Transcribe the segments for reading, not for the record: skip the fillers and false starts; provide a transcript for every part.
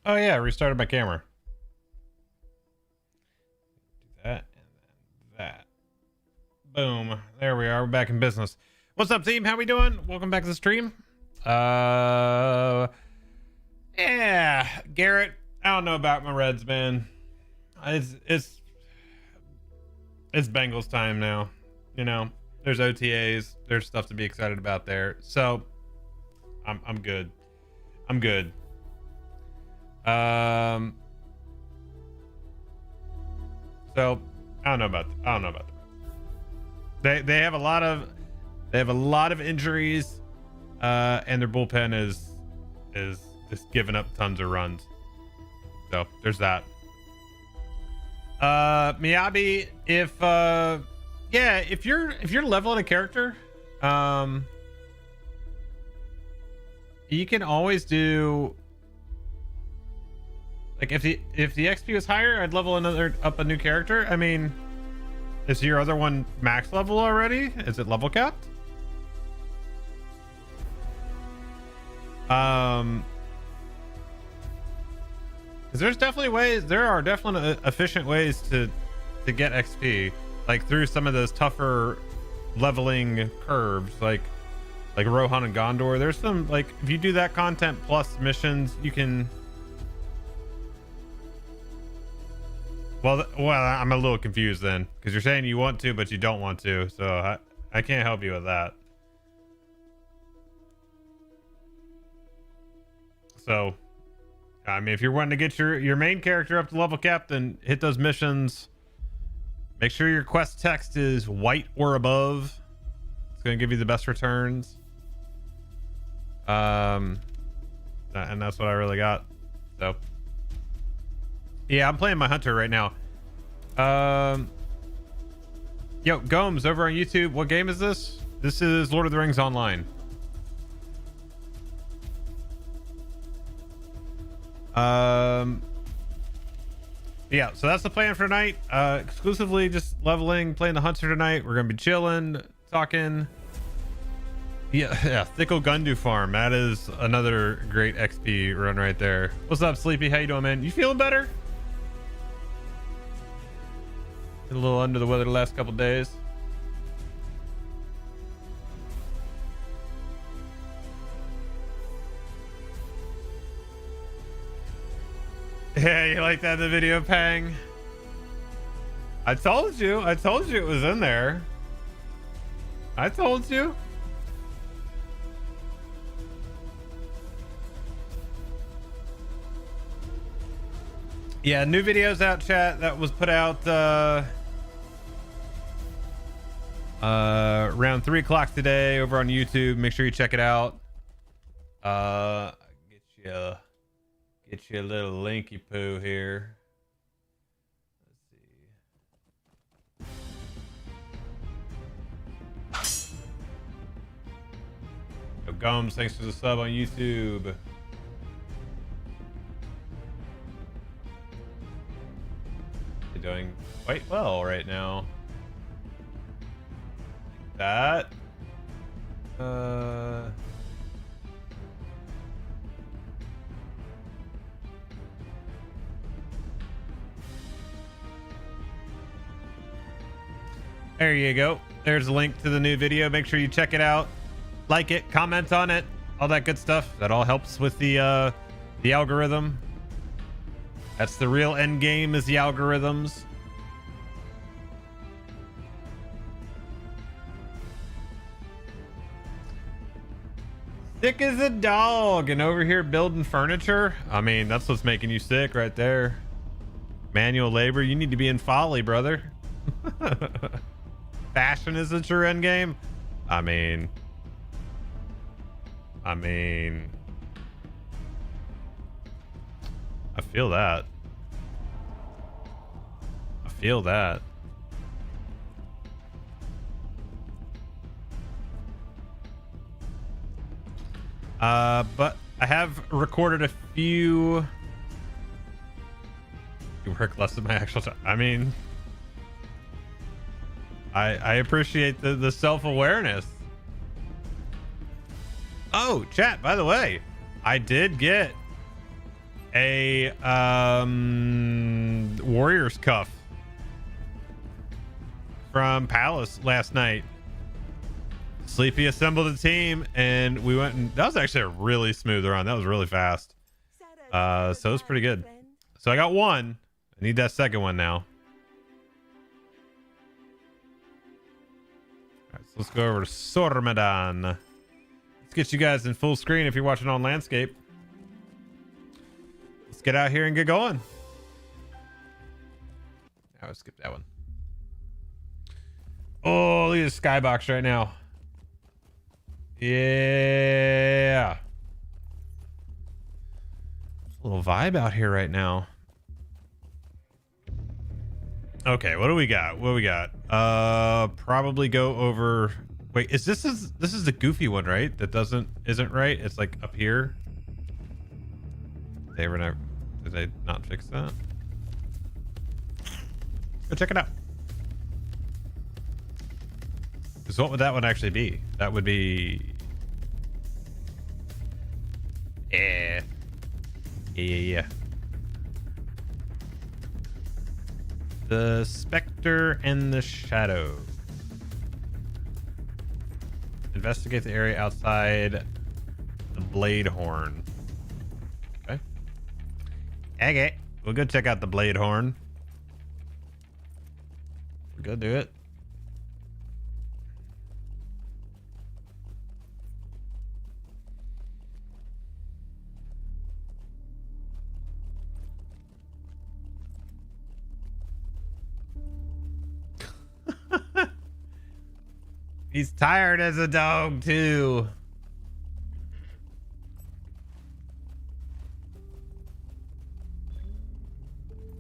Oh yeah, I restarted my camera. Do that and then that. Boom. There we are. We're back in business. What's up, team? How we doing? Welcome back to the stream. Yeah, Garrett. I don't know about my Reds, man. It's Bengals time now. You know, there's OTAs. There's stuff to be excited about there. So I'm good. I'm good. So I don't know about the Reds. They have a lot of injuries, and their bullpen is just giving up tons of runs. So there's that. Miyabi, if you're leveling a character, you can always do, like, if the XP was higher, I'd level up a new character. I mean, is your other one max level already? Is it level capped? Because there are definitely efficient ways to get XP, like through some of those tougher leveling curves, like Rohan and Gondor. There's some, like, if you do that content plus missions, you can. Well, I'm a little confused then, because you're saying you want to, but you don't want to, so I can't help you with that. So, I mean, if you're wanting to get your main character up to level cap, then hit those missions. Make sure your quest text is white or above. It's going to give you the best returns. And that's what I really got. So, yeah, I'm playing my hunter right now. Yo, Gomes over on YouTube. What game is this? This is Lord of the Rings Online. Yeah, so that's the plan for tonight. Exclusively just leveling, playing the hunter tonight. We're gonna be chilling, talking. Yeah, Thickle Gundu Farm. That is another great XP run right there. What's up, Sleepy? How you doing, man? You feeling better? A little under the weather the last couple days. Yeah, you like that in the video, Pang? I told you it was in there. I told you. Yeah, new videos out, chat. That was put out around 3 o'clock today over on YouTube. Make sure you check it out. Get you a little linky poo here. Let's see. Yo, Gomes, thanks for the sub on YouTube. You're doing quite well right now. Like that. There you go. There's a link to the new video. Make sure you check it out. Like it, comment on it, all that good stuff. That all helps with the algorithm. That's the real end game, is the algorithms. Sick as a dog and over here building furniture. I mean, that's what's making you sick right there. Manual labor. You need to be in Folly, brother. Fashion isn't your end game. I mean, I feel that. But I have recorded a few. You work less than my actual time. I mean, I appreciate the self-awareness. Oh, chat, by the way, I did get a Warriors cuff from Palace last night. Sleepy assembled a team and we went, and that was actually a really smooth run. That was really fast. So it was pretty good. So I got one. I need that second one now. All right, so let's go over to Sormadan. Let's get you guys in full screen if you're watching on landscape. Let's get out here and get going. I'll skip that one. Oh, look at the skybox right now. Yeah. A little vibe out here right now. Okay, what do we got? What do we got? Probably go over. Wait, this is the goofy one, right? That isn't right. It's like up here. Did they not fix that? Go check it out. So what would that one actually be? That would be. Yeah. The Spectre and the Shadow. Investigate the area outside the Blade Horn. Okay. We'll go check out the Blade Horn. We'll go do it. He's tired as a dog too.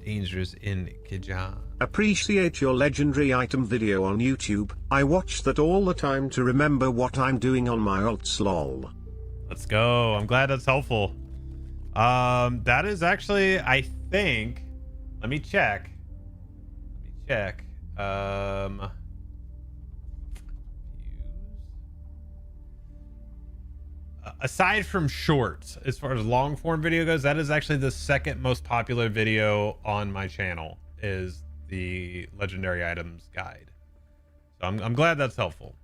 Dangerous in Kijan. Appreciate your legendary item video on YouTube. I watch that all the time to remember what I'm doing on my alts lol. Let's go. I'm glad that's helpful. That is actually, I think, let me check. Aside from shorts, as far as long form video goes, that is actually the second most popular video on my channel, is the legendary items guide. So I'm glad that's helpful.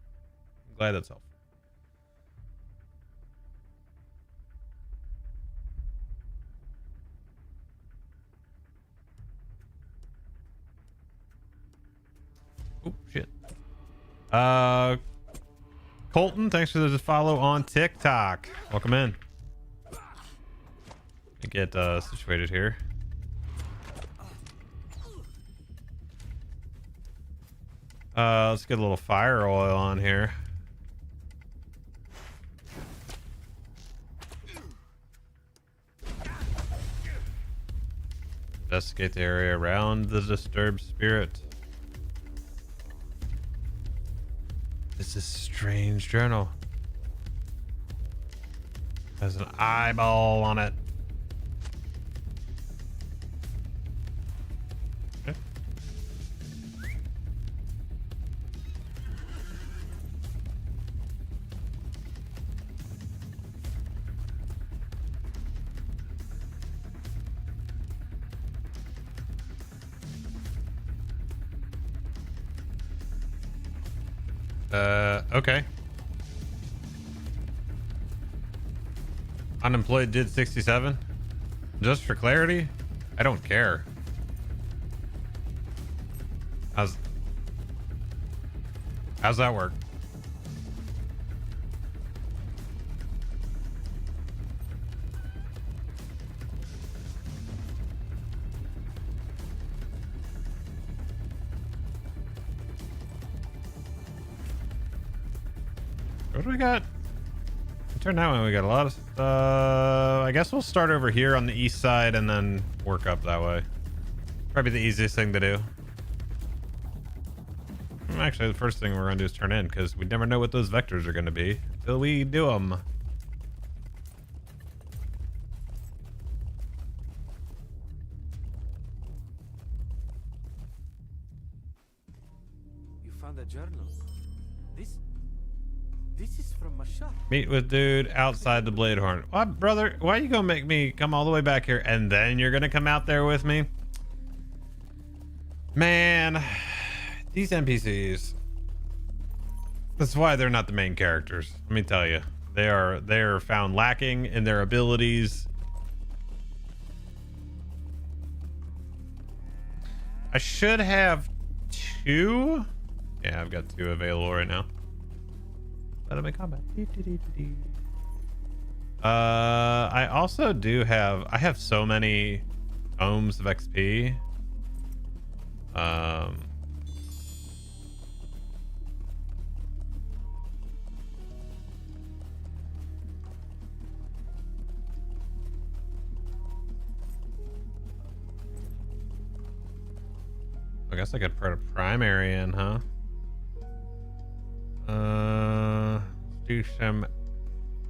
Oh shit. Colton, thanks for the follow on TikTok. Welcome in. Get situated here. Let's get a little fire oil on here. Investigate the area around the disturbed spirit. This is strange journal. Has an eyeball on it. Okay. Unemployed did 67. Just for clarity, I don't care. How's that work? What do we got? Turn that one. We got a lot of I guess we'll start over here on the east side and then work up that way. Probably the easiest thing to do. Actually, the first thing we're gonna do is turn in, because we never know what those vectors are gonna be until we do them. You found a journal. This is from my shop. Meet with dude outside the Bludborn. What, brother? Why you gonna make me come all the way back here and then you're gonna come out there with me? Man, these NPCs. That's why they're not the main characters. Let me tell you, they are found lacking in their abilities. I should have 2. Yeah, I've got 2 available right now. Let them in combat. I also do have. I have so many tomes of XP. I guess I could put a primary in, huh?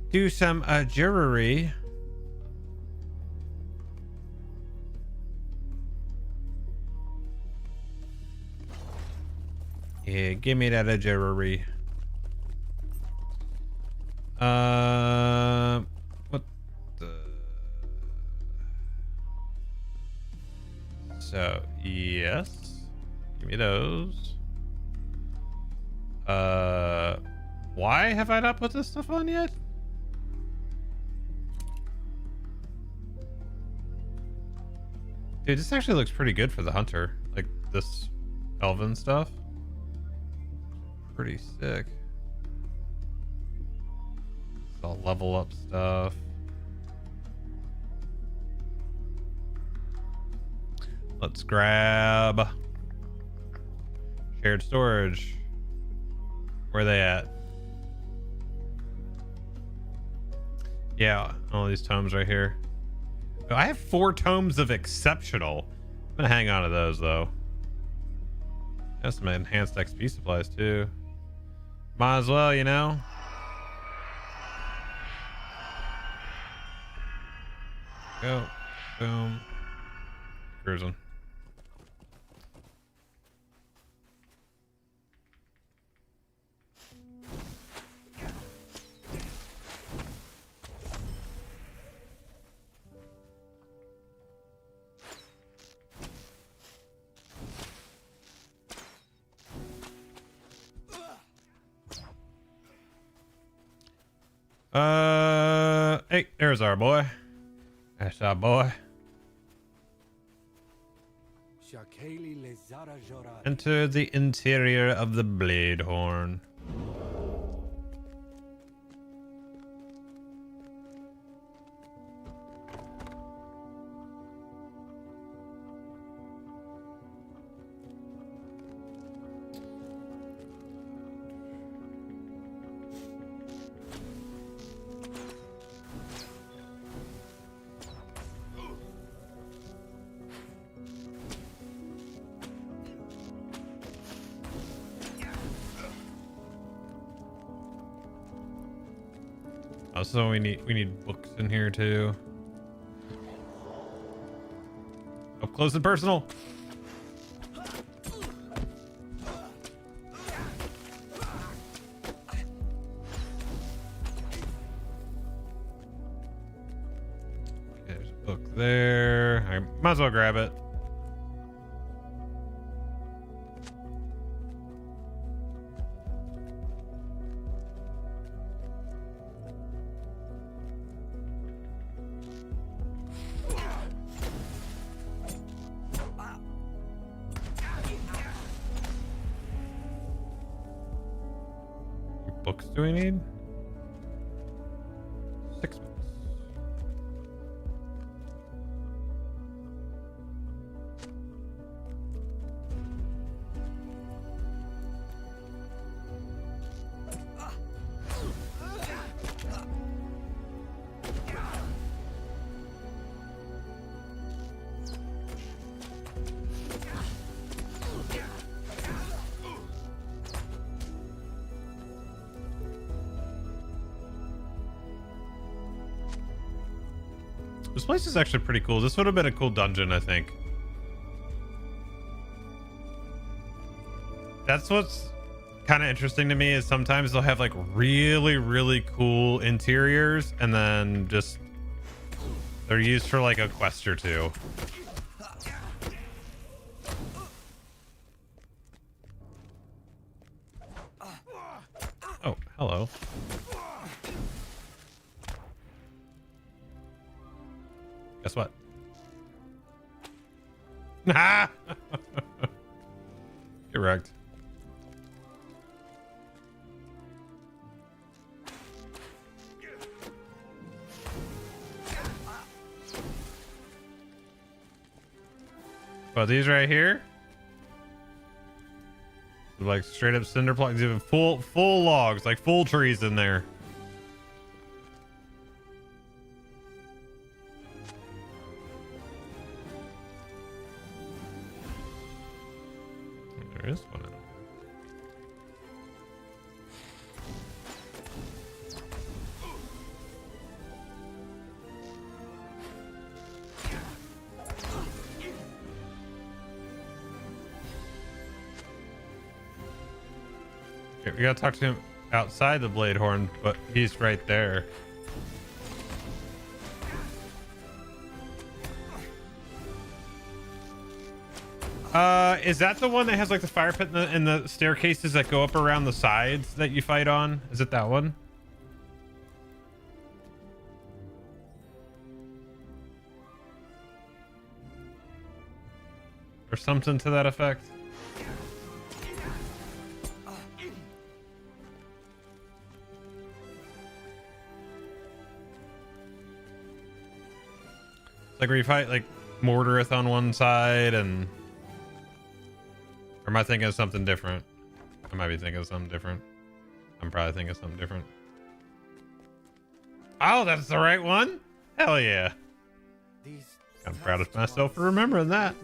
Do some jewelry. Yeah, give me that jewelry. What the? So yes. Give me those. Why have I not put this stuff on yet? Dude, this actually looks pretty good for the hunter. Like this elven stuff. Pretty sick. It's all level up stuff. Let's grab shared storage. Where are they at? Yeah, all these tomes right here. Oh, I have 4 tomes of exceptional. I'm gonna hang on to those though. Have some enhanced XP supplies too. Might as well, you know. Go, boom, cruising. Hey, there's our boy. That's our boy. Enter the interior of the Bludborn. Also, we need books in here too. Up close and personal. Okay, there's a book there. I might as well grab it. Books do we need? 6 books. This place is actually pretty cool. This would have been a cool dungeon, I think. That's what's kind of interesting to me is sometimes they'll have like really, really cool interiors and then just they're used for like a quest or two. Oh, hello. Guess what? Ah! Get wrecked. Well, these right here, like straight up cinder blocks, even full logs, like full trees in there. There is one in there. Okay, we gotta talk to him outside the blade horn, but he's right there. Is that the one that has like the fire pit and the staircases that go up around the sides that you fight on? Is it that one? Or something to that effect? Like where you fight like Mordarith on one side and... Or am I thinking of something different? I might be thinking of something different. I'm probably thinking of something different. Oh, that's the right one? Hell yeah. I'm proud of myself for remembering that.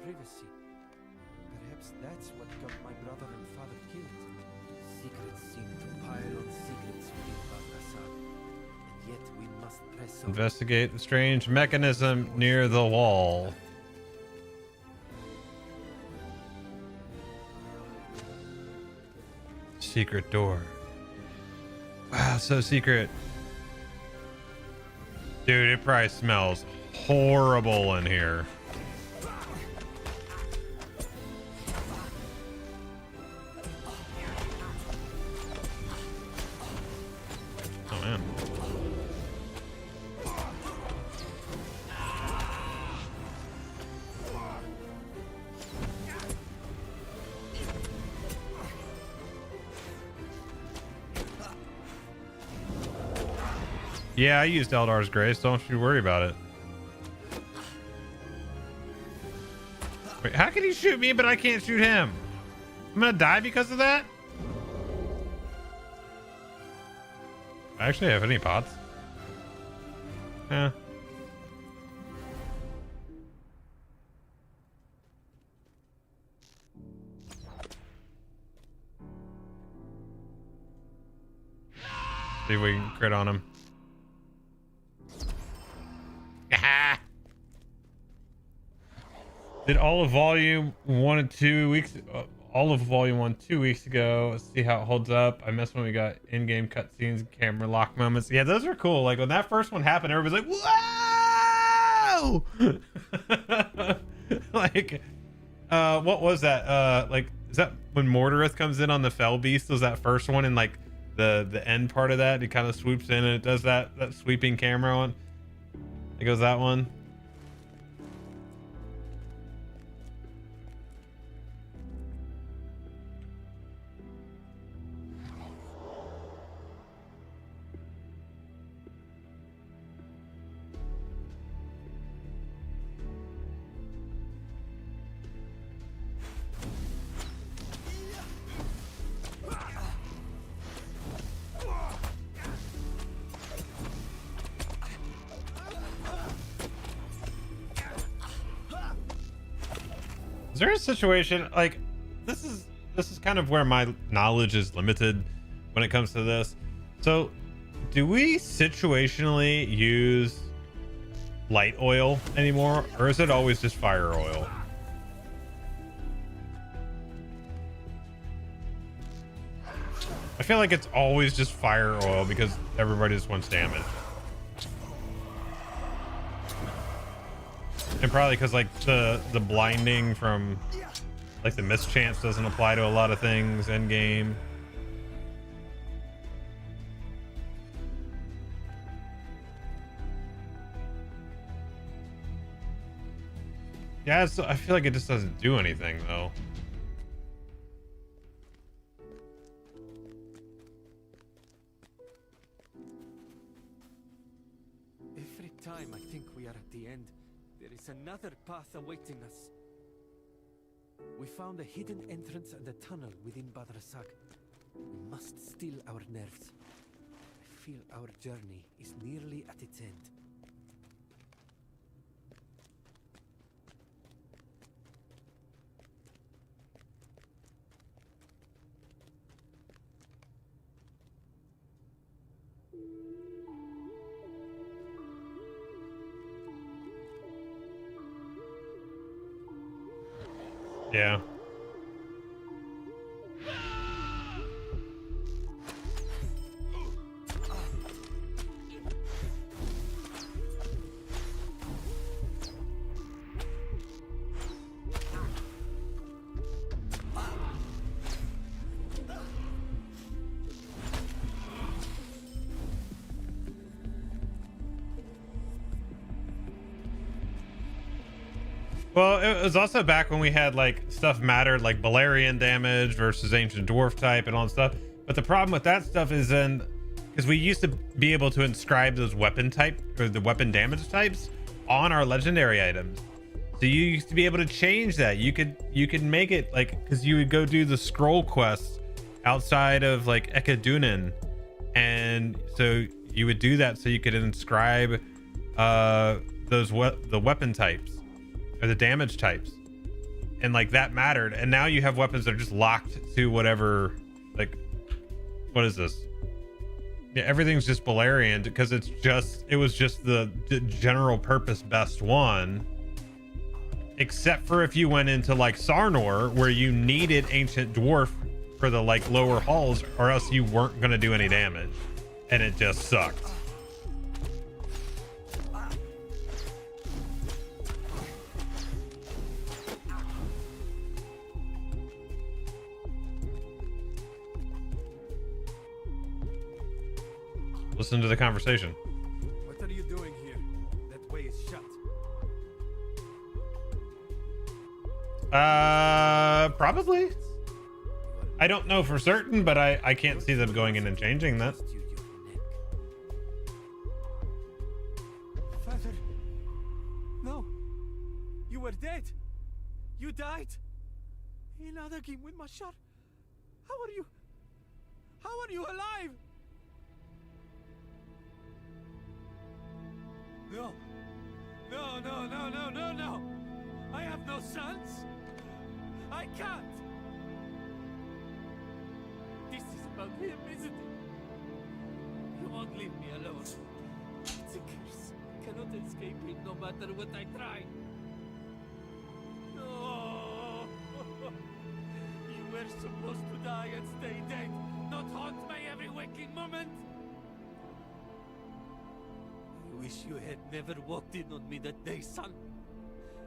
Perhaps that's what got my brother and father killed. Secrets seem to pile on secrets within Baghdad, and yet we must press on. Investigate the strange mechanism near the wall. Secret door. Wow, so secret. Dude, it probably smells horrible in here. Oh man. Yeah, I used Eldar's Grace. Don't you worry about it. Wait, how can he shoot me, but I can't shoot him? I'm gonna die because of that? I actually have any pots. Yeah. See if we can crit on him. Did all of volume 1 and 2 weeks all of volume 1 2 weeks ago. Let's see how it holds up. I missed when we got in-game cutscenes, camera lock moments. Yeah, those are cool. Like when that first one happened, everybody's like, whoa. Like what was that? Like, is that when Mordarith comes in on the Fell Beast? Was that first one? And like the end part of that, it kind of swoops in and it does that sweeping camera on. It goes that one. Is there a situation like this is kind of where my knowledge is limited when it comes to this. So do we situationally use light oil anymore, or is it always just fire oil? feel like it's always just fire oil because everybody just wants damage. And probably because like the blinding from like the mischance doesn't apply to a lot of things in game. Yeah, I feel like it just doesn't do anything though. Every time I think we are at the end, there is another path awaiting us. We found a hidden entrance and a tunnel within Badrasag. We must still our nerves. I feel our journey is nearly at its end. Yeah. Well, it was also back when we had like stuff mattered, like Balerian damage versus ancient dwarf type and all that stuff. But the problem with that stuff is because we used to be able to inscribe those weapon type or the weapon damage types on our legendary items. So you used to be able to change that. You could make it like, because you would go do the scroll quest outside of like Ekadunin, and so you would do that so you could inscribe the weapon types or the damage types, and like that mattered. And now you have weapons that are just locked to whatever, like, what is this? Yeah, everything's just Balerian because it was just the general purpose best one, except for if you went into like Sarnor where you needed ancient dwarf for the like lower halls, or else you weren't going to do any damage, and it just sucked. Listen to the conversation. What are you doing here? That way is shut. Probably. I don't know for certain, but I can't see them going in and changing that. Father, no, you were dead. You died. In Adagim with Mashar. How are you? How are you alive? No. No, no, no, no, no, no. I have no sons. I can't. This is about him, isn't it? You won't leave me alone. It's a curse. I cannot escape him no matter what I try. No. You were supposed to die and stay dead, not haunt my every waking moment. I wish you had never walked in on me that day, son.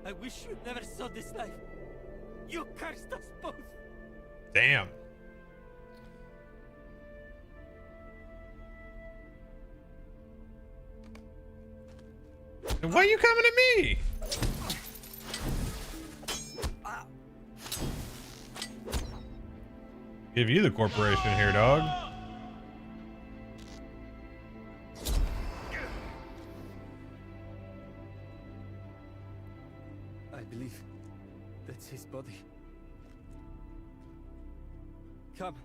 I wish you never saw this life. You cursed us both. Damn. Why are you coming to me? Give you the corporation here, dog. I believe that's his body. Come.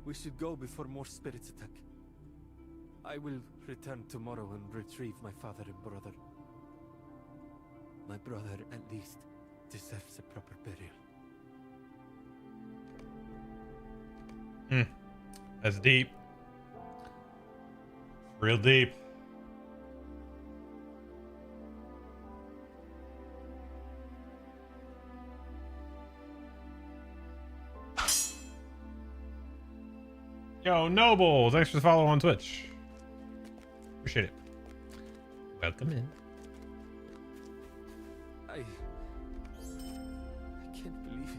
We should go before more spirits attack. I will return tomorrow and retrieve my father and brother. My brother, at least, deserves a proper burial. That's deep. Real deep. Yo, Noble, thanks for the follow on Twitch. Appreciate it. Welcome in. I can't believe it.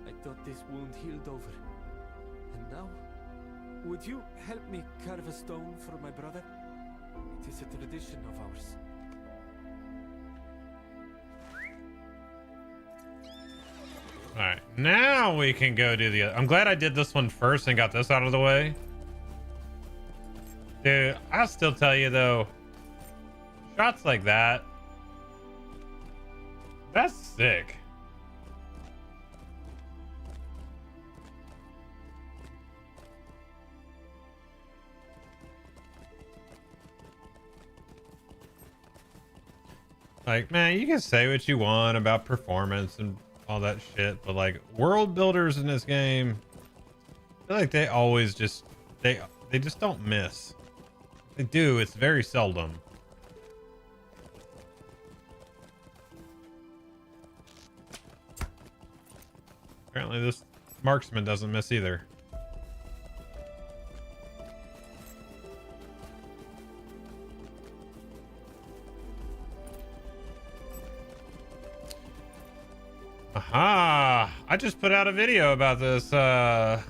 I thought this wound healed over. And now? Would you help me carve a stone for my brother? It is a tradition of ours. All right, now we can go do the other. I'm glad I did this one first and got this out of the way. Dude, I'll still tell you though, shots like that, that's sick. Like, man, you can say what you want about performance and all that shit, but like world builders in this game, I feel like they always just they just don't miss. They do, it's very seldom. Apparently this marksman doesn't miss either. Aha! I just put out a video about this. So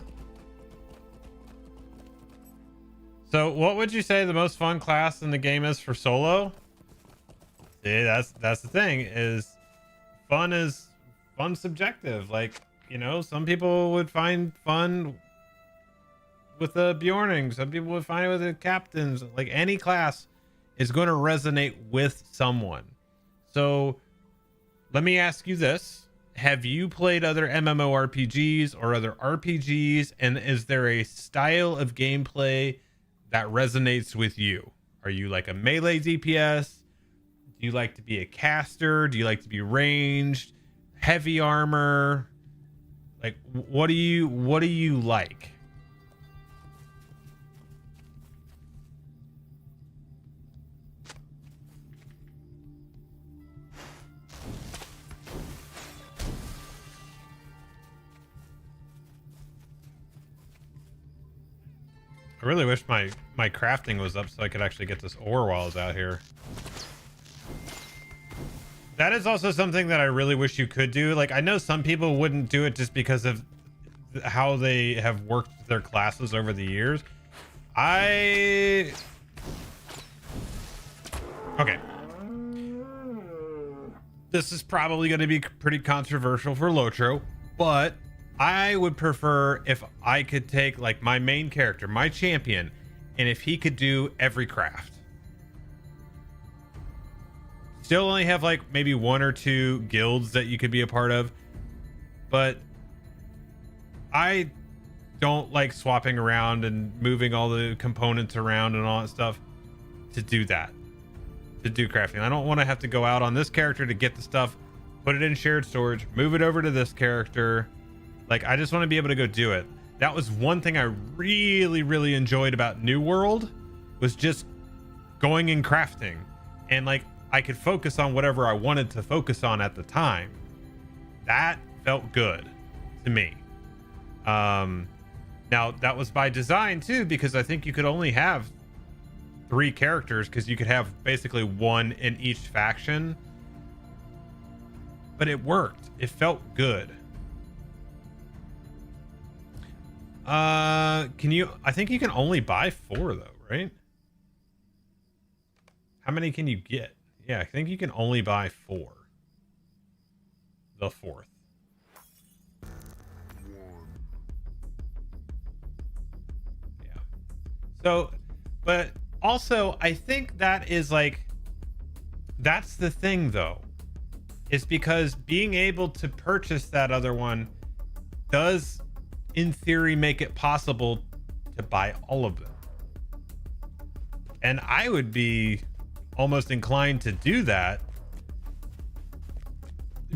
what would you say the most fun class in the game is for solo? See, that's the thing, is fun subjective. Like, you know, some people would find fun with the Bjorning, some people would find it with the captains. Like, any class is going to resonate with someone. So let me ask you this. Have you played other MMORPGs or other RPGs, and is there a style of gameplay that resonates with you? Are you like a melee DPS? Do you like to be a caster? Do you like to be ranged, heavy armor? Like, what do you like? I really wish my crafting was up so I could actually get this ore while I was out here. That is also something that I really wish you could do. Like, I know some people wouldn't do it just because of how they have worked their classes over the years. Okay. This is probably going to be pretty controversial for LOTRO, but I would prefer if I could take like my main character, my champion, and if he could do every craft. Still only have like maybe 1 or 2 guilds that you could be a part of, but I don't like swapping around and moving all the components around and all that stuff to do that, to do crafting. I don't want to have to go out on this character to get the stuff, put it in shared storage, move it over to this character. Like, I just want to be able to go do it. That was one thing I really, really enjoyed about New World, was just going and crafting. And like, I could focus on whatever I wanted to focus on at the time. That felt good to me. Now that was by design too, because I think you could only have 3 characters, because you could have basically 1 in each faction. But it worked. It felt good. I think you can only buy 4 though, right? How many can you get? Yeah, I think you can only buy 4. The 4th. Yeah. So, but also I think that is like, that's the thing though, is because being able to purchase that other one does in theory make it possible to buy all of them. And I would be almost inclined to do that,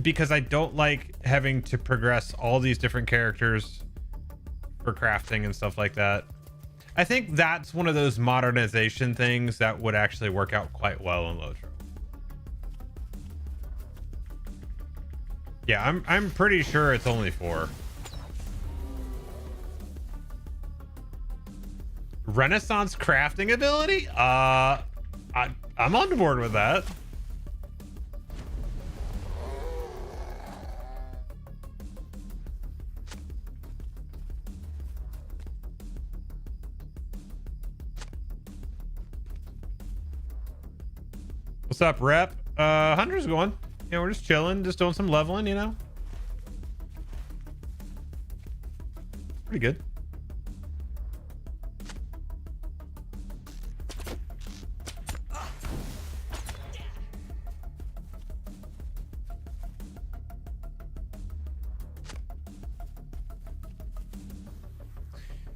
because I don't like having to progress all these different characters for crafting and stuff like that. I think that's one of those modernization things that would actually work out quite well in LOTRO. Yeah, I'm pretty sure it's only 4. Renaissance crafting ability? I'm on board with that. What's up, Rep? Hunter's going. You know, we're just chilling, just doing some leveling, you know. Pretty good.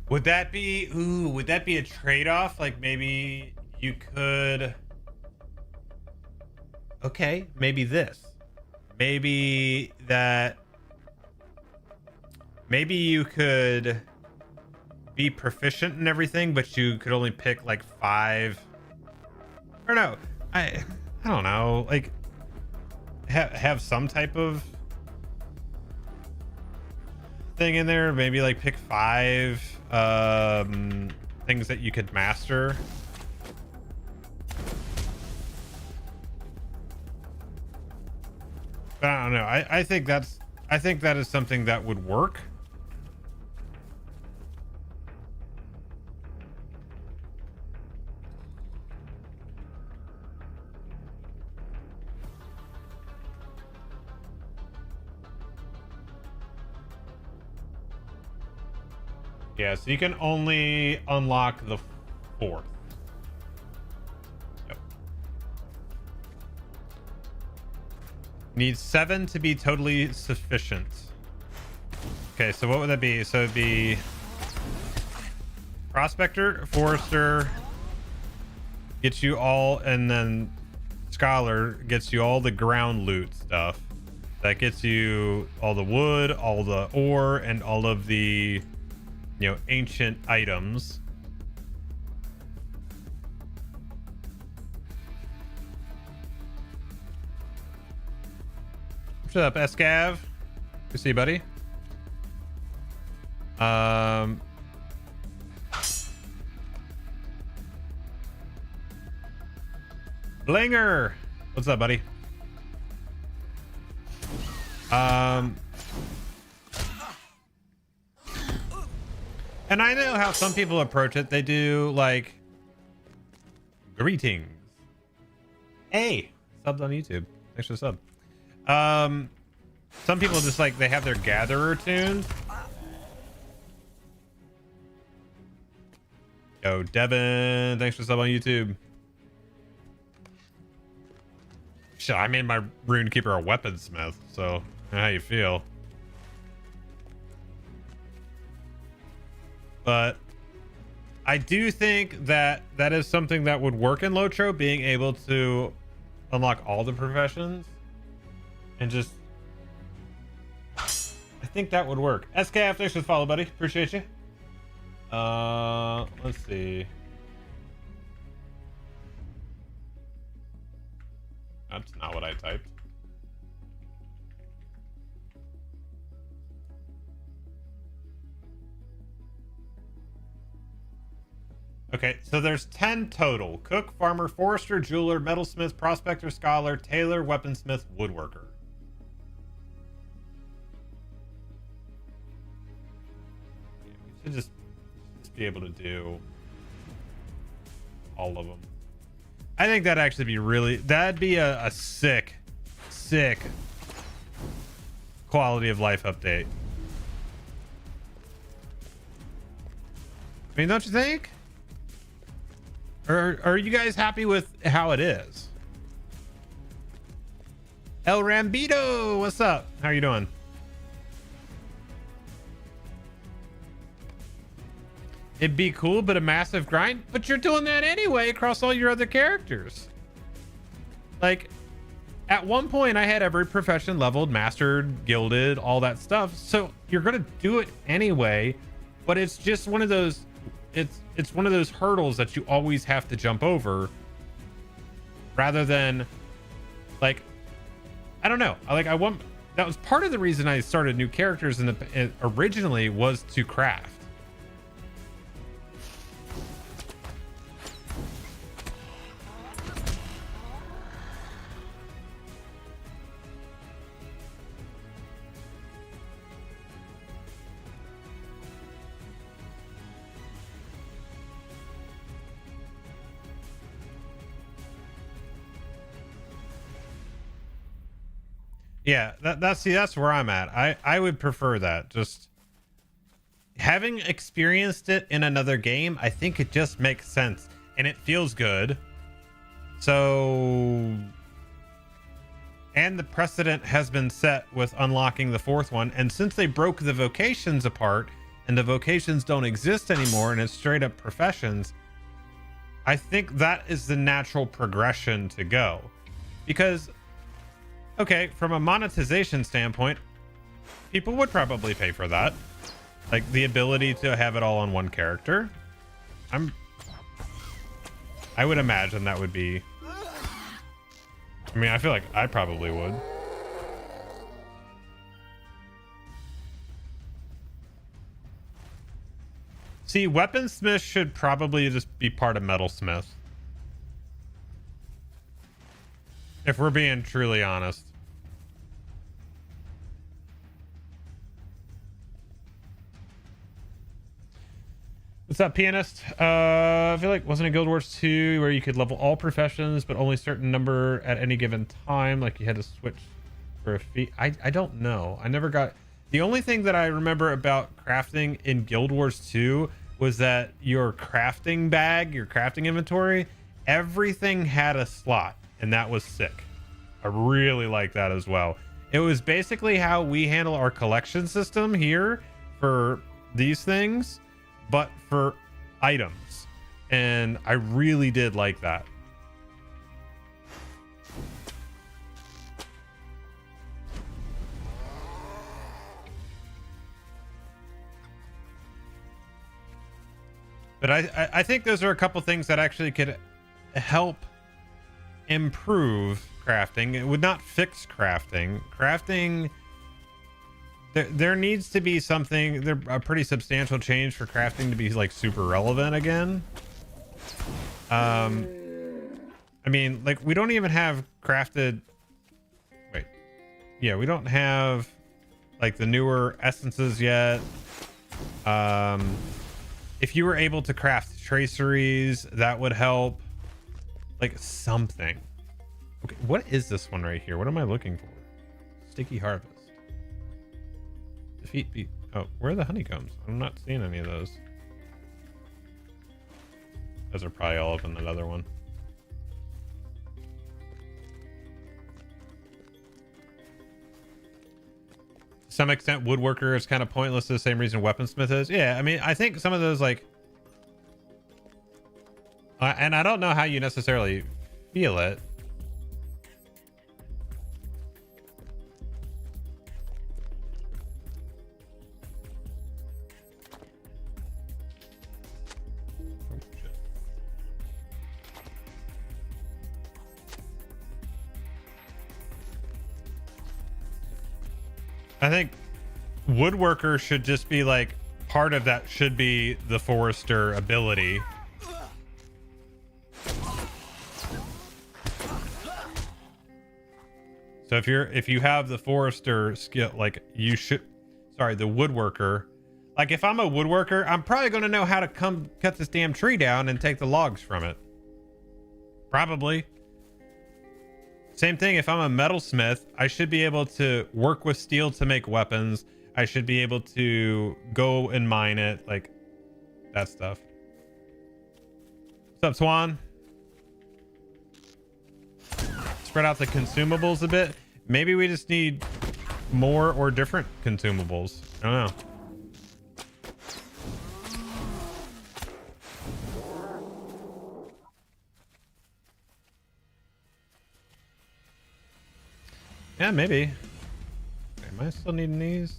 Would that be, would that be a trade-off? Like maybe you could, okay, maybe this. Maybe that, maybe you could be proficient in everything, but you could only pick like 5, or no, I don't know, like have some type of thing in there, maybe like pick 5 things that you could master. But I don't know. I think that is something that would work. Yeah, so you can only unlock the 4th. Yep. Need 7 to be totally sufficient. Okay, so what would that be? So it'd be Prospector, Forester gets you all, and then Scholar gets you all the ground loot stuff. That gets you all the wood, all the ore, and all of the, you know, ancient items. What's up, Escav? Good to see you, buddy. Blinger, what's up, buddy? And I know how some people approach it. They do like, greetings. Hey, subbed on YouTube. Thanks for the sub. Some people just like, they have their gatherer tuned. Yo, Devin, thanks for the sub on YouTube. Shit, I made my Runekeeper a weaponsmith, so I don't know how you feel. But I do think that that is something that would work in LOTRO, being able to unlock all the professions and just, I think that would work. SKF, thanks for the follow, buddy. Appreciate you. Let's see. That's not what I typed. Okay, so there's 10 total. Cook, farmer, forester, jeweler, metalsmith, prospector, scholar, tailor, weaponsmith, woodworker. Yeah, we should just be able to do all of them. I think that'd actually be really, that'd be a sick quality of life update. I mean, don't you think? Or are you guys happy with how it is? El Rambito, what's up? How are you doing? It'd be cool, but a massive grind. But you're doing that anyway across all your other characters. Like, at one point, I had every profession leveled, mastered, gilded, all that stuff. So you're gonna do it anyway. But it's just one of those. It's one of those hurdles that you always have to jump over, rather than, like, I don't know. I want, that was part of the reason I started new characters originally was to craft. Yeah, that's where I'm at. I would prefer that. Just having experienced it in another game, I think it just makes sense and it feels good. So, and the precedent has been set with unlocking the fourth one, and since they broke the vocations apart and the vocations don't exist anymore and it's straight up professions, I think that is the natural progression to go. Because okay, from a monetization standpoint, people would probably pay for that. Like the ability to have it all on one character. I would imagine that would be... I mean, I feel like I probably would. See, weaponsmith should probably just be part of metalsmith. If we're being truly honest. What's up, pianist? I feel like wasn't it Guild Wars 2 where you could level all professions but only a certain number at any given time, like you had to switch for a fee? I don't know. I never got... The only thing that I remember about crafting in Guild Wars 2 was that your crafting bag, your crafting inventory, everything had a slot, and that was sick. I really like that as well. It was basically how we handle our collection system here for these things, but for items. And I really did like that. But I think those are a couple things that actually could help improve crafting. It would not fix crafting. Crafting, there needs to be something, a pretty substantial change for crafting to be like super relevant again. I mean, like we don't even have crafted... Wait. Yeah, we don't have like the newer essences yet. If you were able to craft traceries, that would help. Like something. Okay, what is this one right here? What am I looking for? Sticky harvest. Defeat beat. Oh, where are the honeycombs? I'm not seeing any of those. Those are probably all up in another one. To some extent, woodworker is kind of pointless for the same reason weaponsmith is. Yeah, I mean, I think some of those like... and I don't know how you necessarily feel it. I think woodworker should just be like part of that should be the forester ability. So if you have the forester skill, like you should, sorry, the woodworker, like if I'm a woodworker, I'm probably going to know how to come cut this damn tree down and take the logs from it. Probably. Same thing, if I'm a metalsmith, I should be able to work with steel to make weapons. I should be able to go and mine it, like that stuff. What's up, Swan? Spread out the consumables a bit. Maybe we just need more or different consumables. I don't know. Yeah, maybe. Am I still needing these?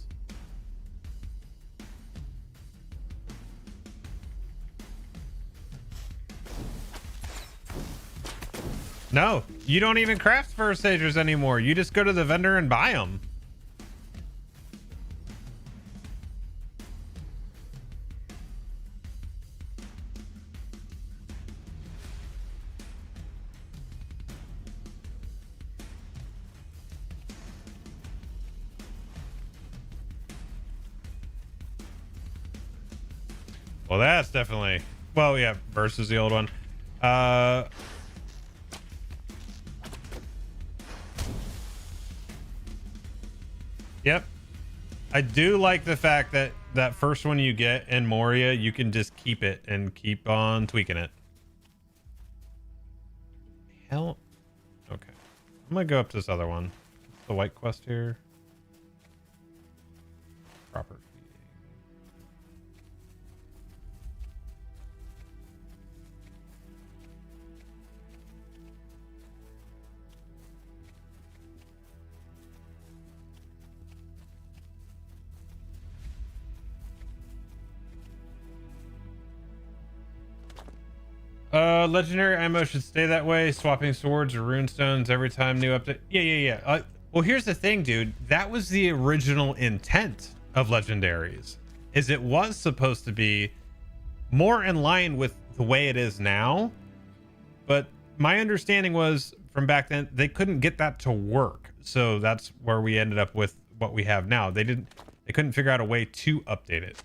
No, you don't even craft first stagers anymore. You just go to the vendor and buy them. Well, that's definitely... Well, yeah, versus the old one. Yep. I do like the fact that that first one you get in Moria, you can just keep it and keep on tweaking it. Hell. Okay. I'm going to go up to this other one. What's the white quest here? Proper. Legendary ammo should stay that way. Swapping swords or runestones every time new update. Yeah. Well, here's the thing, dude. That was the original intent of legendaries. Is it was supposed to be more in line with the way it is now. But my understanding was from back then, they couldn't get that to work. So that's where we ended up with what we have now. They couldn't figure out a way to update it.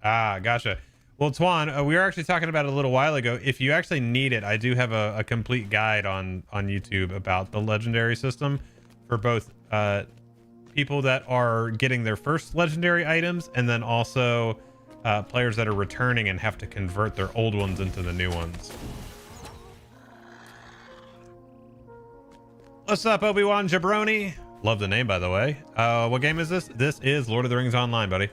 Ah, gotcha. Well, Twan, we were actually talking about it a little while ago. If you actually need it, I do have a complete guide on YouTube about the legendary system for both people that are getting their first legendary items and then also players that are returning and have to convert their old ones into the new ones. What's up, Obi-Wan Jabroni? Love the name, by the way. What game is this? This is Lord of the Rings Online, buddy.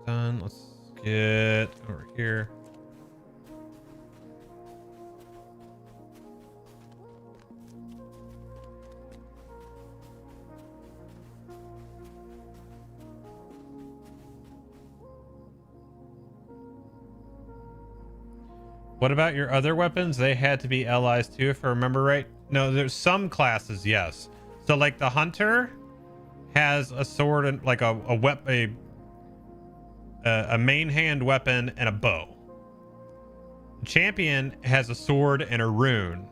Done. Let's get over here. What about your other weapons? They had to be allies too, if I remember right. No, there's some classes, yes. So like the hunter has a sword and like a main hand weapon and a bow. The champion has a sword and a rune.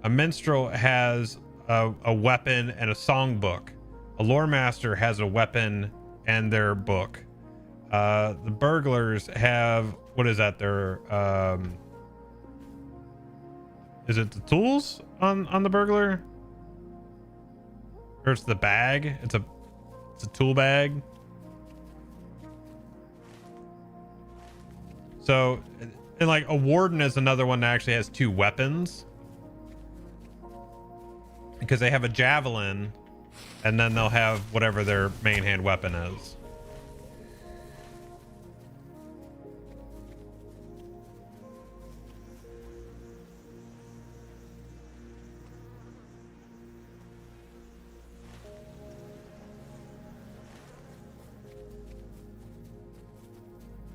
A minstrel has a weapon and a songbook. A lore master has a weapon and their book. The burglars have, what is that? Their is it the tools on the burglar? Or it's the bag? It's a tool bag. So, and like a warden is another one that actually has two weapons. Because they have a javelin and then they'll have whatever their main hand weapon is.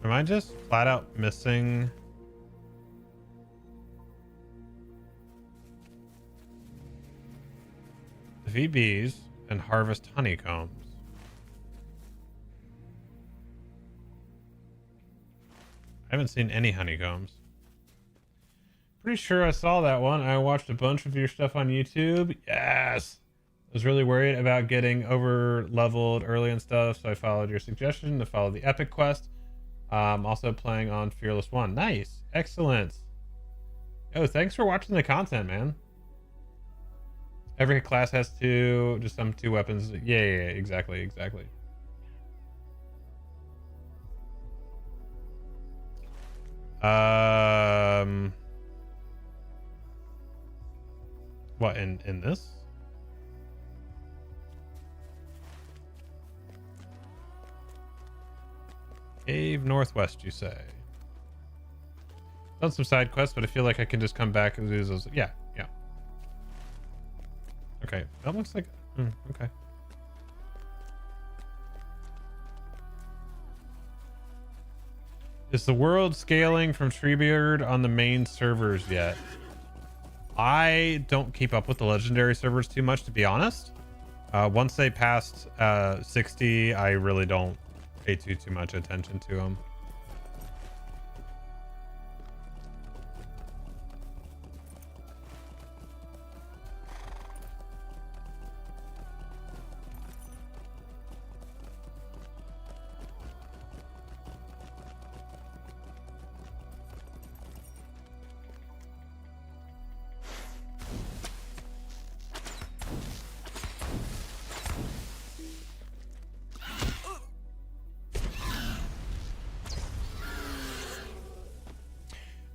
Am I just flat out missing? VBs and harvest honeycombs. I haven't seen any honeycombs. Pretty sure I saw that one. I watched a bunch of your stuff on YouTube. Yes. I was really worried about getting over leveled early and stuff, so I followed your suggestion to follow the epic quest. Also playing on Fearless 1. Nice. Excellent. Oh, thanks for watching the content, man. Every class has two weapons. Yeah, exactly. What, in this? Cave Northwest, you say? Done some side quests, but I feel like I can just come back and do those. Yeah. Okay, that looks like... okay. Is the world scaling from Treebeard on the main servers yet? I don't keep up with the legendary servers too much, to be honest. Once they passed 60, I really don't pay too much attention to them.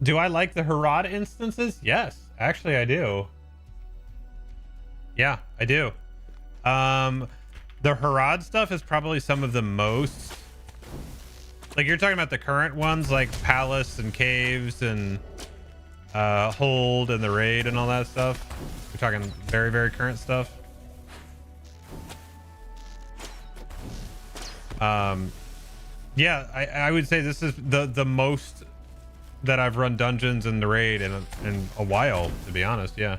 Do I like the Harad instances? Yes, actually I do. Yeah, I do. The Harad stuff is probably some of the most, like, you're talking about the current ones like Palace and Caves and Hold and the Raid and all that stuff. We're talking very, very current stuff. Yeah, I would say this is the most that I've run dungeons in the Raid in a while, to be honest. Yeah.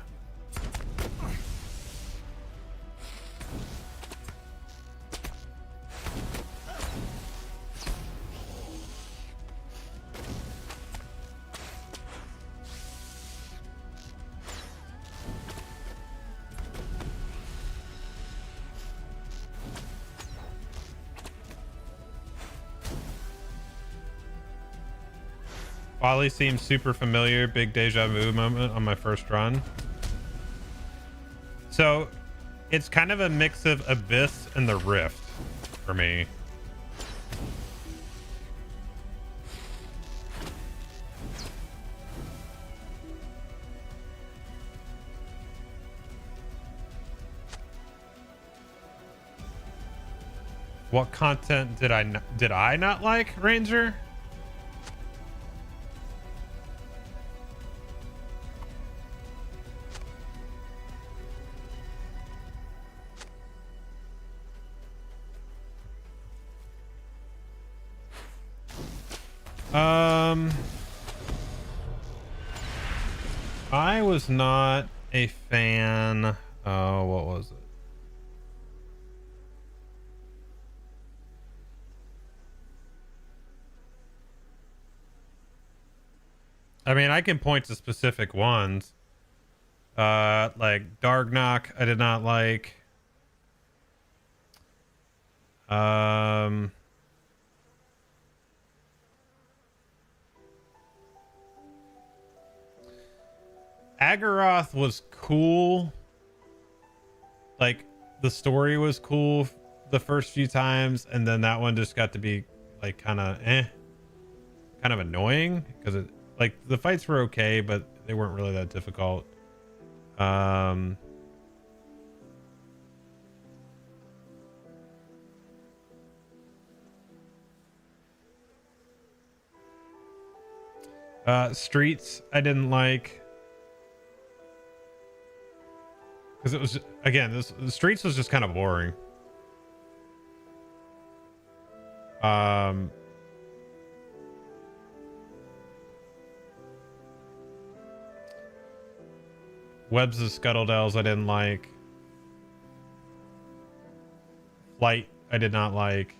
Wally seems super familiar. Big deja vu moment on my first run. So it's kind of a mix of Abyss and the Rift for me. What content did I not like, Ranger? I was not a fan. Oh, what was it? I mean, I can point to specific ones. Like Dargnok, I did not like. Agaroth was cool. Like, the story was cool the first few times, and then that one just got to be like kind of annoying because it, like, the fights were okay, but they weren't really that difficult. Streets I didn't like because it was, again, the Streets was just kind of boring. Webs of Scuttledells I didn't like. Flight I did not like.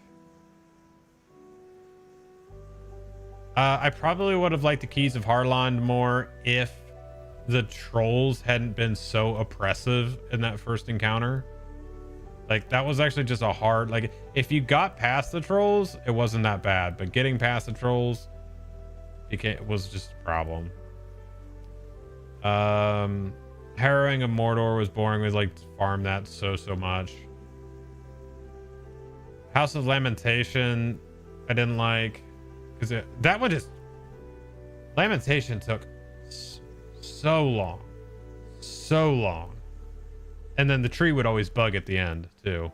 I probably would have liked the Keys of Harland more if the trolls hadn't been so oppressive in that first encounter. Like, that was actually just a hard, like, if you got past the trolls, it wasn't that bad, but getting past the trolls was just a problem. Harrowing of Mordor was boring. We like farm that so much. House of Lamentation I didn't like because that one just, Lamentation took so long, and then the tree would always bug at the end too.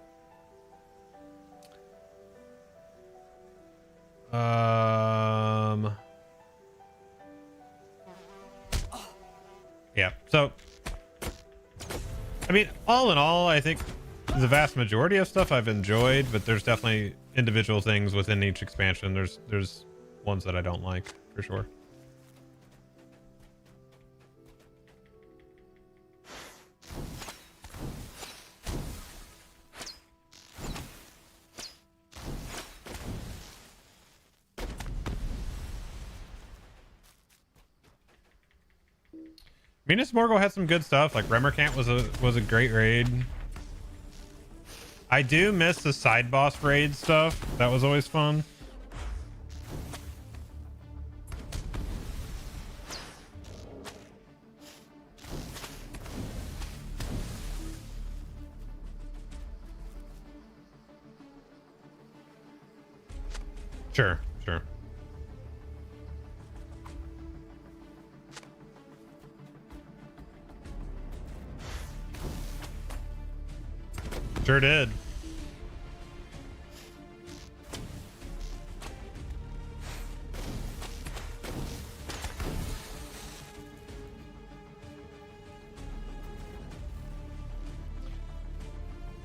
Yeah, so I mean, all in all, I think the vast majority of stuff I've enjoyed, but there's definitely individual things within each expansion. There's ones that I don't like, for sure. Minas Morgul had some good stuff. Like Remerkant was a great raid. I do miss the side boss raid stuff. That was always fun. Sure. Sure did.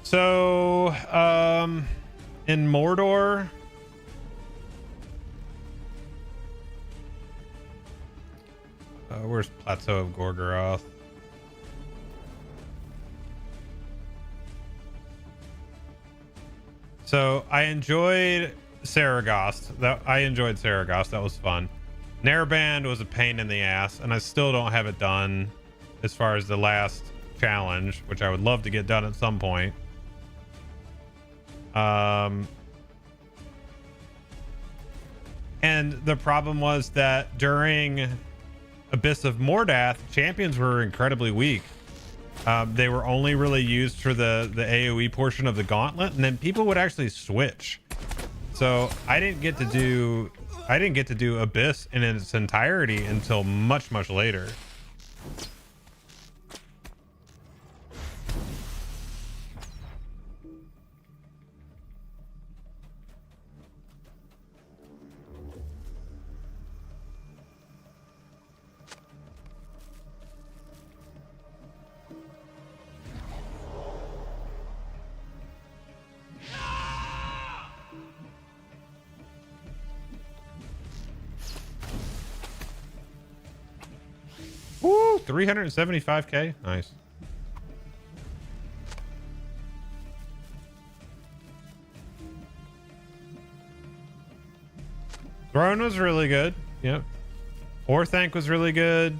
So, in Mordor, where's Plateau of Gorgoroth? So I enjoyed Saragost. That was fun. Narraband was a pain in the ass, and I still don't have it done as far as the last challenge, which I would love to get done at some point. And the problem was that during Abyss of Mordath, champions were incredibly weak. They were only really used for the AoE portion of the gauntlet, and then people would actually switch. So I didn't get to do Abyss in its entirety until much later. Woo, 375k. Nice. Throne was really good. Yep. Orthanc was really good.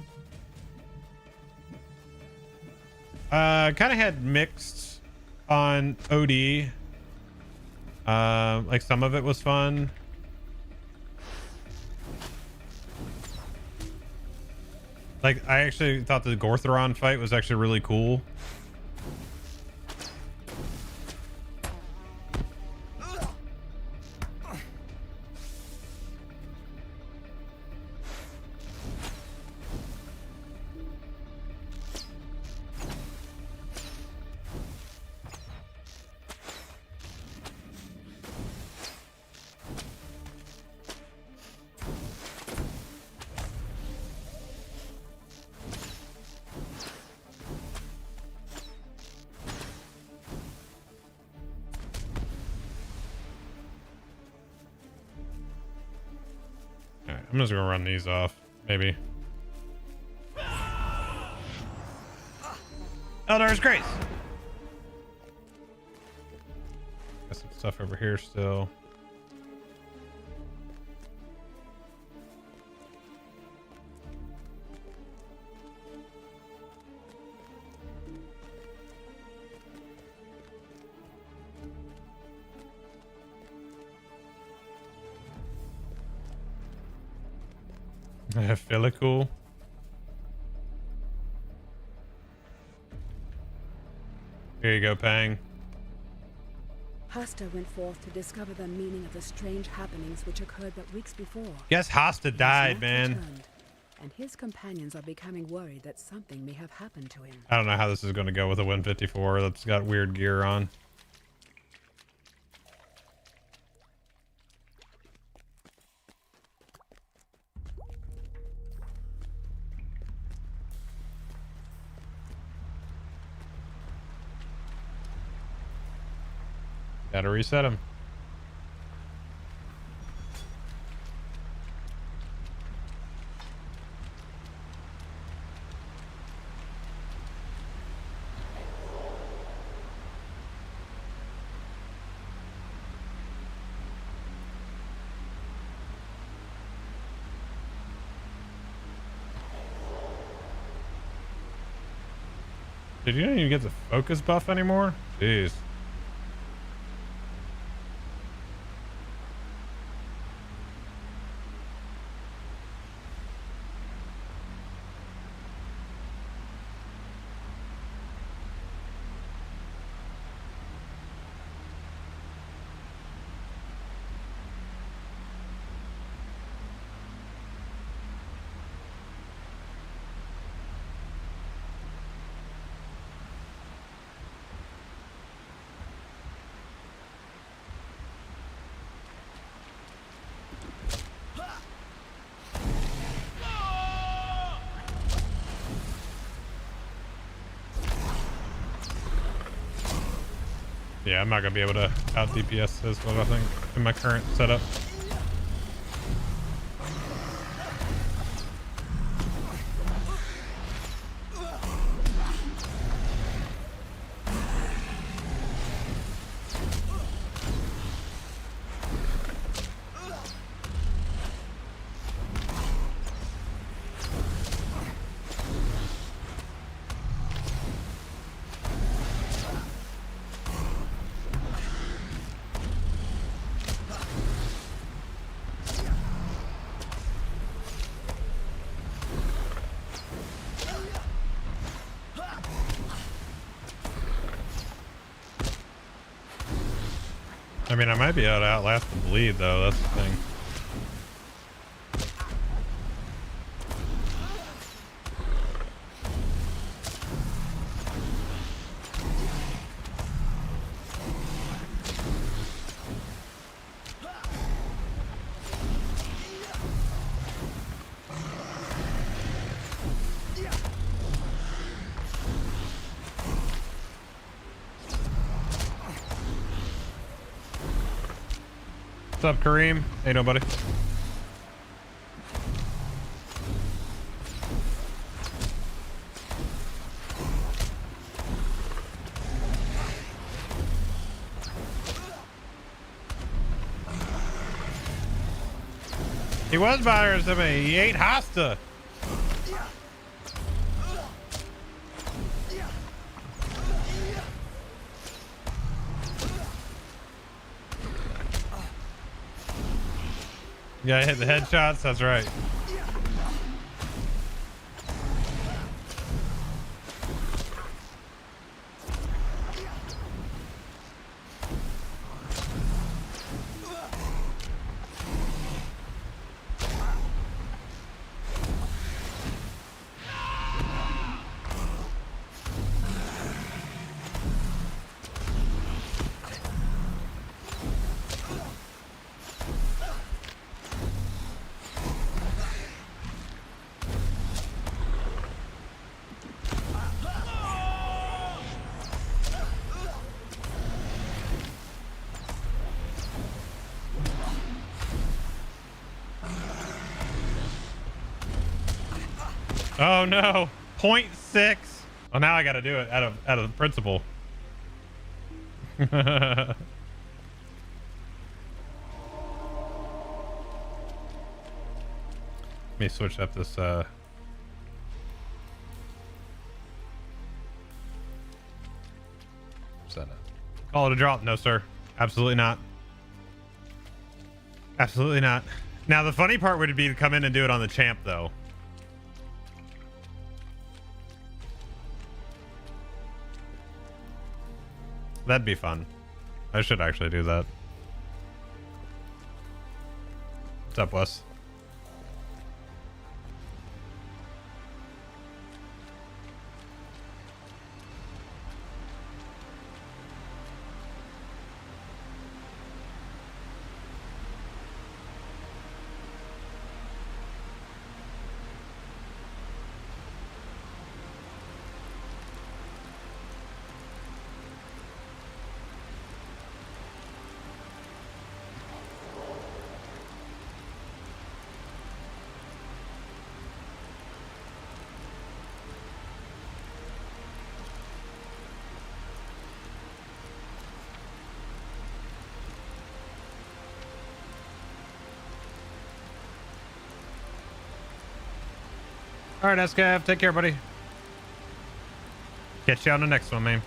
Kind of had mixed on OD. Like some of it was fun. Like, I actually thought the Gortheron fight was actually really cool. I'm just gonna run these off, maybe. Eldar's Grace. Got some stuff over here still. Cool. Here you go, Pang. Hasta went forth to discover the meaning of the strange happenings which occurred but weeks before. Yes, Hasta died, man. Returned, and his companions are becoming worried that something may have happened to him. I don't know how this is going to go with a 154 that's got weird gear on. Gotta reset him. Did you not even get the focus buff anymore? Jeez. Yeah, I'm not gonna be able to out DPS this one, I think, in my current setup. I mean, I might be able to outlast the bleed, though. That's the thing. What's up, Kareem? Hey, nobody. He was bothering somebody. He ate Hasta. Yeah, I hit the headshots. That's right. Oh no, 0.6. Oh, now I got to do it out of principle. Let me switch up this setup. Call it a drop? No, sir. Absolutely not. Absolutely not. Now the funny part would be to come in and do it on the champ, though. That'd be fun. I should actually do that. What's up, Wes? All right, SKF, take care, buddy. Catch you on the next one, man.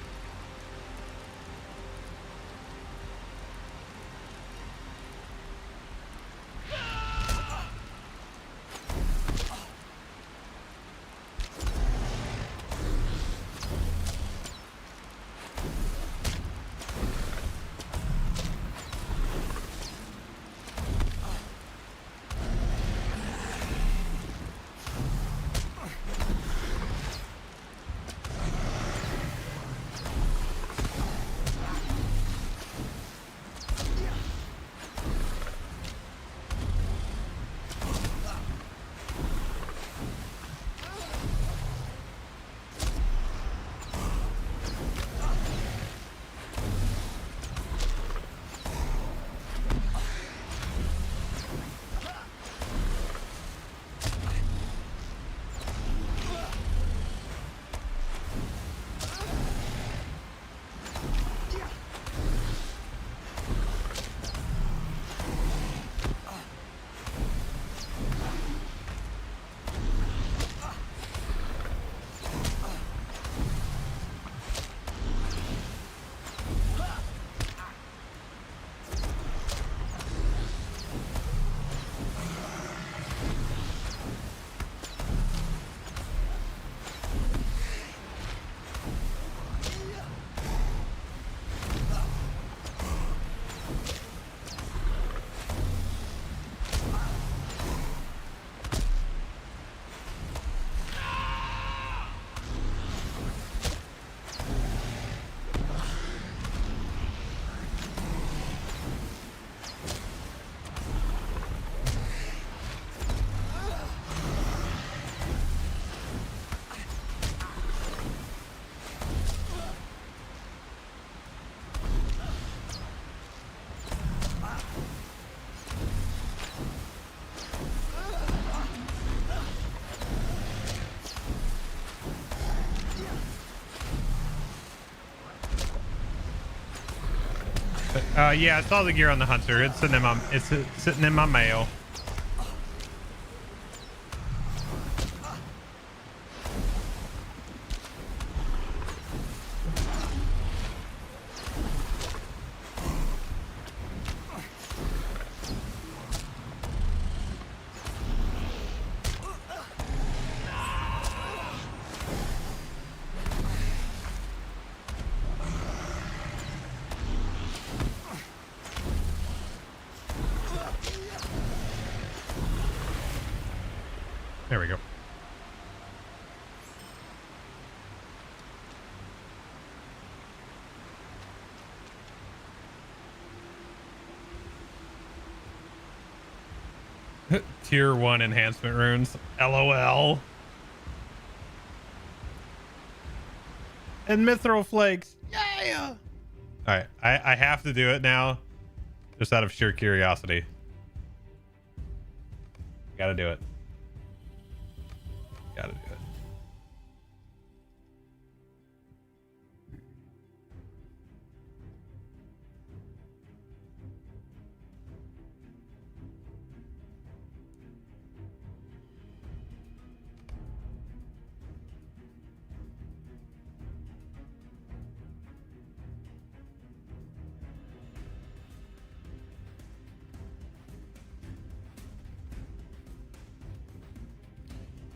Yeah, I saw the gear on the hunter. It's sitting in my mail. There we go. Tier 1 enhancement runes. LOL. And mithril flakes. Yeah. All right. I have to do it now. Just out of sheer curiosity. Gotta do it. Gotta do it.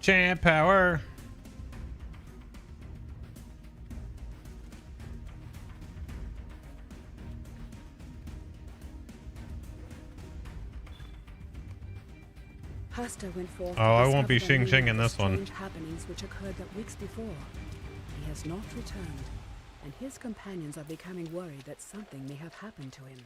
Champ power. Hasta went forth. Oh, I won't be Xing in this one. Strange happenings which occurred but weeks before. He has not returned, and his companions are becoming worried that something may have happened to him.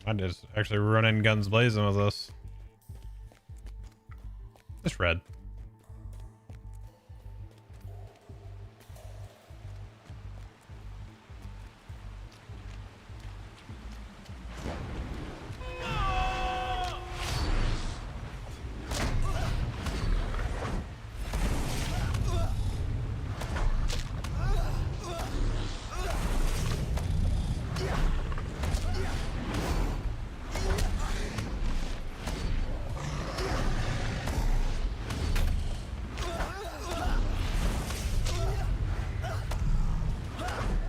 I just actually running guns blazing with this. Just red.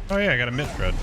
Oh yeah, I got a mid thread.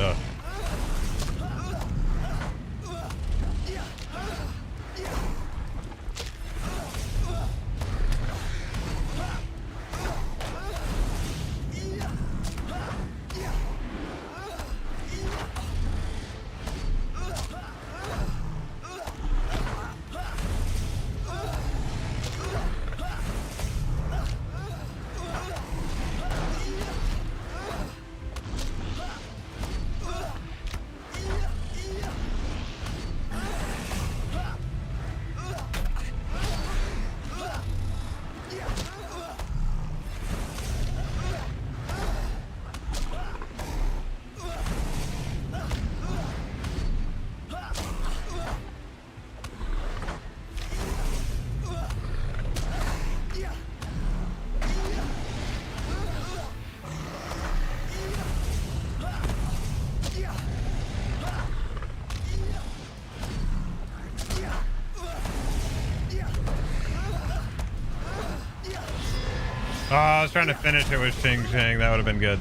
Oh, I was trying to finish it with Xing. That would have been good.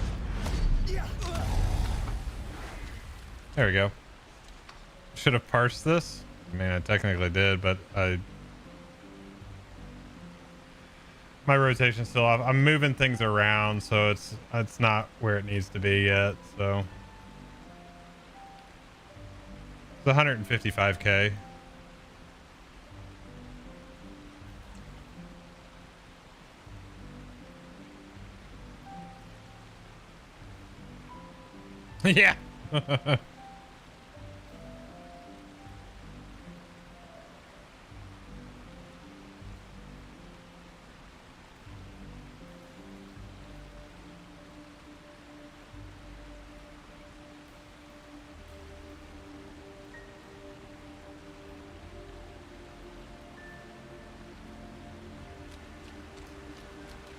There we go. Should have parsed this. I mean, I technically did, but my rotation's still off. I'm moving things around, so it's not where it needs to be yet. So it's 155k. Yeah.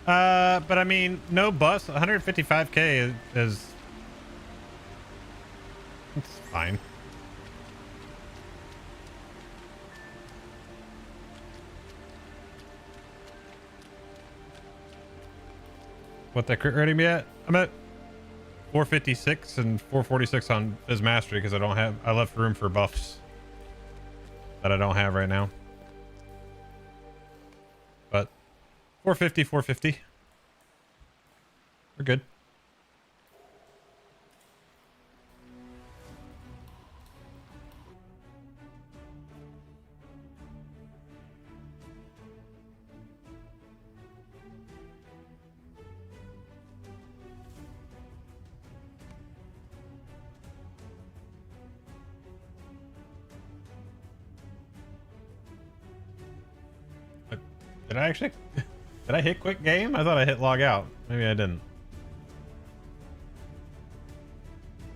But I mean, no bus. 155k is it's fine. What that crit rating be at? I'm at 456 and 446 on Fizz Mastery because I left room for buffs that I don't have right now. But 450, 450. We're good. Did I actually? Did I hit quick game? I thought I hit log out. Maybe I didn't.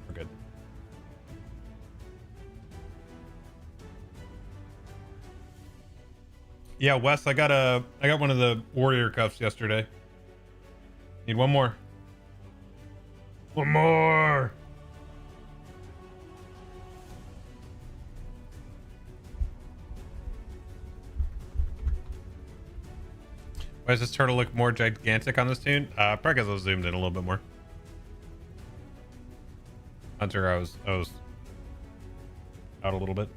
We're good. Yeah, Wes, I got one of the warrior cuffs yesterday. Need one more. One more. Why does this turtle look more gigantic on this tune? Probably because I was zoomed in a little bit more. Hunter, I was out a little bit.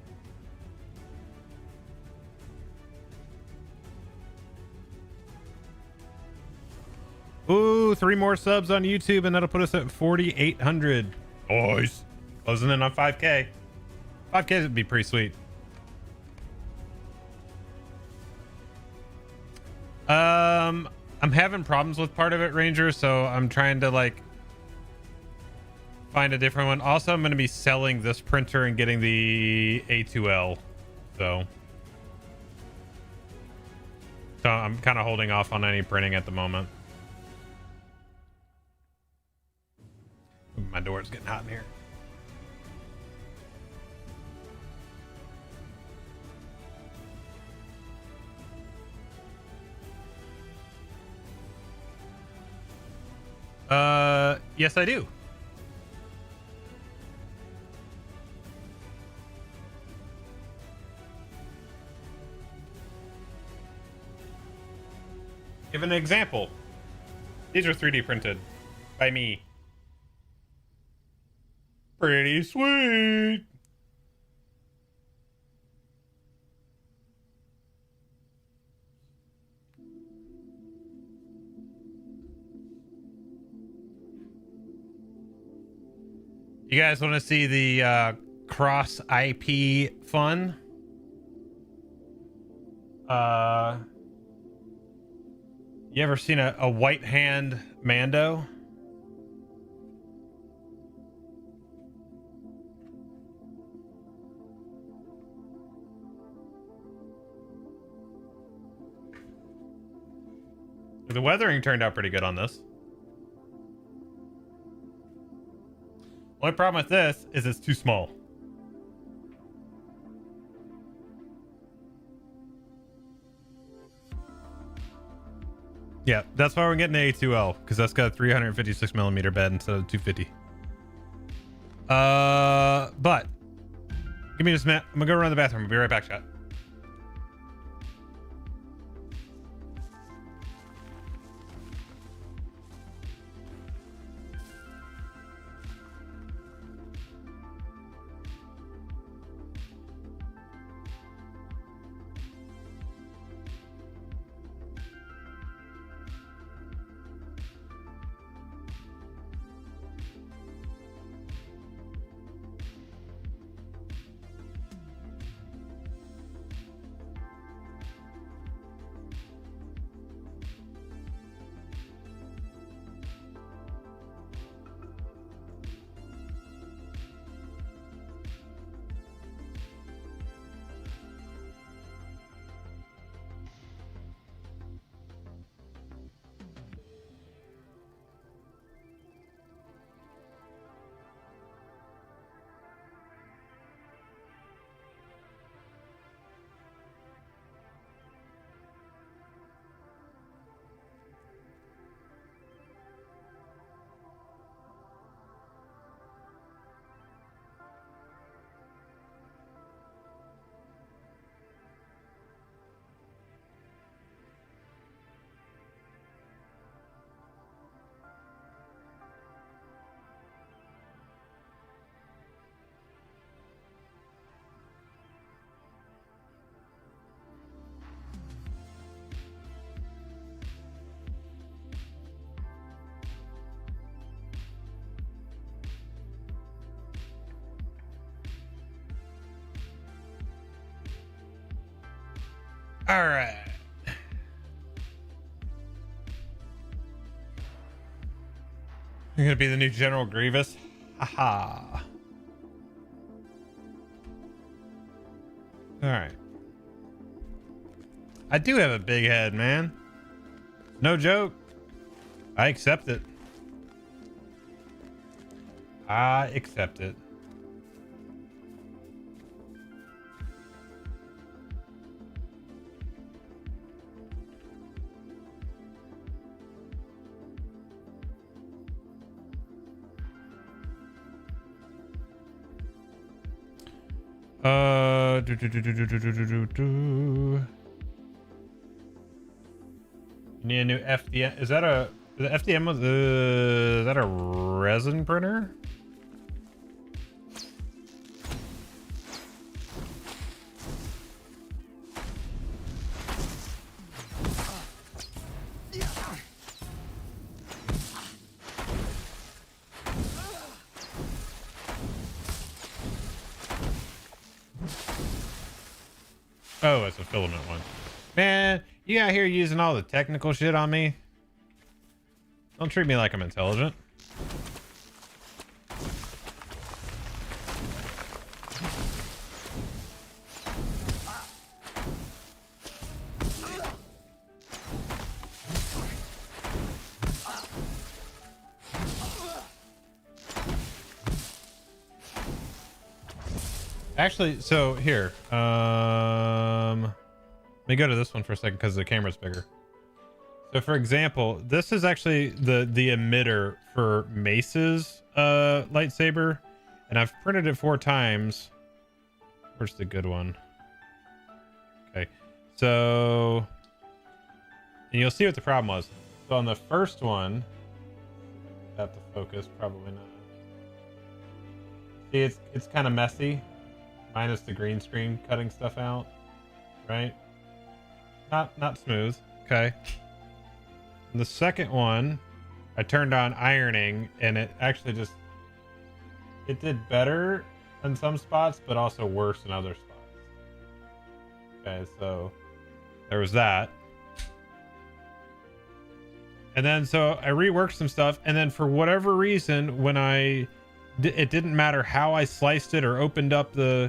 Ooh, 3 more subs on YouTube and that'll put us at 4,800. Nice. Closing in on 5k. 5k would be pretty sweet. I'm having problems with part of it, Ranger, so I'm trying to like find a different one. Also, I'm going to be selling this printer and getting the A2L. So I'm kind of holding off on any printing at the moment. My door is getting hot in here. Yes, I do. Give an example. These are 3D printed by me. Pretty sweet. You guys want to see the cross IP fun? You ever seen a white hand Mando? The weathering turned out pretty good on this. Only problem with this is it's too small. Yeah, that's why we're getting the A2L, because that's got a 356 millimeter bed instead of 250. But give me just a minute. I'm gonna go run the bathroom. I'll be right back, chat. All right. You're gonna be the new General Grievous. Haha. All right. I do have a big head, man. No joke. I accept it. I accept it. Need a new FDM. Is that a the FDM was is that a resin printer? Oh, it's a filament one. Man, you out here using all the technical shit on me. Don't treat me like I'm intelligent. Actually, so here, let me go to this one for a second because the camera's bigger. So for example, this is actually the emitter for Mace's lightsaber, and I've printed it 4 times. Where's the good one? Okay, so and you'll see what the problem was. So on the first one, have to focus, probably not. See, it's kind of messy. Minus the green screen cutting stuff out, right? Not smooth. Okay. And the second one, I turned on ironing, and it actually just it did better in some spots, but also worse in other spots. Okay, so there was that. And then so I reworked some stuff, and then for whatever reason, when it didn't matter how I sliced it or opened up the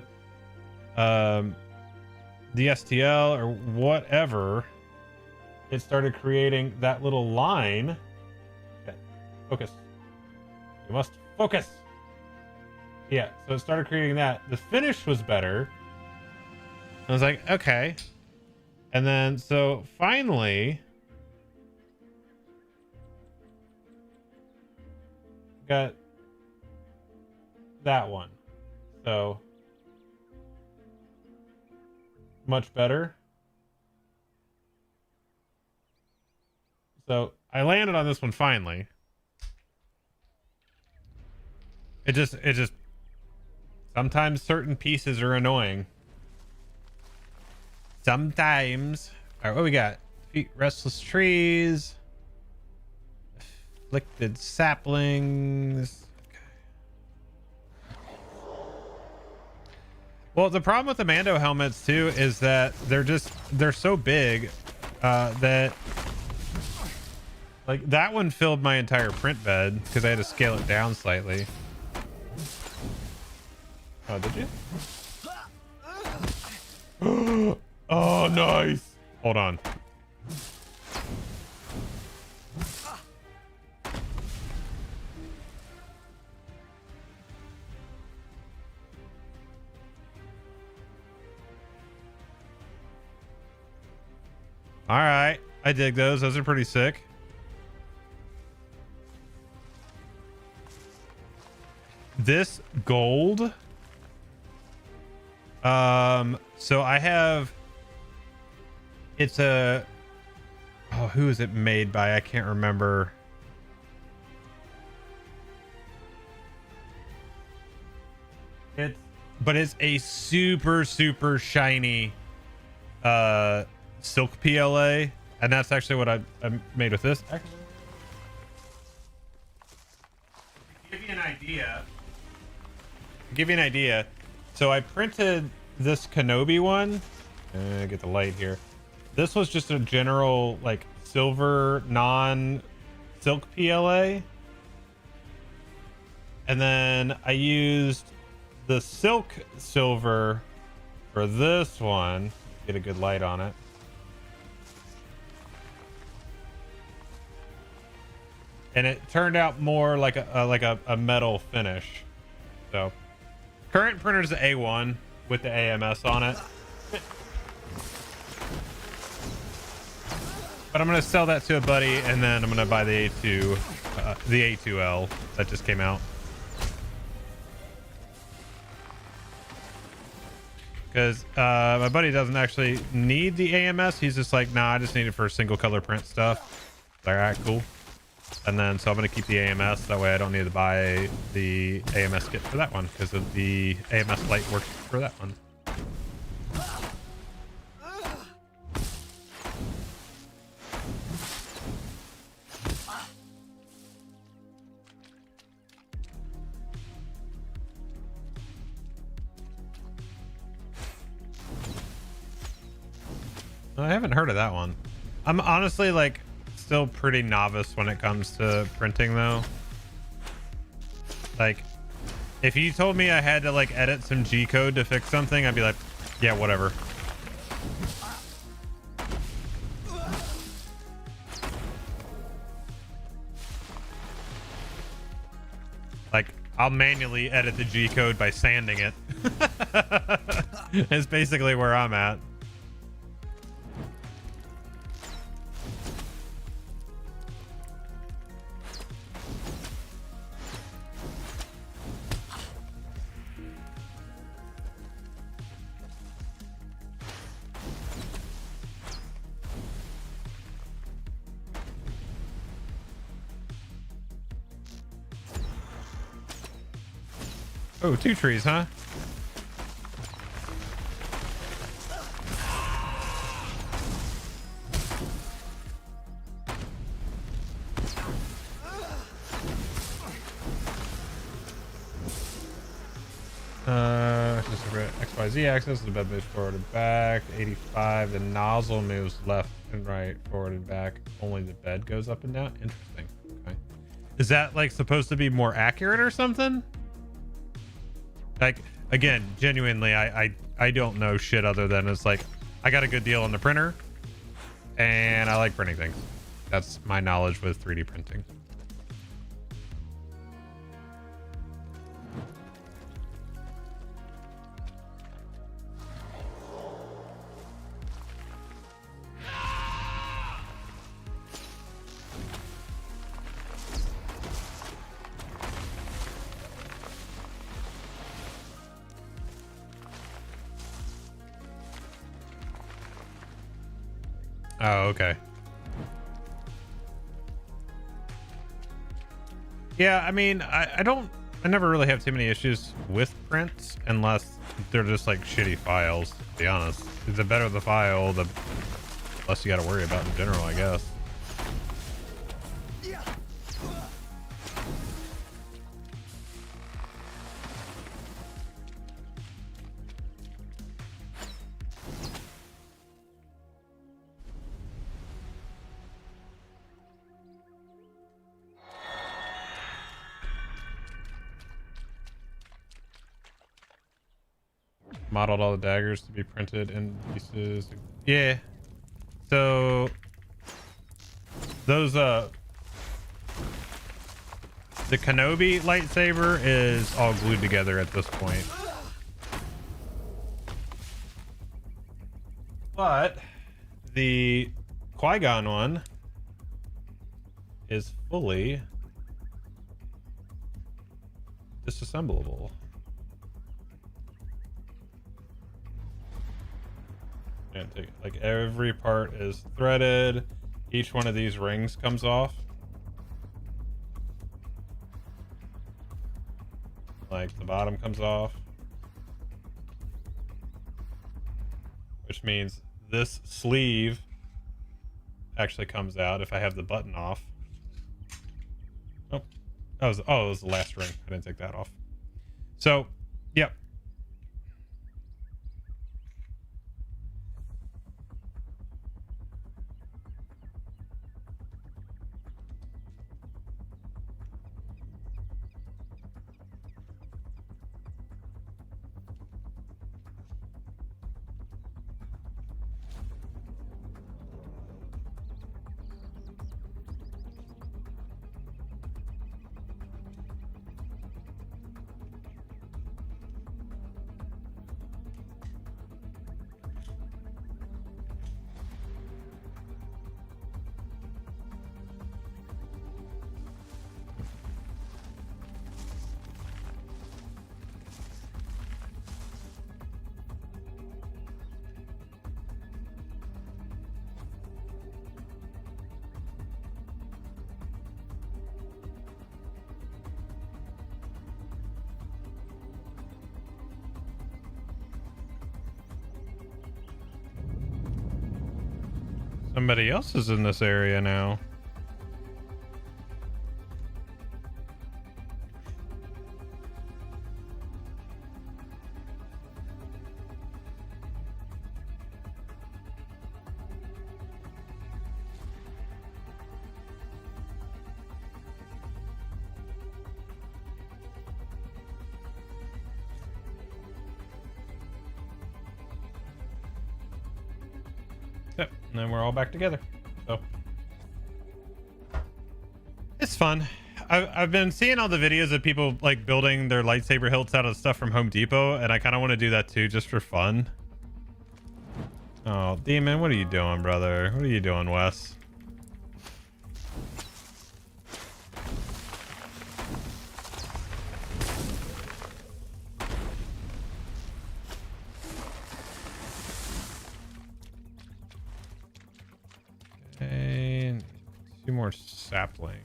STL or whatever, it started creating that little line. Okay, focus. You must focus. Yeah, so it started creating that. The finish was better. I was like, okay. And then so finally got that one. So much better. So I landed on this one finally. It just sometimes certain pieces are annoying. Sometimes. All right, what we got? Defeat restless trees. Afflicted saplings. Well, the problem with the Mando helmets too is that they're so big that like that one filled my entire print bed because I had to scale it down slightly. Oh, did you? Oh, nice. Hold on. All right, I dig those. Those are pretty sick. This gold. So I have. It's a. Oh, who is it made by? I can't remember. But it's a super shiny. Silk PLA, and that's actually what I made with this. Actually, to give you an idea, so I printed this Kenobi one. Get the light here. This was just a general like silver non-silk PLA. And then I used the silk silver for this one. Get a good light on it. And it turned out more like a metal finish. So current printer's the A1 with the AMS on it. But I'm gonna sell that to a buddy, and then I'm gonna buy the A2L that just came out. Because my buddy doesn't actually need the AMS. He's just like, nah, I just need it for single color print stuff. All right, cool. And then so I'm gonna keep the AMS, that way I don't need to buy the AMS kit for that one, because of the AMS light works for that one. I haven't heard of that one. I'm honestly like still pretty novice when it comes to printing though. Like if you told me I had to like edit some G code to fix something, I'd be like, yeah, whatever. Like I'll manually edit the G code by sanding it. It's basically where I'm at. Oh, 2 trees, huh? Just XYZ axis, the bed moves forward and back. 85, the nozzle moves left and right, forward and back. Only the bed goes up and down. Interesting. Okay. Is that like supposed to be more accurate or something? Like, again, genuinely, I don't know shit other than it's like, I got a good deal on the printer and I like printing things. That's my knowledge with 3D printing. Oh, okay. Yeah, I mean, I never really have too many issues with prints unless they're just like shitty files, to be honest. The better the file, the less you got to worry about in general, I guess. Modeled all the daggers to be printed in pieces. Yeah. So those the Kenobi lightsaber is all glued together at this point. But the Qui-Gon one is fully disassemblable. Like every part is threaded. Each one of these rings comes off. Like the bottom comes off. Which means this sleeve actually comes out if I have the button off. Oh, it was the last ring. I didn't take that off. So, yep. Somebody else is in this area now. Yep, and then we're all back together. So it's fun. I've been seeing all the videos of people like building their lightsaber hilts out of stuff from Home Depot, and I kind of want to do that too, just for fun. Oh, Demon, what are you doing, brother? What are you doing, Wes? And 2 more saplings.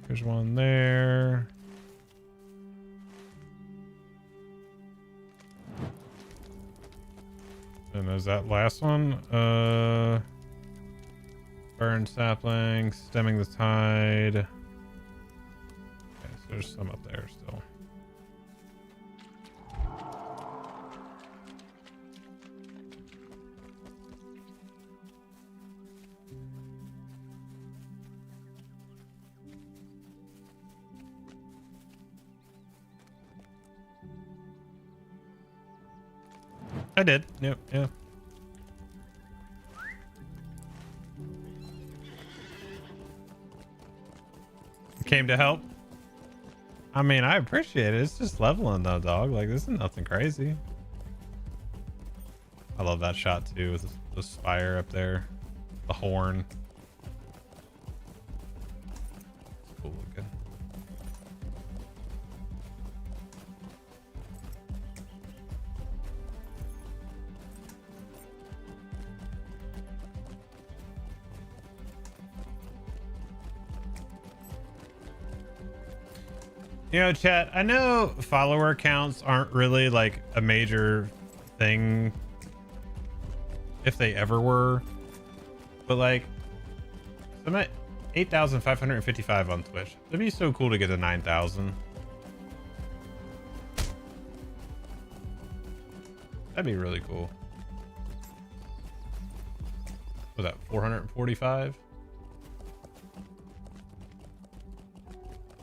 There's one there. And there's that last one. Burn sapling, stemming the tide. Okay, so there's some up there still. I did. Yep. Yeah. Came to help. I mean, I appreciate it. It's just leveling though, dog. Like, this is nothing crazy. I love that shot too, with the spire up there, the horn. It's cool looking. You know, chat, I know follower counts aren't really like a major thing, if they ever were, but like, I'm at 8,555 on Twitch. It'd be so cool to get to 9,000. That'd be really cool. Was that 445?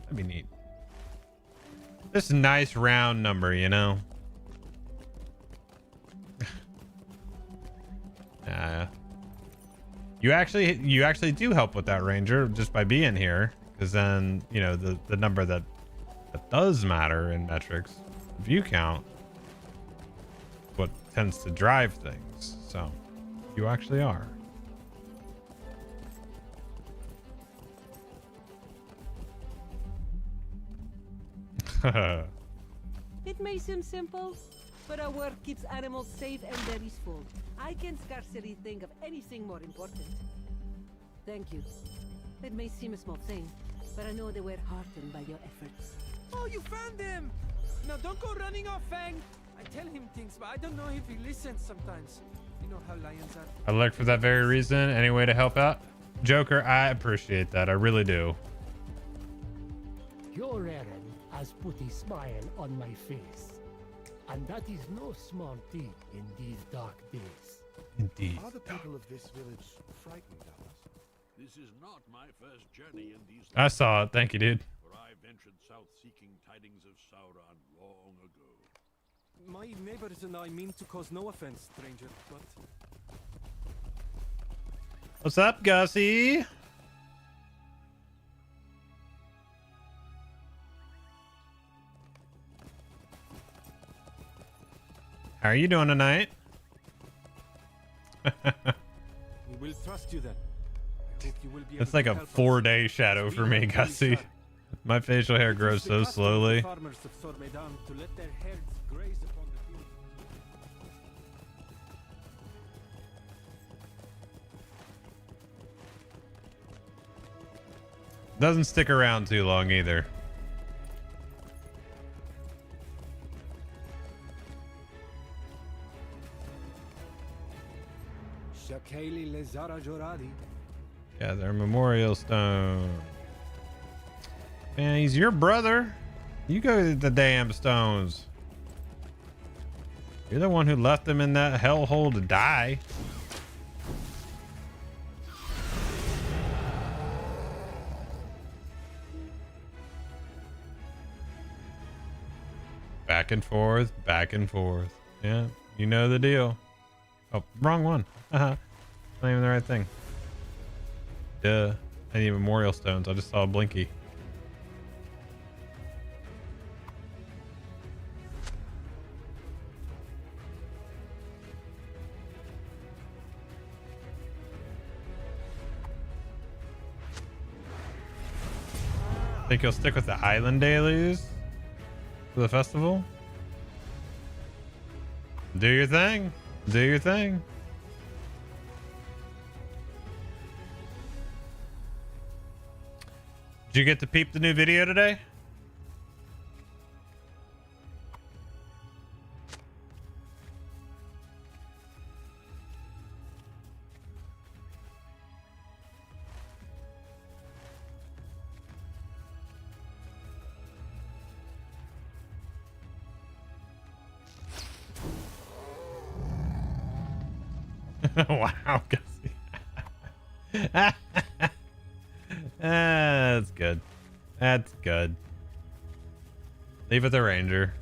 That'd be neat. This nice round number, you know. You actually do help with that, Ranger, just by being here, because then, you know, the number that does matter in metrics, view count, what tends to drive things. So you actually are. It may seem simple, but our work keeps animals safe and berries full. I can scarcely think of anything more important. Thank you. It may seem a small thing, but I know they were heartened by your efforts. Oh, you found him! Now don't go running off, Fang! I tell him things, but I don't know if he listens sometimes. You know how lions are. I look for that very reason. Any way to help out? Joker, I appreciate that. I really do. Your errand has put a smile on my face. And that is no small thing in these dark days. Indeed. Are the people of this village frightened of us? This is not my first journey in these I saw it. Thank you, dude. for I ventured south seeking tidings of Sauron long ago. My neighbors and I mean to cause no offense, stranger, but... What's up, Gussie? How are you doing tonight? We will will trust you then. I hope you will be It's able like to a help us. 4-day shadow for me, Gussie. My facial hair grows so slowly. Farmers of Sormedan to let their herds graze upon the field. Doesn't stick around too long either. Shakeli Lezara Joradi. Yeah, their memorial stone. Man, he's your brother. You go to the damn stones. You're the one who left them in that hellhole to die. Back and forth, back and forth. Yeah, you know the deal. Oh, wrong one. Not even the right thing. Duh. I need memorial stones. I just saw a Blinky. Think you'll stick with the island dailies for the festival? Do your thing. Do your thing. Did you get to peep the new video today? Wow, Gussie. That's good. That's good. Leave it the ranger.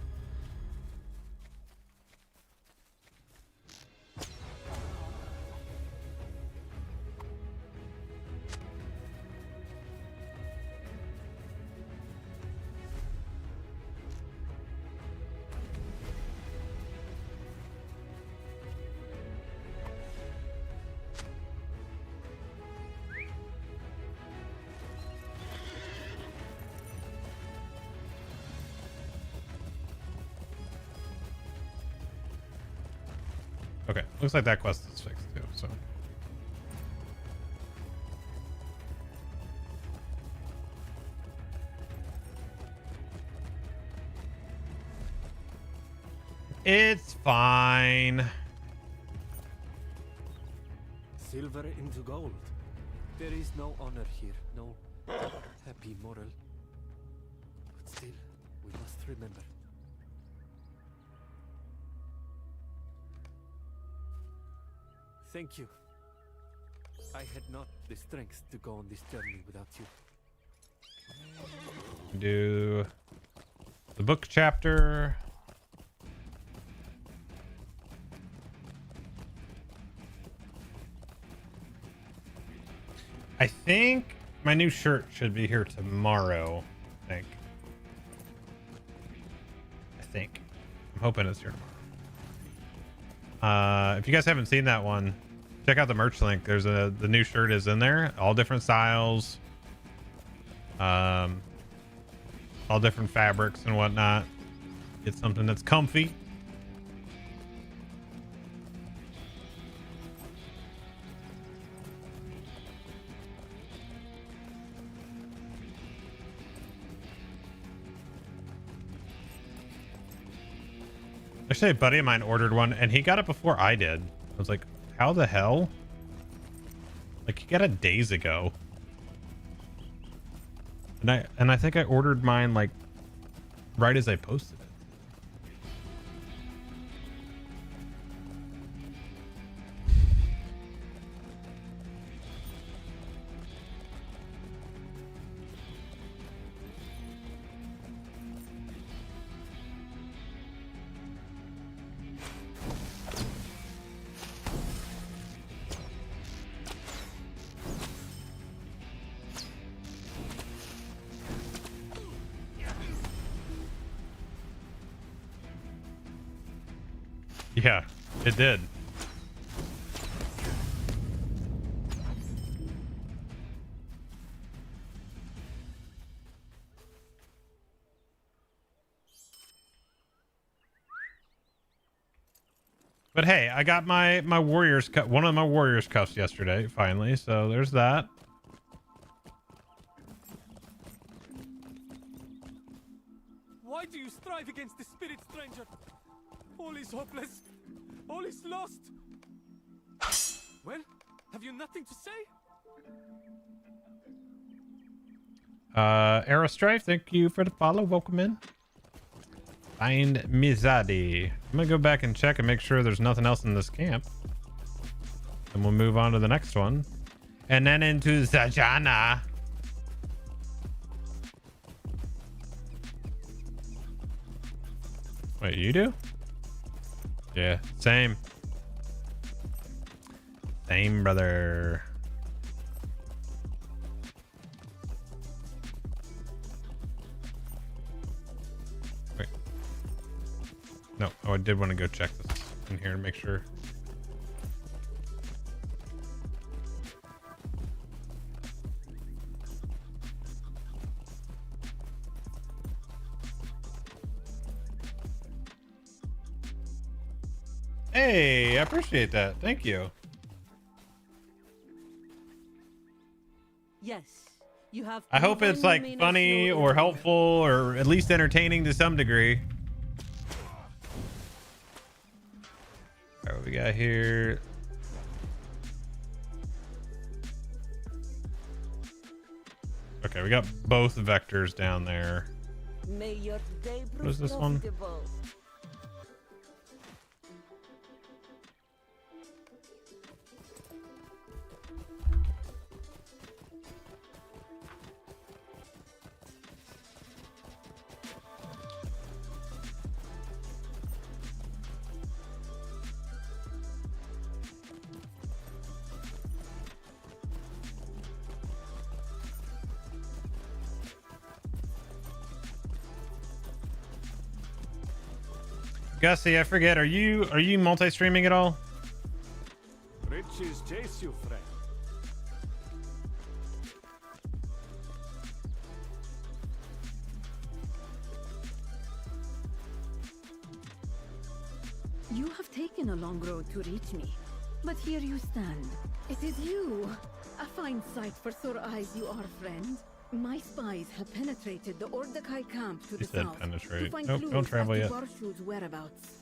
Okay, looks like that quest is fixed too, so. It's fine. Silver into gold. There is no honor here, no happy moral. But still, we must remember. Thank you. I had not the strength to go on this journey without you. Do the book chapter. I think my new shirt should be here tomorrow. I think. I'm hoping it's here tomorrow. If you guys haven't seen that one, check out the merch link. There's the new shirt is in there, all different styles, all different fabrics and whatnot. Get something that's comfy. Actually, a buddy of mine ordered one and he got it before I did. I was like, how the hell? Like, he got it days ago. And I think I ordered mine like right as I posted it. Yeah, it did. But hey, I got my warriors one of my warriors cuffs yesterday finally, so there's that. Why do you strive against the spirit, stranger? All is hopeless. All is lost. Well, have you nothing to say? Arrow Strife, thank you for the follow. Welcome in. Find Mizadi. I'm gonna go back and check and make sure there's nothing else in this camp. And we'll move on to the next one. And then into Zajana. Wait, you do? Yeah, same. Same, brother. Wait. No, oh, I did want to go check this in here to make sure. Hey, I appreciate that. Thank you. Yes, you have. I hope it's proven like me funny no or error. helpful or at least entertaining to some degree. All right, what we got here? Okay, we got both vectors down there. May your day What is this one? profitable. Gussie, I forget. Are you multi-streaming at all? Riches chase you, friend. You have taken a long road to reach me, but here you stand. It is you. A fine sight for sore eyes you are, friend. My spies have penetrated the Ordekai camp to She the said south penetrate. to find Nope, clues don't travel as yet. to Barshu's whereabouts.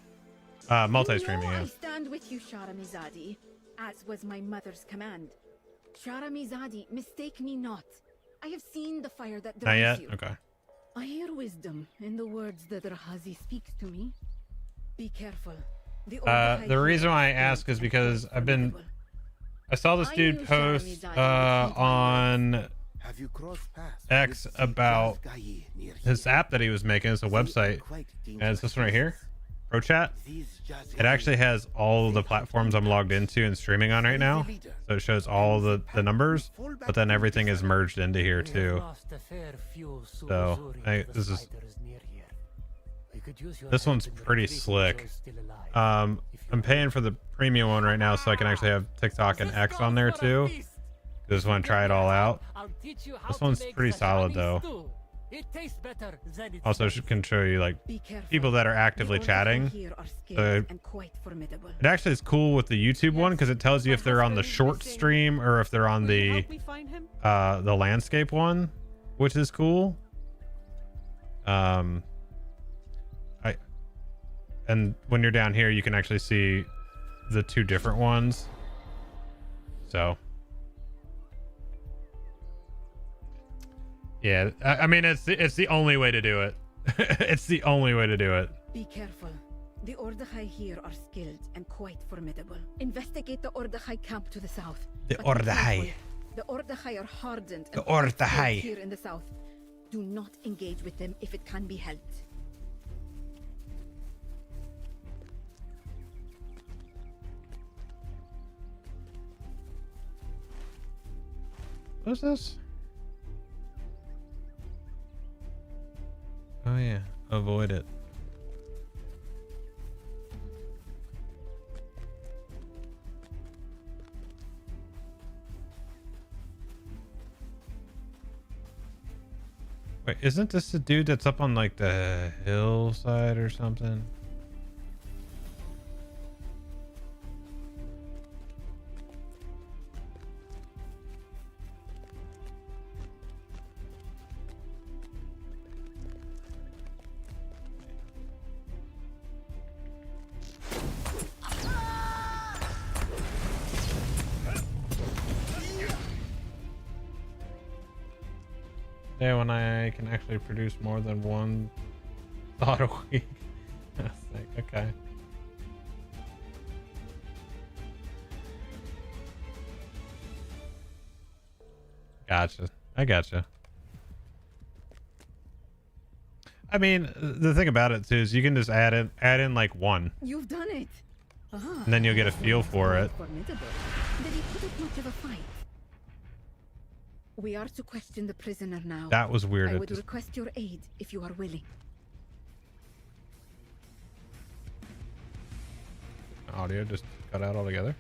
Multi-streaming, You know yeah. I stand with you, Sharamizadi, as was my mother's command. Sharamizadi, mistake me not. I have seen the fire that Not drives yet? you. Okay. I hear wisdom in the words that Rahazi speaks to me. Be careful. The reason why I ask is because I saw this dude post on Have you crossed paths X with about Gaye near his here? app that he was making. It's a They are website, quite and it's this one right here, dangerous. Pro Chat. These just It actually has all of the platforms I'm logged into and streaming on right now, so it shows all the numbers, but then everything is merged into here too. So this one's pretty slick. I'm paying for the premium one right now so I can actually have TikTok and X on there too. Just want to try it all out. This one's pretty solid though. Also can show you like people that are actively chatting. So it actually is cool with the YouTube one because it tells you if they're on the short stream or if they're on the landscape one, which is cool. And when you're down here, you can actually see the two different ones. So yeah, I mean it's the only way to do it. It's the only way to do it. Be careful. The Ordechai here are skilled and quite formidable. Investigate the Ordechai camp to the south. The But be Ordechai. careful. The Ordechai are hardened and The quite skilled Ordechai. here in the south. Do not engage with them if it can be helped. What's this? Oh yeah, avoid it. Wait, isn't this the dude that's up on like the hillside or something? day when I can actually produce more than one thought a week. That's sick. Okay. Gotcha. I gotcha. I mean, the thing about it too is you can just add in like one, You've done it. Ah, and then you'll get a feel for it. formidable. Did he put up much of a fight? We are to question the prisoner now. That was weird. I It would just- request your aid if you are willing. audio just cut out altogether.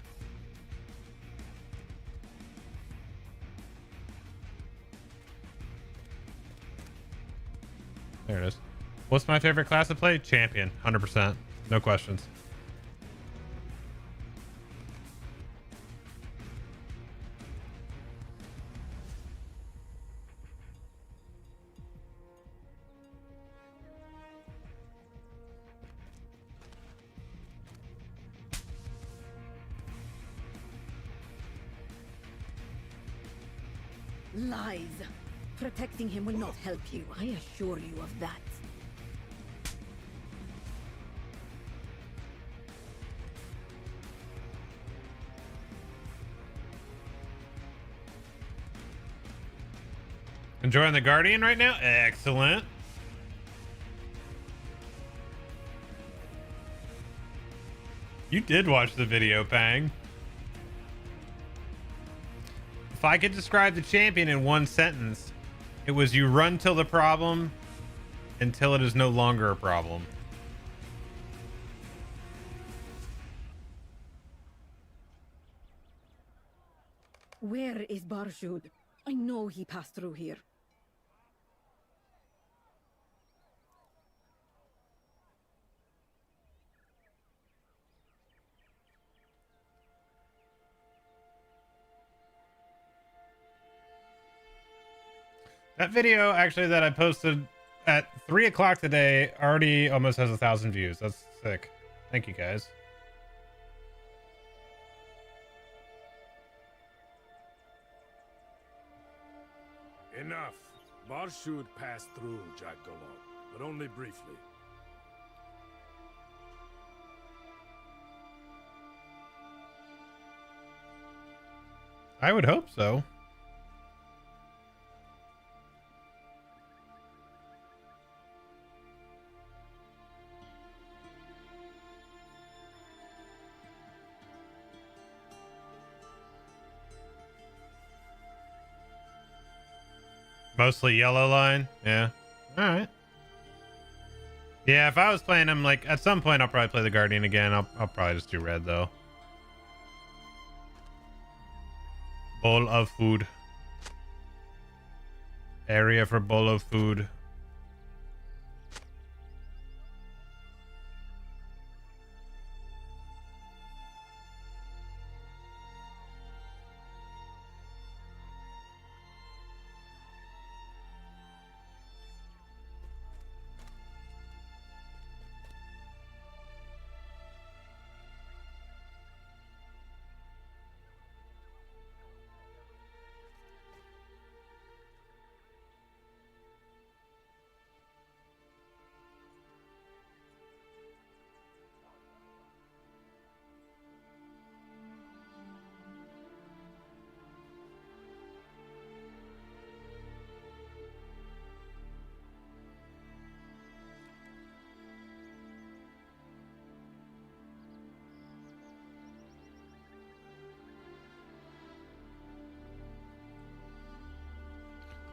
There it is. What's my favorite class to play? Champion, 100%. No questions. Lies. Protecting him will not help you. I assure you of that. Enjoying the Guardian right now? Excellent. You did watch the video, Pang. If I could describe the champion in one sentence, it was you run till the problem until it is no longer a problem. Where is Barshud? I know he passed through here. That video actually that I posted at 3 o'clock today already almost has 1,000 views. That's sick. Thank you guys. Enough. Barshud passed through Jackgalot, but only briefly. I would hope so. Mostly yellow line. Yeah. All right. Yeah, if I was playing him, like at some point, I'll probably play the Guardian again. I'll probably just do red though. Bowl of food. Area for bowl of food.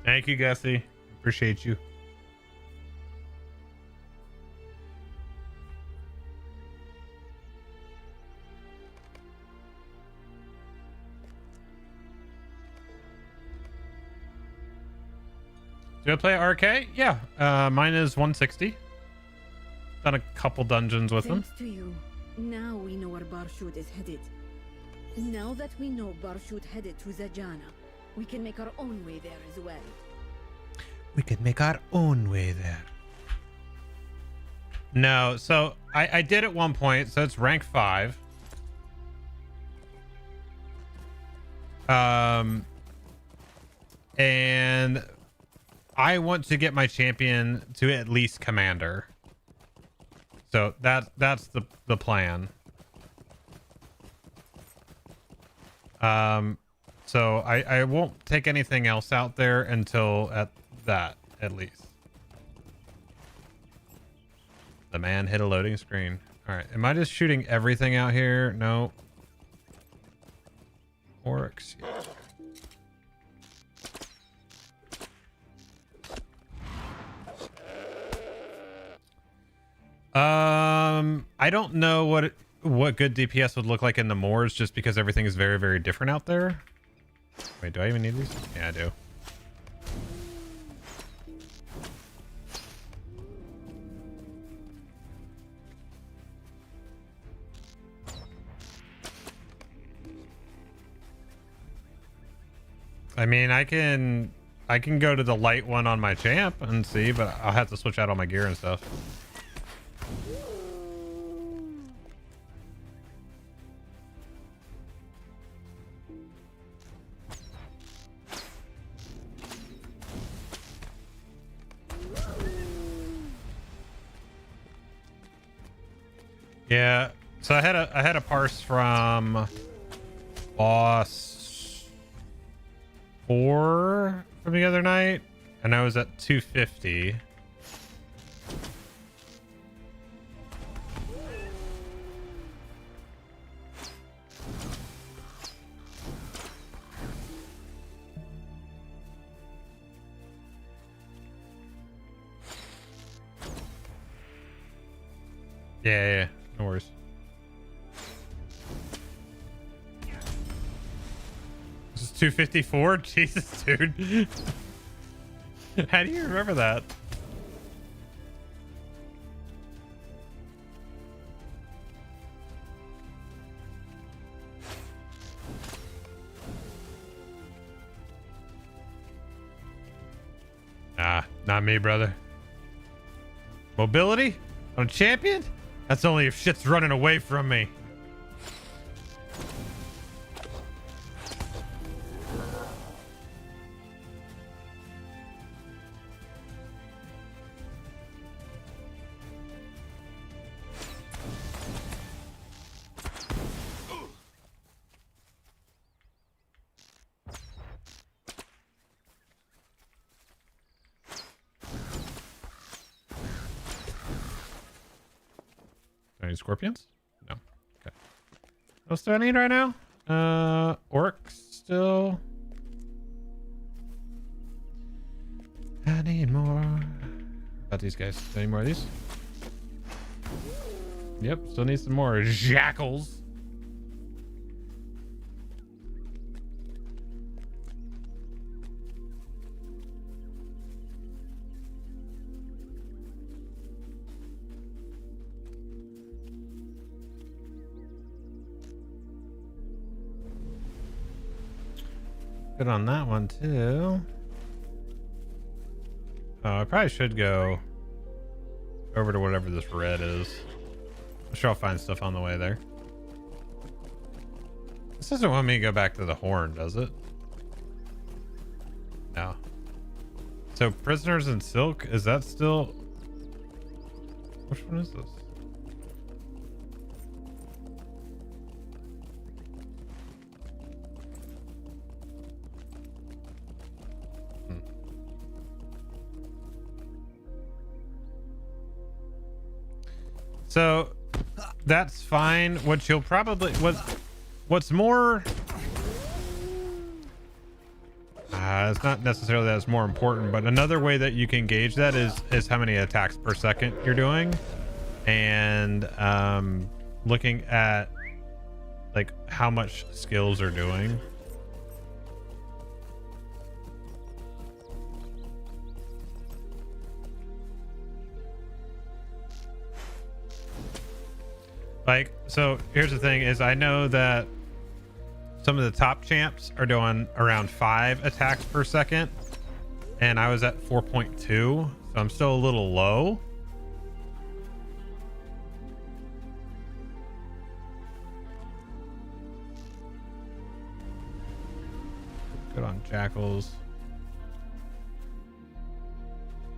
Thank you, Gussie. Appreciate you. Do I play RK? Yeah. Mine is 160. Done a couple dungeons with him. Thanks to you. Now we know where Barshud is headed. Now that we know Barshud headed to Zajana, we can make our own way there as well. We could make our own way there. No, so I did at one point, so it's rank 5. And I want to get my champion to at least commander. So that's the plan. So I won't take anything else out there until at least. The man hit a loading screen. All right, am I just shooting everything out here? No. Orcs. I don't know what good DPS would look like in the moors, just because everything is very, very different out there. Wait, do I even need these? Yeah, I do. I mean, I can go to the light one on my champ and see, but I'll have to switch out all my gear and stuff. Yeah, so I had a parse from boss 4 from the other night, and I was at 250. Yeah, no worries. This is 254? Jesus, dude. How do you remember that? Nah, not me, brother. Mobility? On a champion? That's only if shit's running away from me. Any scorpions? No. Okay. What else do I need right now? Orcs still. I need more. About these guys. Any more of these? Yep. Still need some more jackals. Good on that one too. Oh, I probably should go over to whatever this red is. I'm sure I'll find stuff on the way there. This doesn't want me to go back to the horn, does it? No. So prisoners in silk, is that still... Which one is this? So that's fine. What you'll probably what's more it's not necessarily that it's more important, but another way that you can gauge that is how many attacks per second you're doing, and looking at like how much skills are doing. Like, so here's the thing is I know that some of the top champs are doing around 5 attacks per second, and I was at 4.2, so I'm still a little low. Good on jackals.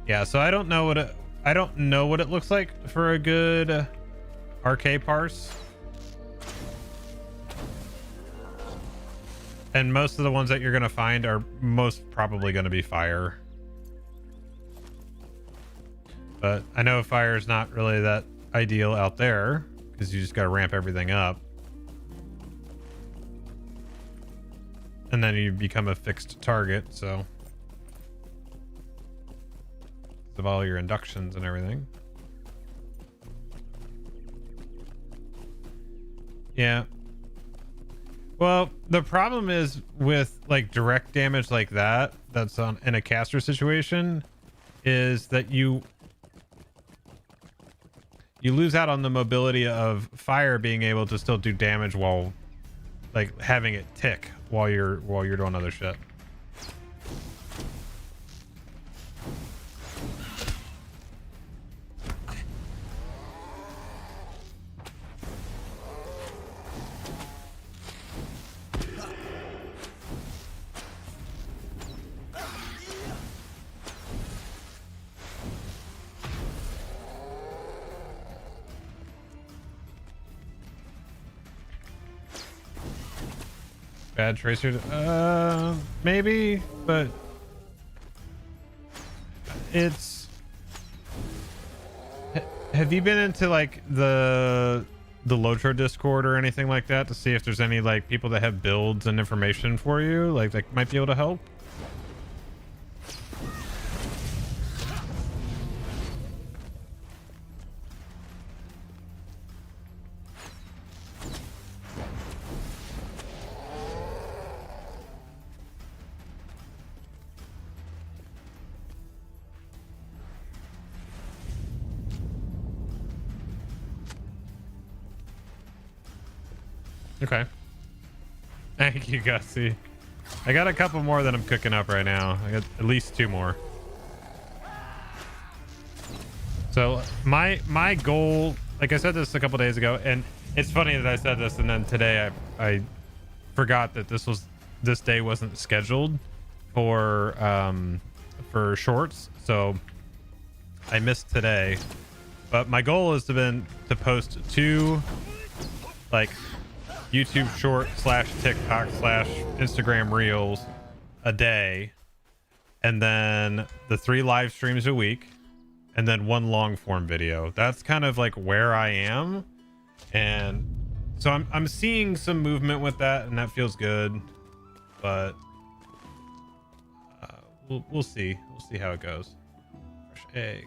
Yeah, so I don't know what it looks like for a good RK parse. And most of the ones that you're gonna find are most probably gonna be fire. But I know fire is not really that ideal out there because you just gotta ramp everything up. And then you become a fixed target, so of all your inductions and everything. Yeah. Well, the problem is with like direct damage like that, that's on in a caster situation, is that you lose out on the mobility of fire being able to still do damage while like having it tick while you're doing other shit. Bad tracer, maybe, but it's. Have you been into like the LOTRO Discord or anything like that to see if there's any like people that have builds and information for you, like that might be able to help? Okay. Thank you, Gussie. I got a couple more that I'm cooking up right now. I got at least 2 more. So my goal, like I said this a couple days ago, and it's funny that I said this and then today I forgot that this day wasn't scheduled for shorts, so I missed today. But my goal is to post 2 like YouTube short / TikTok / Instagram reels a day, and then the 3 live streams a week, and then 1 long form video. That's kind of like where I am, and so I'm seeing some movement with that, and that feels good. But we'll see how it goes. Fresh egg.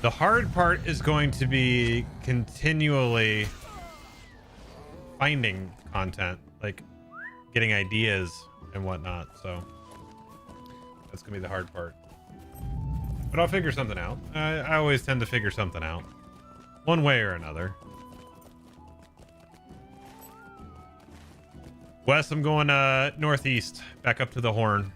The hard part is going to be continually finding content, like getting ideas and whatnot. So that's gonna be the hard part. But I'll figure something out. I always tend to figure something out, one way or another. Wes, I'm going northeast, back up to the Horn.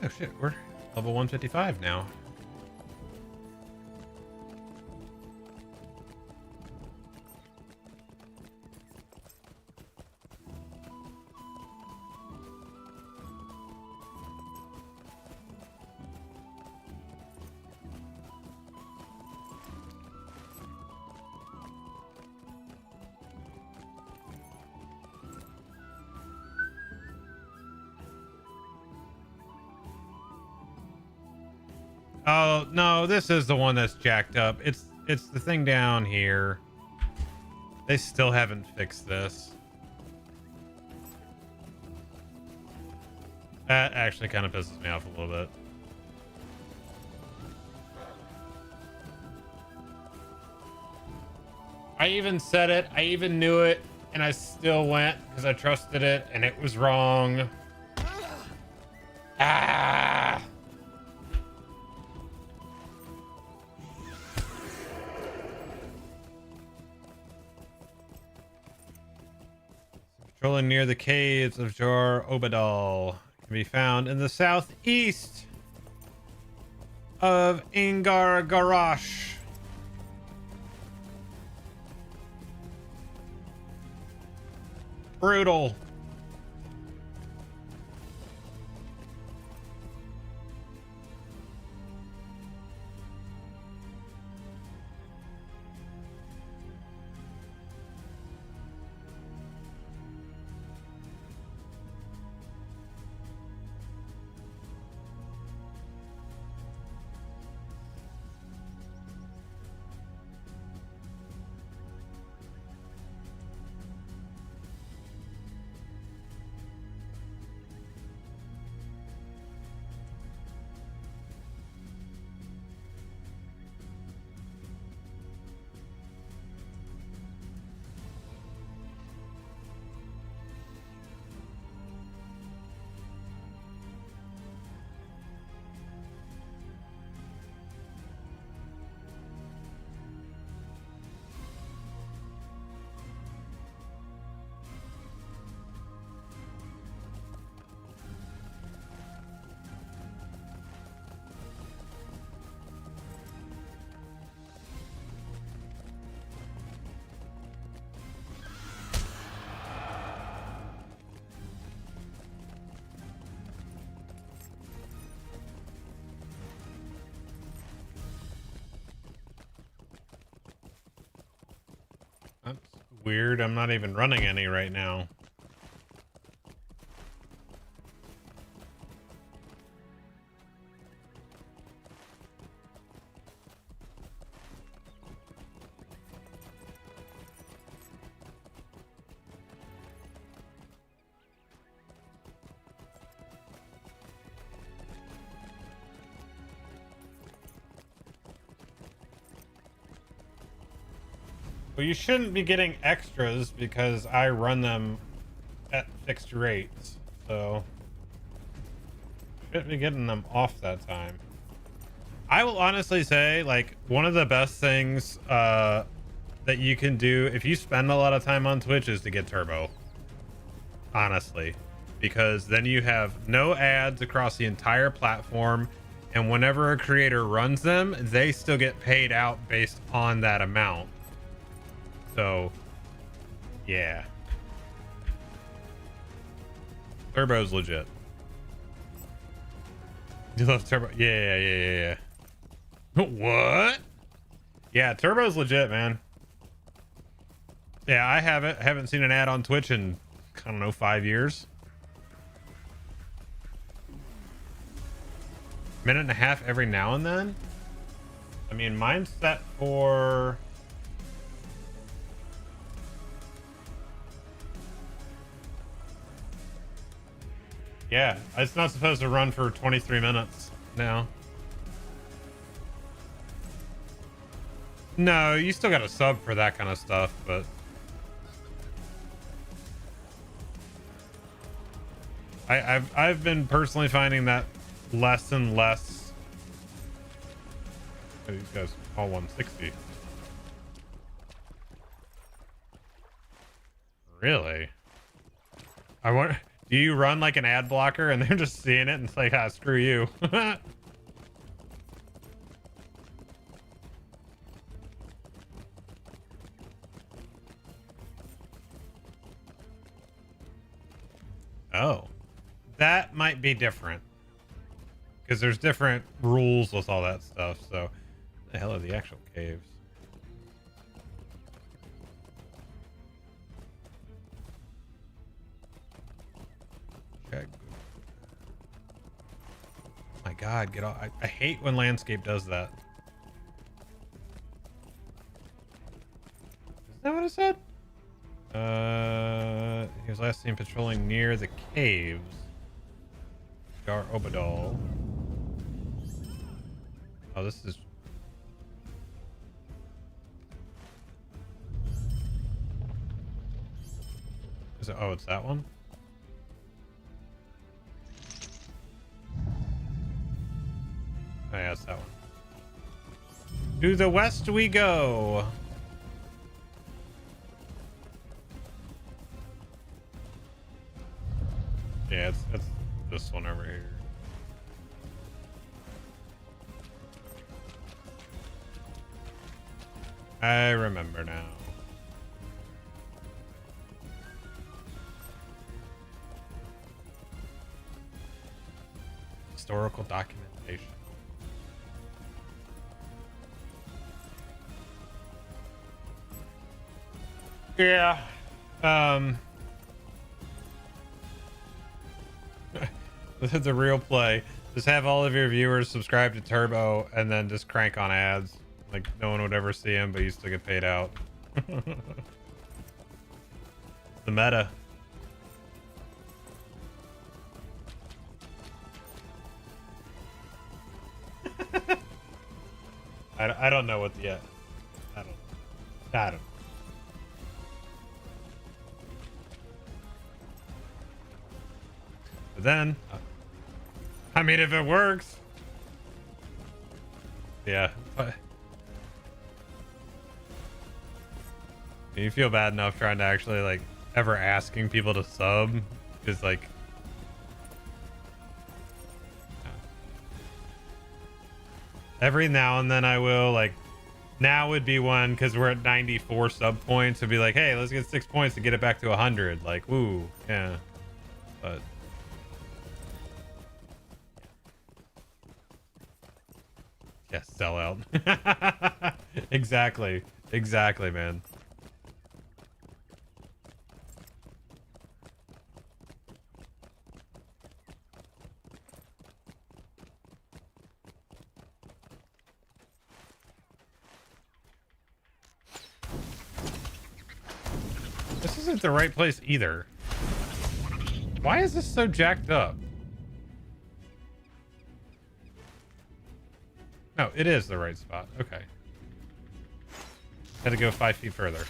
Oh shit, we're level 155 now. Oh no, this is the one that's jacked up. It's the thing down here. They still haven't fixed this. That actually kind of pisses me off a little bit. I even said it, I even knew it, and I still went because I trusted it, and it was wrong. Ah! Patrolling near the caves of Jor Obadal can be found in the southeast of Ingar Garash. Brutal. That's weird. I'm not even running any right now. Well, you shouldn't be getting extras because I run them at fixed rates, so shouldn't be getting them off that time. I will honestly say, like, one of the best things that you can do if you spend a lot of time on Twitch is to get turbo. Honestly, because then you have no ads across the entire platform, and whenever a creator runs them, they still get paid out based on that amount. So, yeah. Turbo's legit. You love Turbo? Yeah. What? Yeah, Turbo's legit, man. Yeah, I haven't seen an ad on Twitch in, I don't know, 5 years. Minute and a half every now and then. I mean, mine's set for... Yeah, it's not supposed to run for 23 minutes now. No, you still got to sub for that kind of stuff, but... I've been personally finding that less and less... Oh, these guys all 160. Really? I want... Do you run like an ad blocker and they're just seeing it and it's like, ah, screw you. Oh, that might be different because there's different rules with all that stuff. So what the hell are the actual caves? Check. My god, get off. I hate when landscape does that. Is that what it said? He was last seen patrolling near the caves. Gar Obadal. Oh, this is... Is it... Oh, it's that one? Oh, yeah, it's that one. To the west we go. Yeah, it's this one over here. I remember now. Historical documentation. Yeah. This is a real play. Just have all of your viewers subscribe to Turbo and then just crank on ads. Like no one would ever see him, but you still get paid out. The meta. I don't know what yet. I don't. But then, I mean, if it works, yeah. But you feel bad enough trying to actually like ever asking people to sub, because like every now and then I will, like now would be one because we're at 94 sub points. It'd be like, hey, let's get 6 points to get it back to 100. Like, ooh, yeah, but. Yeah, sell out. Exactly, man. This isn't the right place either. Why is this so jacked up? No, it is the right spot. Okay. Had to go 5 feet further.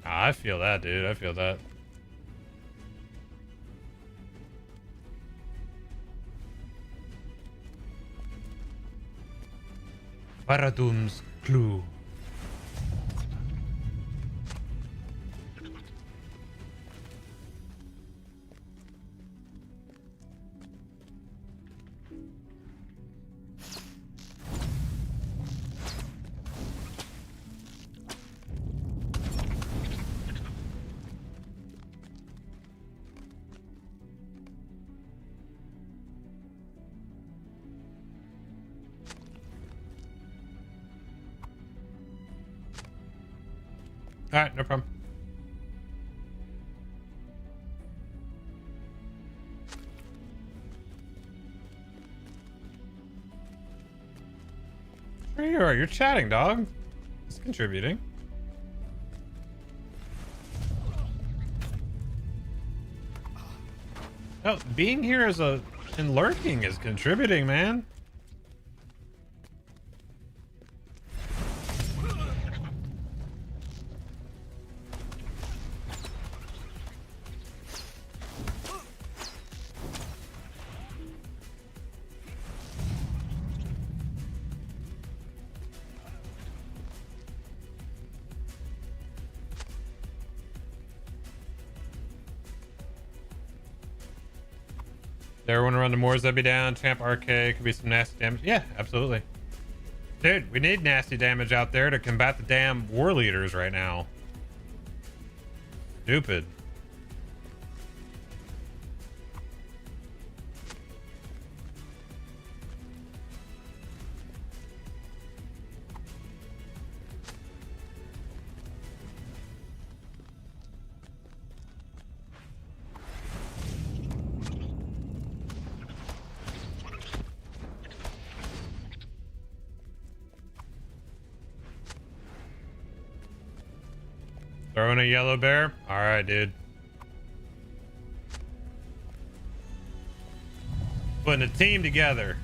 I feel that, dude. I feel that. Faradun's clue. All right, no problem. There you are. You're chatting, dog. It's contributing. No, being here as and lurking is contributing, man. Everyone around the moors that'd be down. Champ RK could be some nasty damage. Yeah, absolutely. Dude, we need nasty damage out there to combat the damn war leaders right now. Stupid. Throwing a yellow bear? Alright, dude. Putting a team together.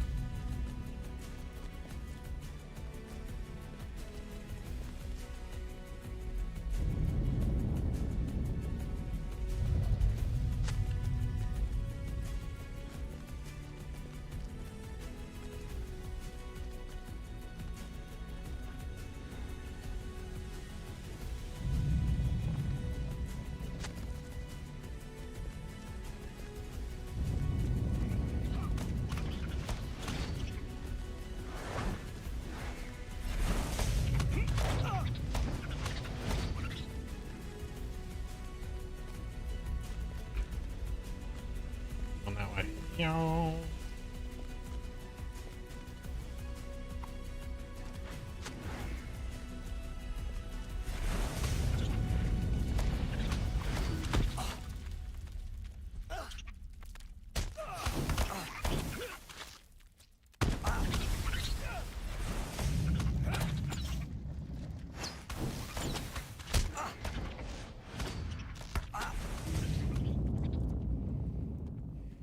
On that way. Yo.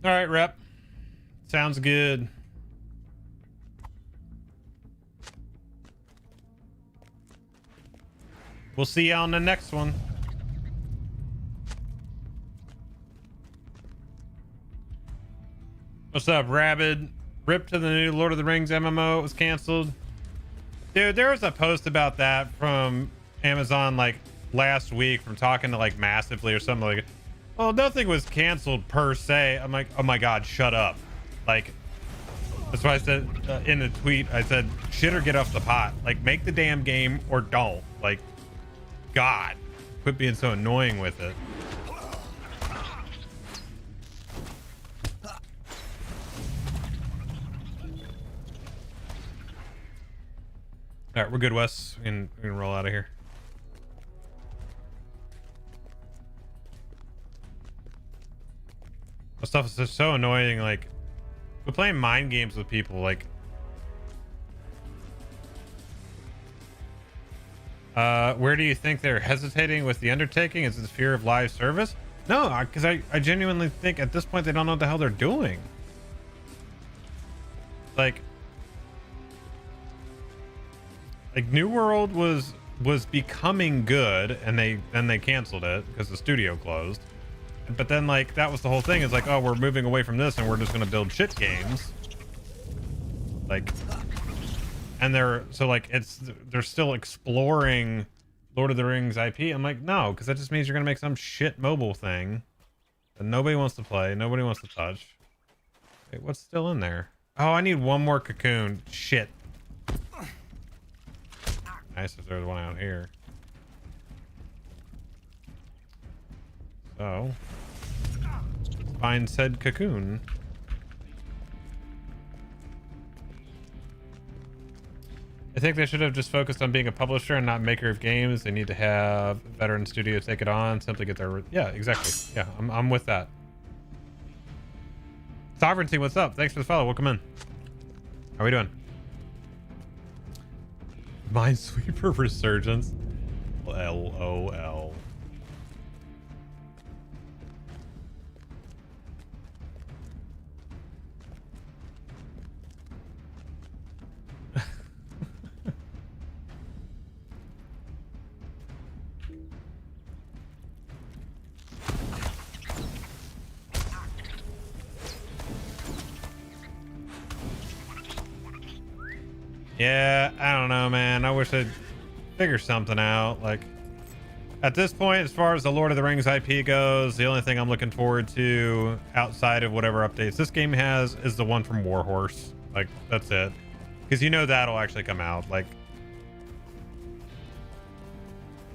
All right, rep. Sounds good. We'll see you on the next one. What's up, Rabid? Rip to the new Lord of the Rings MMO. It was canceled. Dude, there was a post about that from Amazon like last week from talking to like Massively or something like, well, nothing was canceled per se. I'm like, oh my God, shut up. Like, that's why I said in the tweet, I said, shit or get off the pot. Like, make the damn game or don't. Like, God, quit being so annoying with it. All right, we're good, Wes. We can roll out of here. This stuff is just so annoying. Like, we're playing mind games with people. Like, where do you think they're hesitating with the undertaking? Is it the fear of live service? No, because I genuinely think at this point they don't know what the hell they're doing. Like New World was becoming good, and they canceled it because the studio closed. But then like that was the whole thing. Is like, oh, we're moving away from this and we're just gonna build shit games. Like, and they're still exploring Lord of the Rings IP. I'm like, no, because that just means you're gonna make some shit mobile thing that nobody wants to play, nobody wants to touch. Wait, what's still in there? Oh, I need one more cocoon. Shit. Nice if there's one out here. So, find said cocoon. I think they should have just focused on being a publisher and not maker of games. They need to have a veteran studio take it on, simply get their... Yeah, exactly. Yeah, I'm with that. Sovereignty, what's up? Thanks for the follow. Welcome in. How are we doing? Minesweeper Resurgence. LOL. Yeah, I don't know, man. I wish they'd figure something out. Like, at this point, as far as the Lord of the Rings IP goes, the only thing I'm looking forward to outside of whatever updates this game has is the one from Warhorse. Like, that's it. Because you know that'll actually come out. Like,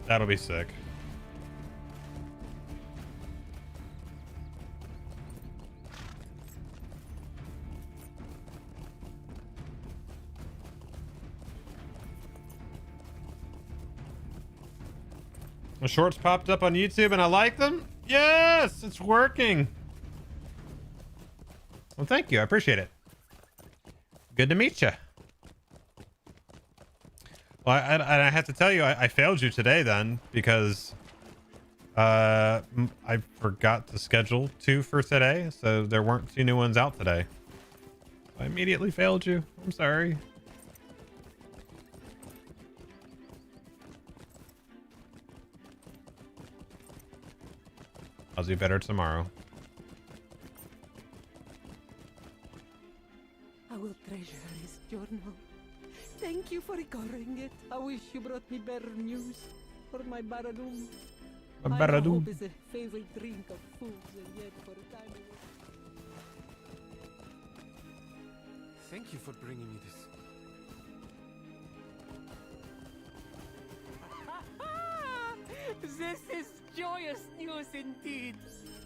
that'll be sick. The shorts popped up on YouTube and I like them. Yes, it's working. Well, thank you. I appreciate it. Good to meet you. Well, I have to tell you, I failed you today then, because I forgot to schedule 2 for today, so there weren't 2 new ones out today. I immediately failed you. I'm sorry. I'll do better tomorrow. I will treasure his journal. Thank you for recording it. I wish you brought me better news for my Baradum. My hope is a favorite drink of fools, and yet for a time it was... Thank you for bringing me this. This is joyous news indeed.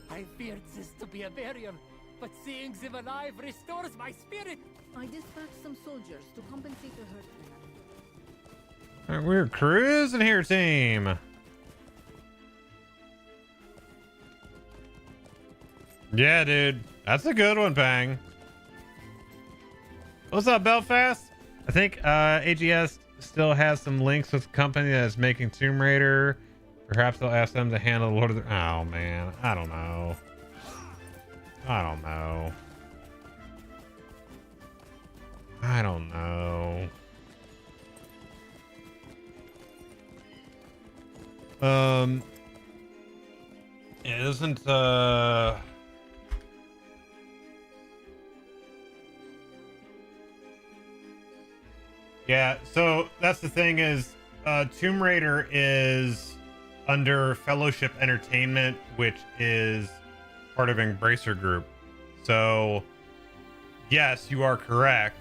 I feared this to be a barrier, but seeing them alive restores my spirit. I dispatched some soldiers to compensate the herdsmen. All right, we're cruising here, team. Yeah, dude. That's a good one, Bang. What's up, Belfast? I think AGS still has some links with the company that is making Tomb Raider. Perhaps they'll ask them to handle Lord of the... Oh, man. I don't know. I don't know. I don't know. It isn't, yeah, so that's the thing is, Tomb Raider is under Fellowship Entertainment, which is part of Embracer Group. So, yes, you are correct.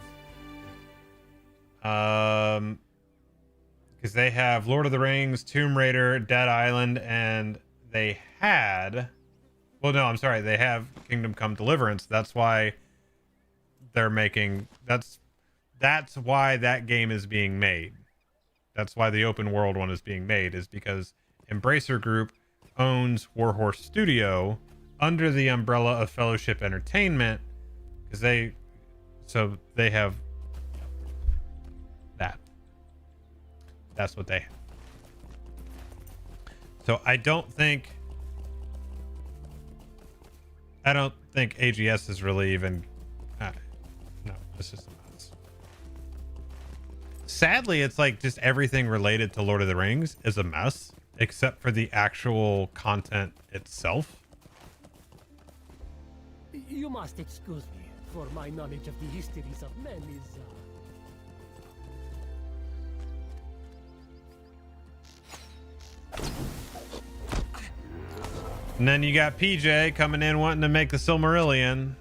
Because they have Lord of the Rings, Tomb Raider, Dead Island, and they had... Well, no, I'm sorry. They have Kingdom Come Deliverance. That's why they're making... That's why that game is being made. That's why the open world one is being made, is because Embracer Group owns Warhorse Studio under the umbrella of Fellowship Entertainment, because they have that. That's what they have. So I don't think AGS is really even no, it's just a mess. Sadly, it's like just everything related to Lord of the Rings is a mess, except for the actual content itself. You must excuse me, for my knowledge of the histories of men is... And then you got PJ coming in wanting to make the Silmarillion.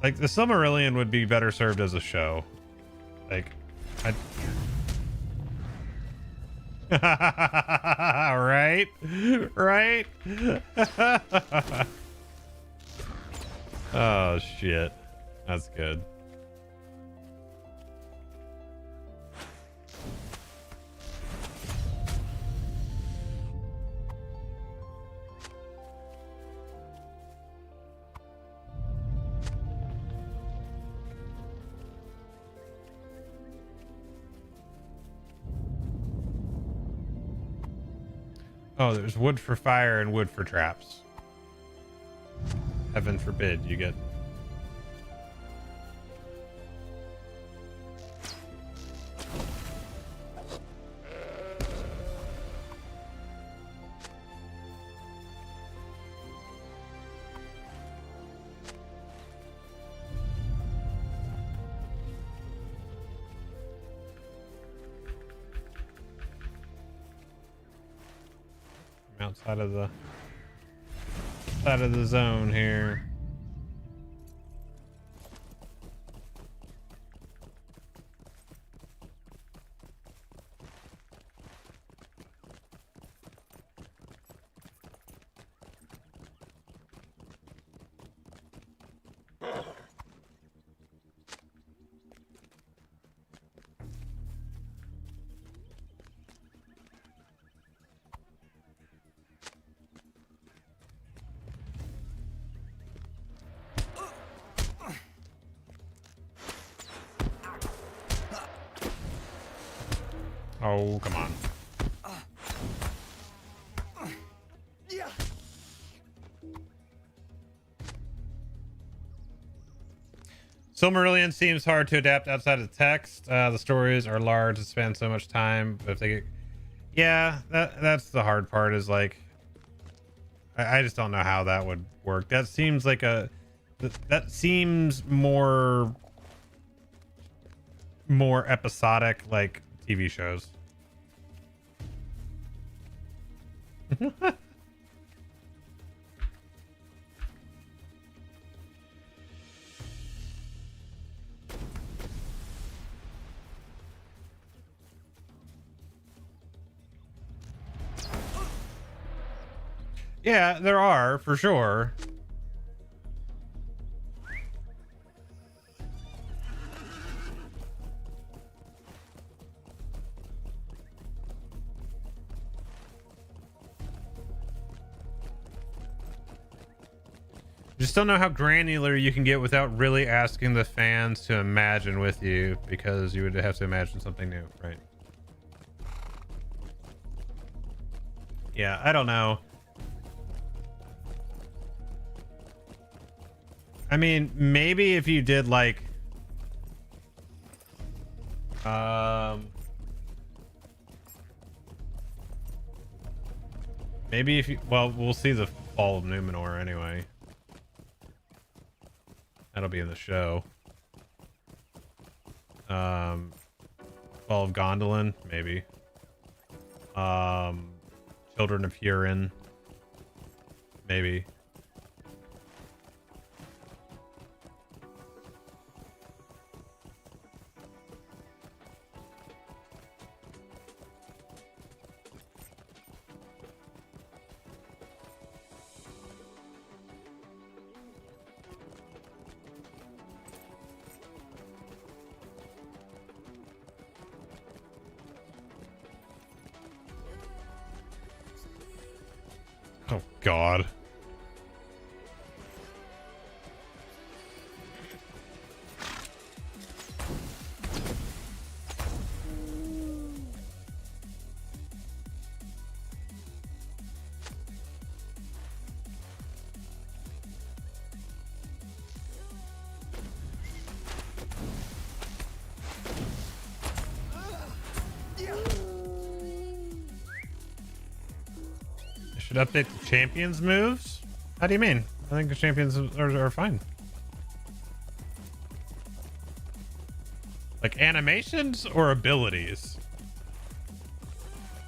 Like the Silmarillion would be better served as a show. Like, right? Right? Oh, shit. That's good. Oh, there's wood for fire and wood for traps. Heaven forbid you get... outside of the zone here. Oh, come on. Silmarillion seems hard to adapt outside of text. The stories are large and span so much time. But if they get, yeah, that's the hard part. Is like, I just don't know how that would work. That seems like that seems more episodic, like TV shows. Yeah, there are, for sure. Just don't know how granular you can get without really asking the fans to imagine with you, because you would have to imagine something new, right? Yeah, I don't know. I mean, maybe if you did like maybe if you, well, we'll see the fall of Numenor anyway. That'll be in the show. Fall of Gondolin, maybe. Children of Hurin, maybe. Oh, God. Should update the champions moves? How do you mean? I think the champions are fine. Like animations or abilities?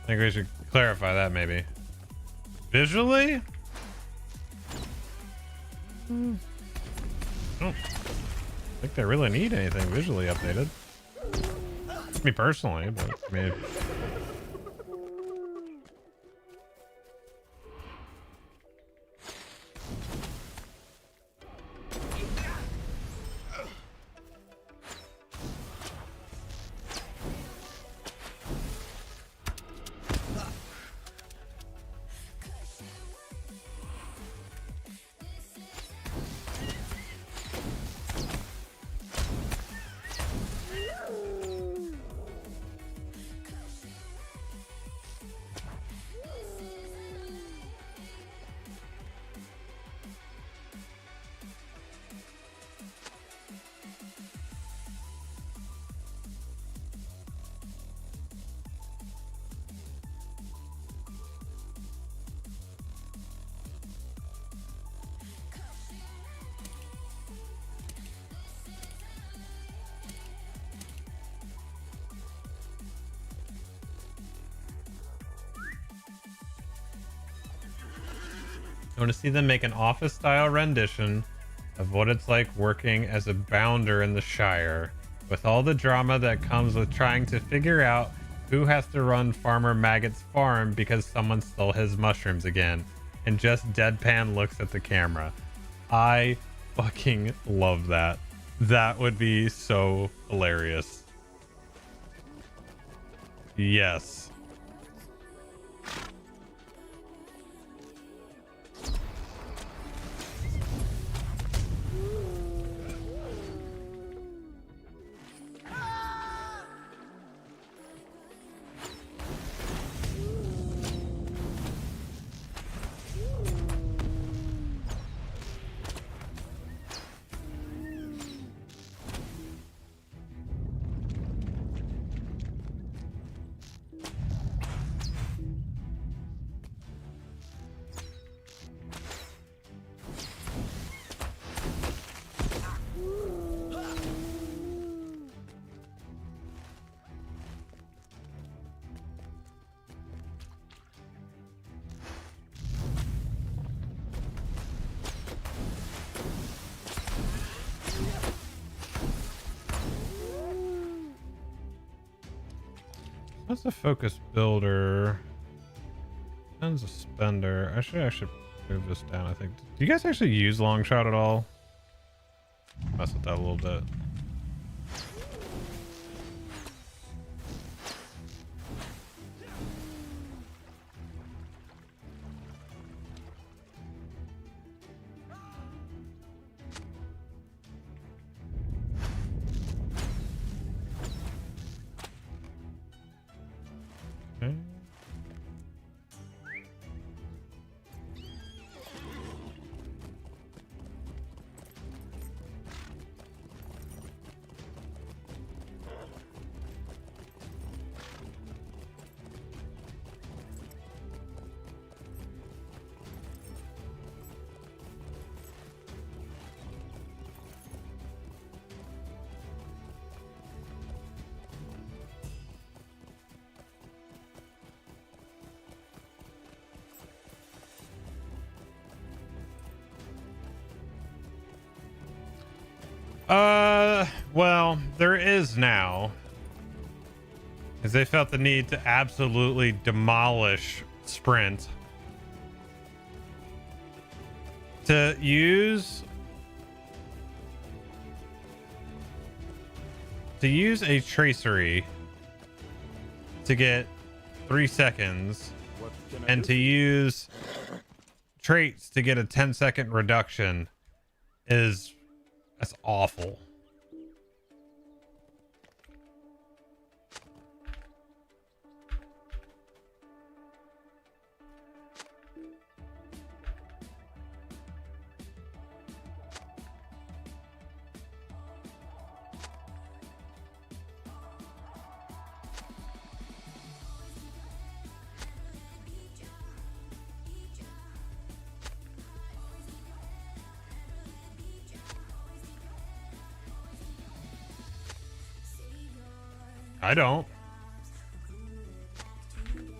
I think we should clarify that maybe. Visually? I don't think they really need anything visually updated. Me personally, but I mean... I want to see them make an office-style rendition of what it's like working as a bounder in the Shire, with all the drama that comes with trying to figure out who has to run Farmer Maggot's farm because someone stole his mushrooms again, and just deadpan looks at the camera. I fucking love that. That would be so hilarious. Yes. What's a focus builder? Tons a spender. I should move this down, I think. Do you guys actually use long shot at all? Mess with that a little bit. Okay. Well, there is now, because they felt the need to absolutely demolish Sprint. To use a tracery to get 3 seconds and to use traits to get a 10-second reduction that's awful. I don't.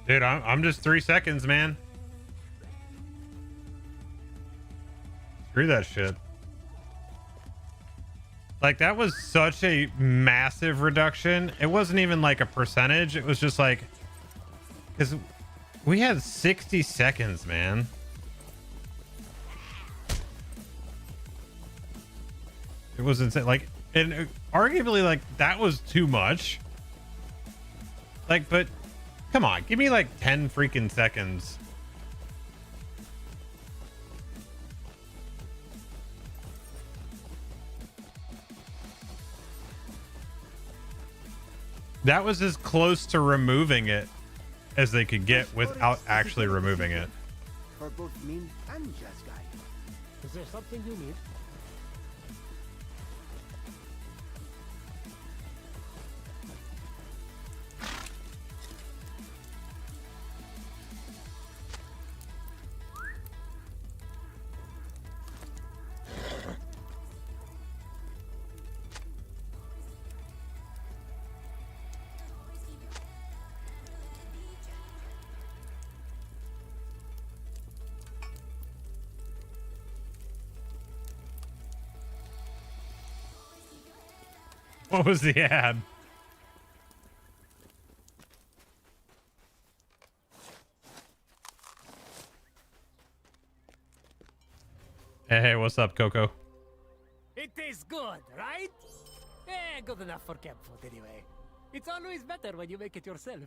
Dude, I'm just 3 seconds, man. Screw that shit. Like, that was such a massive reduction. It wasn't even like a percentage. It was just like, because we had 60 seconds, man. It was insane. Like, and arguably, like, that was too much. Like, but come on, give me like 10 freaking seconds. That was as close to removing it as they could get without actually removing it. For both Min and Jeskai. Is there something you need? What was the ad? Hey, what's up, Coco? It tastes good, right? Good enough for camp food anyway. It's always better when you make it yourself.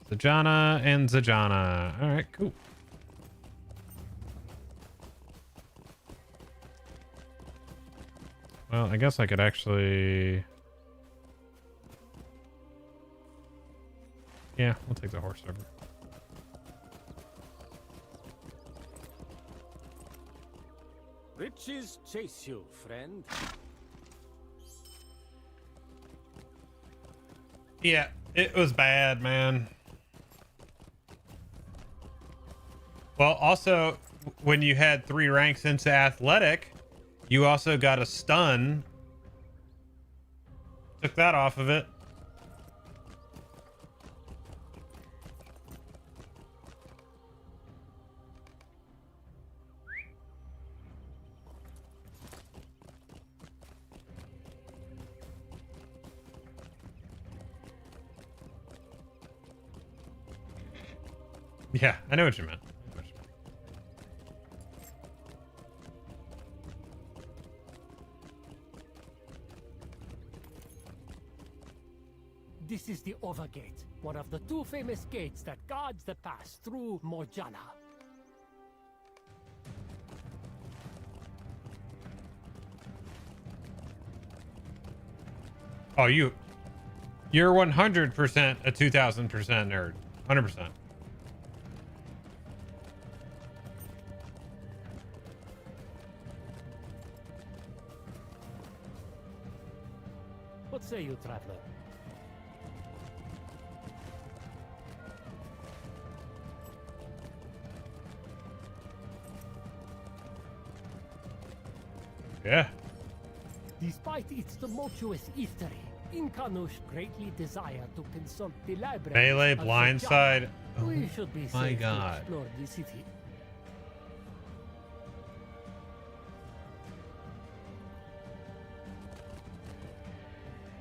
Zajana and Zajana. All right, cool. Well, I guess I could actually... Yeah, we'll take the horse over. Riches chase you, friend. Yeah, it was bad, man. Well, also, when you had 3 ranks into athletic, you also got a stun. Took that off of it. Yeah, I know what you meant. This is the Overgate, one of the two famous gates that guards the pass through Mojala. Oh, you're 100% a 2000% nerd. 100%. What say you, traveler? Yeah. Despite its tumultuous history, Inkanush greatly desired to consult the library. Melee blindside. Oh We should be my safe to God. explore the city.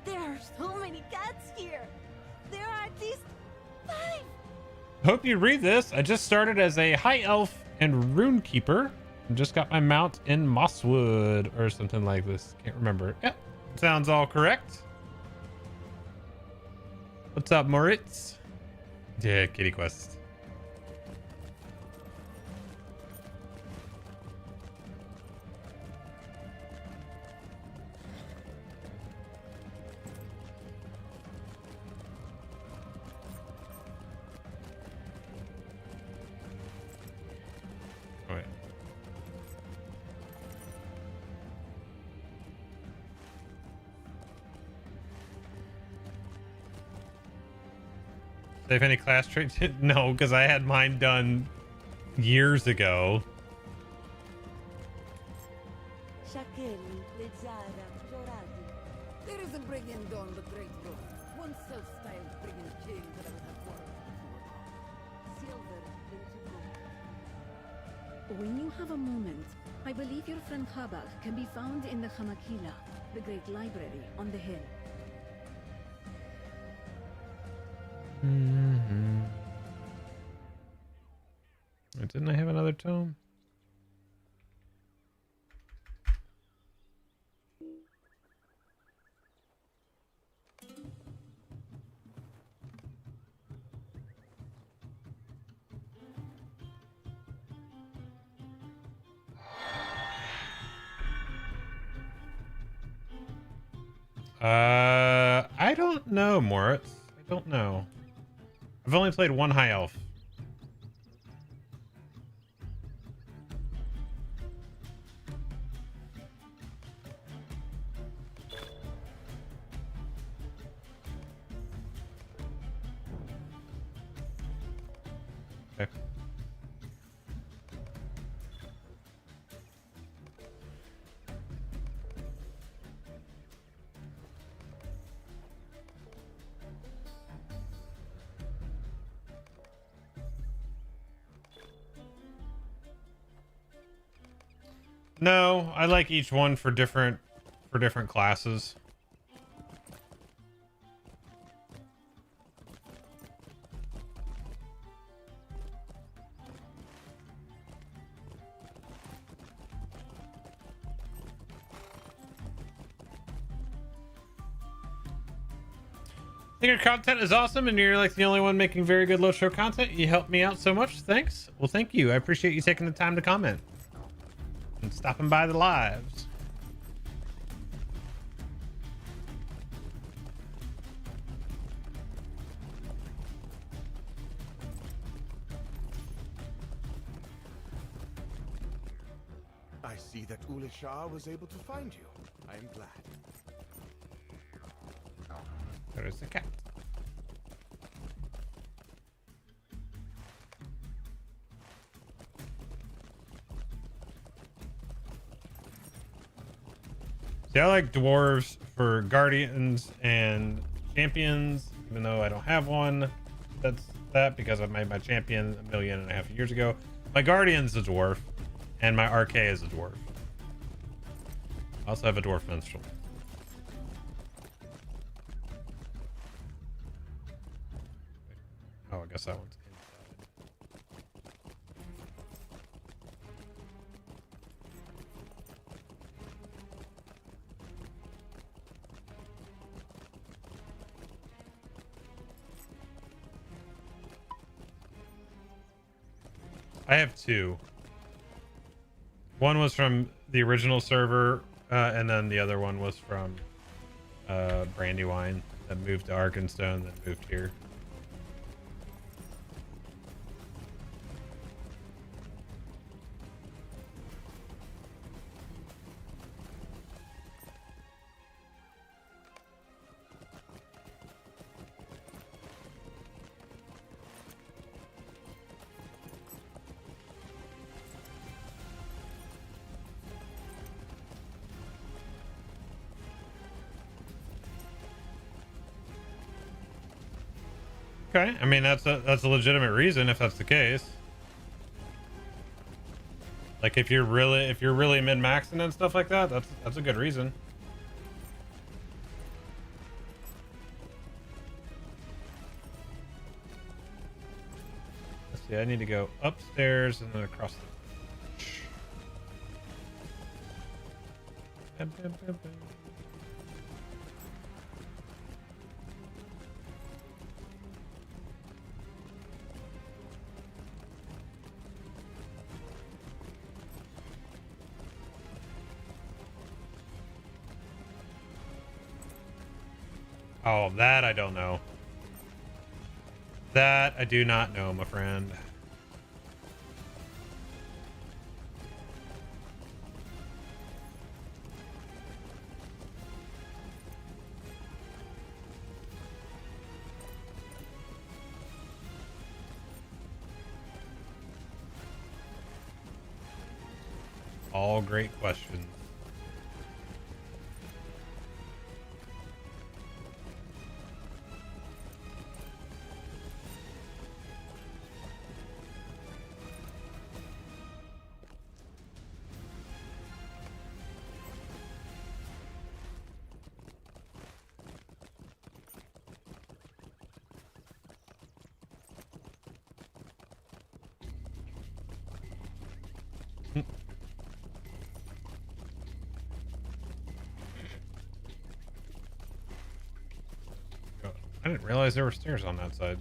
There are so many cats here. There are at least 5. Hope you read this. I just started as a high elf and rune keeper. And just got my mount in Mosswood or something like this. Can't remember. Yep. Sounds all correct. What's up, Moritz? Yeah, Kitty Quest. Oh, yeah. Save any class traits? No, because I had mine done years ago. There isn't Brigand Dawn the Great Road. One self-styled brigand king that I would have worked for. Silver into gold. When you have a moment, I believe your friend Habak can be found in the Hamakila, the great library on the hill. Didn't I have another tome? I don't know, Moritz. I don't know. I've only played one high elf. Okay. No, I like each one for different classes. I think your content is awesome and you're like the only one making very good LOTRO content. You helped me out so much. Thanks. Well, thank you. I appreciate you taking the time to comment and stopping by the lives. I see that Ulishar was able to find you. I am glad. There is the cat. See, I like dwarves for guardians and champions, even though I don't have one. That's that because I made my champion 1.5 million years ago. My guardian's a dwarf, and my RK is a dwarf. I also have a dwarf minstrel. Oh, I guess that one's inside. I have two. One was from the original server, and then the other one was from Brandywine that moved to Arkenstone, then moved here. Okay, I mean that's a legitimate reason if that's the case. Like if you're really min-maxing and stuff like that, that's a good reason. Let's see, I need to go upstairs and then across the Oh, that I don't know. That I do not know, my friend. All great questions. I didn't realize there were stairs on that side.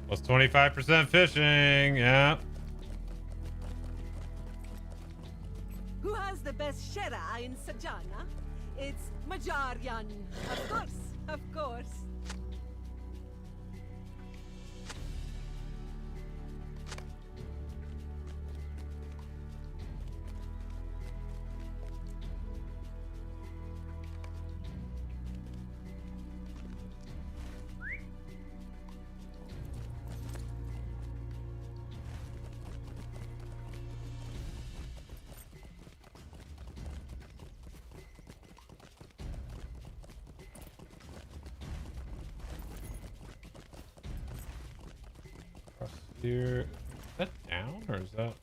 Plus 25% fishing, yeah. Who has the best shera in Sajana? It's Majarian. Of course, of course. Here, is that down or is that?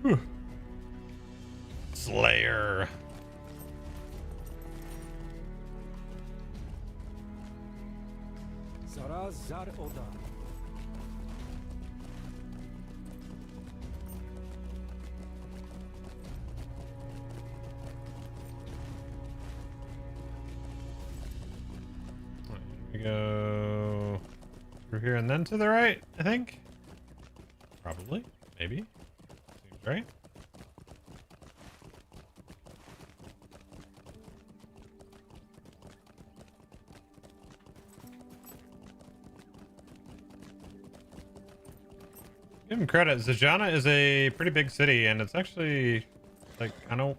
Whew. Slayer. Zar Oda. We go through here and then to the right, I think. Probably, maybe. Seems right. Give him credit. Zajana is a pretty big city, and it's actually like kind of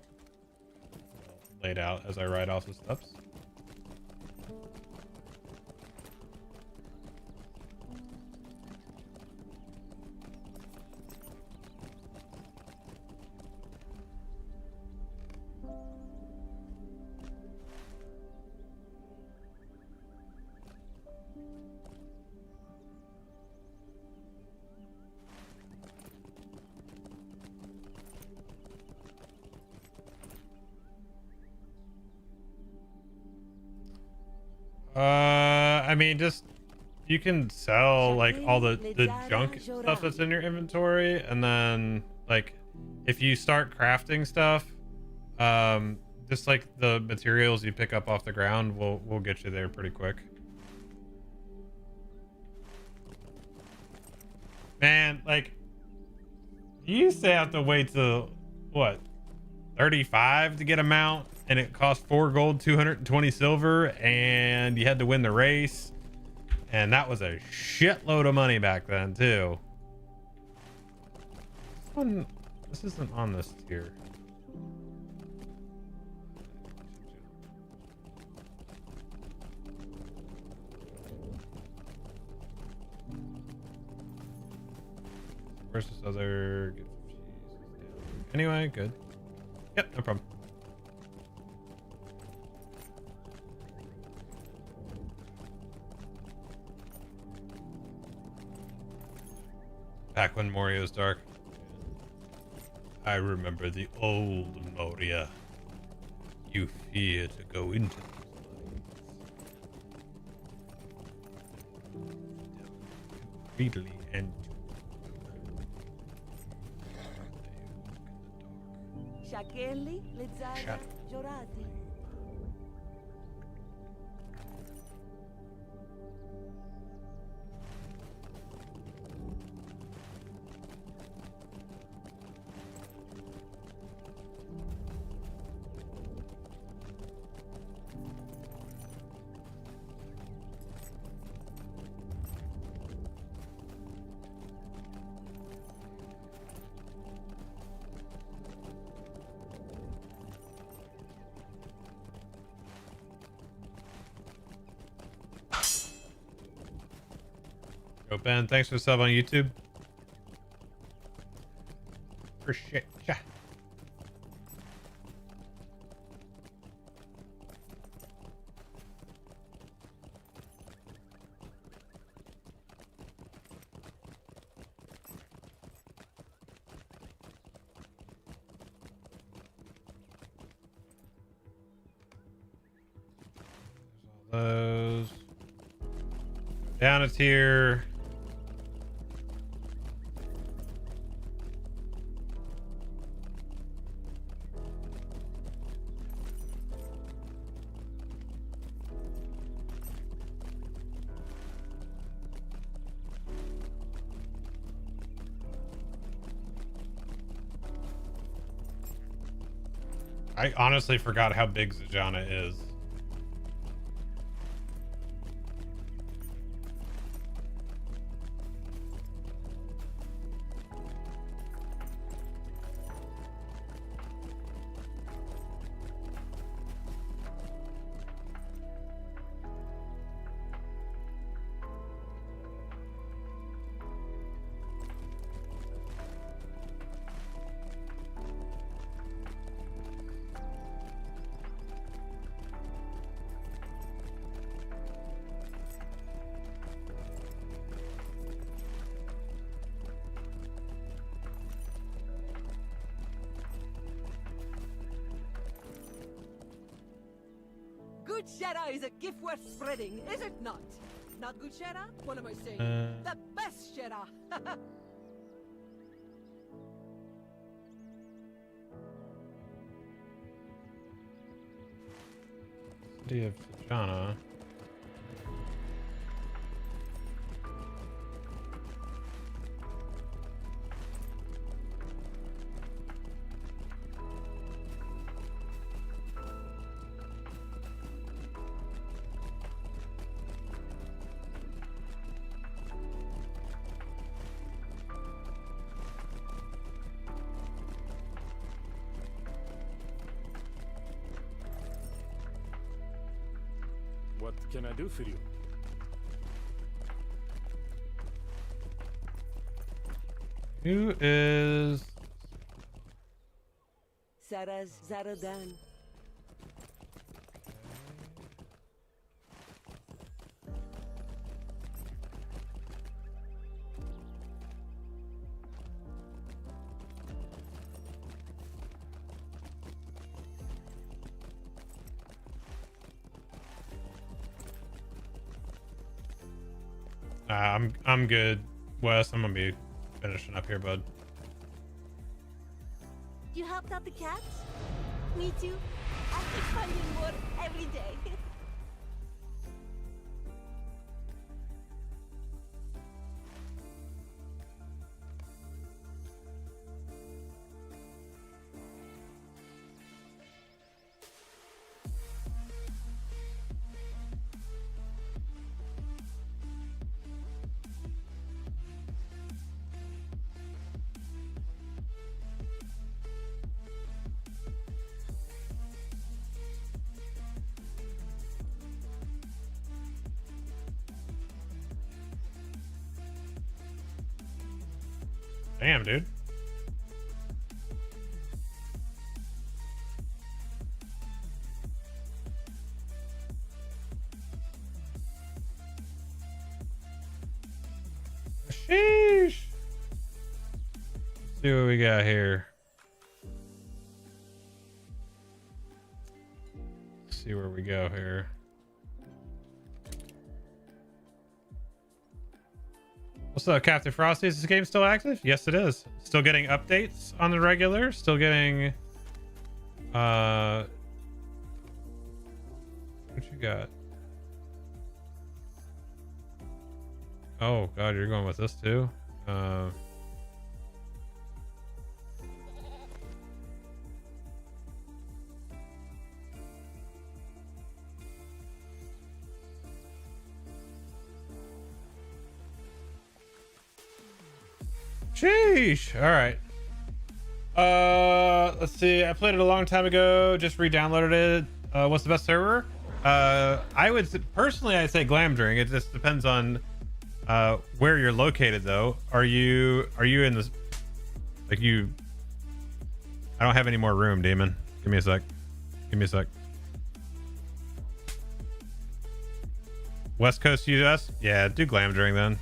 laid out as I ride off the steps. I mean, just you can sell like all the junk stuff that's in your inventory, and then like if you start crafting stuff, just like the materials you pick up off the ground will get you there pretty quick. Man, like you used to have to wait till what 35 to get a mount, and it cost 4 gold, 220 silver, and you had to win the race, and that was a shitload of money back then too. This isn't on this tier. Where's this other? Anyway, good. Yep, no problem. Back when Moria's dark. I remember the old Moria. You fear to go into freely and Shakeli, Lizara, Jorati. Yo, Ben, thanks for the sub on YouTube. Appreciate ya. Those down a tier. I honestly forgot how big Zajana is. Good Shera is a gift worth spreading, is it not? Not good Shera? What am I saying? The best Shera! City of Zajana. What can I do for you? Who is Sarah's Zaradan. I'm good, Wes. I'm gonna be finishing up here, bud. You helped out the cats? Me too. I keep finding more every day. Damn, dude. Sheesh. Let's see what we got here. Let's see where we go here. What's up, Captain Frosty? Is this game still active? Yes, it is. Still getting updates on the regular. Still getting what you got? Oh god, you're going with this too? Sheesh. All right. Let's see. I played it a long time ago. Just re-downloaded it. What's the best server? I would personally, I'd say Glamdring. It just depends on where you're located, though. Are you in this? Like you? I don't have any more room, Demon. Give me a sec. Give me a sec. West Coast US? Yeah, do Glamdring then.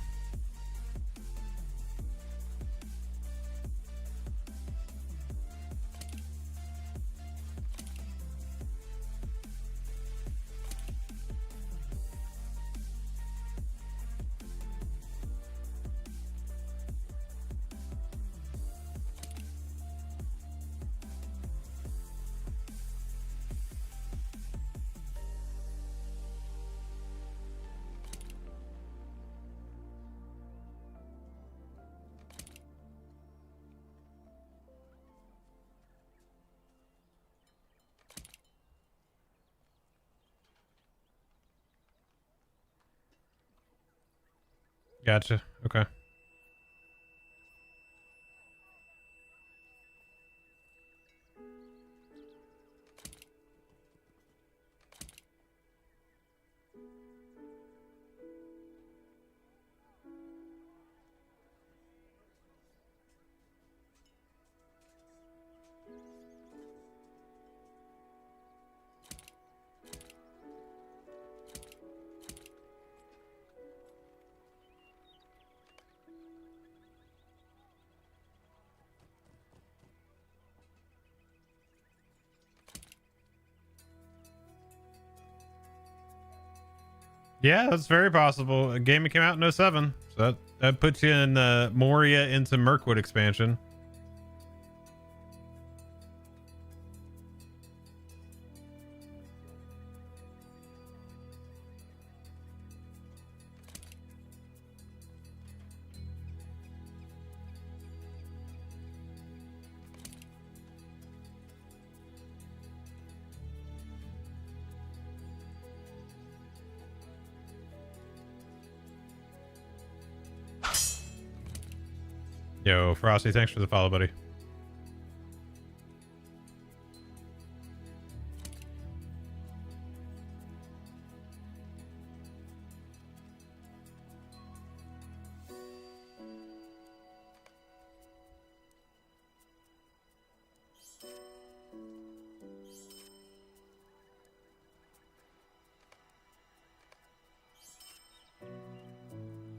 Gotcha. Okay. Yeah, that's very possible. A game that came out in 07. So that puts you in Moria into Mirkwood expansion. Yo, Frosty, thanks for the follow, buddy.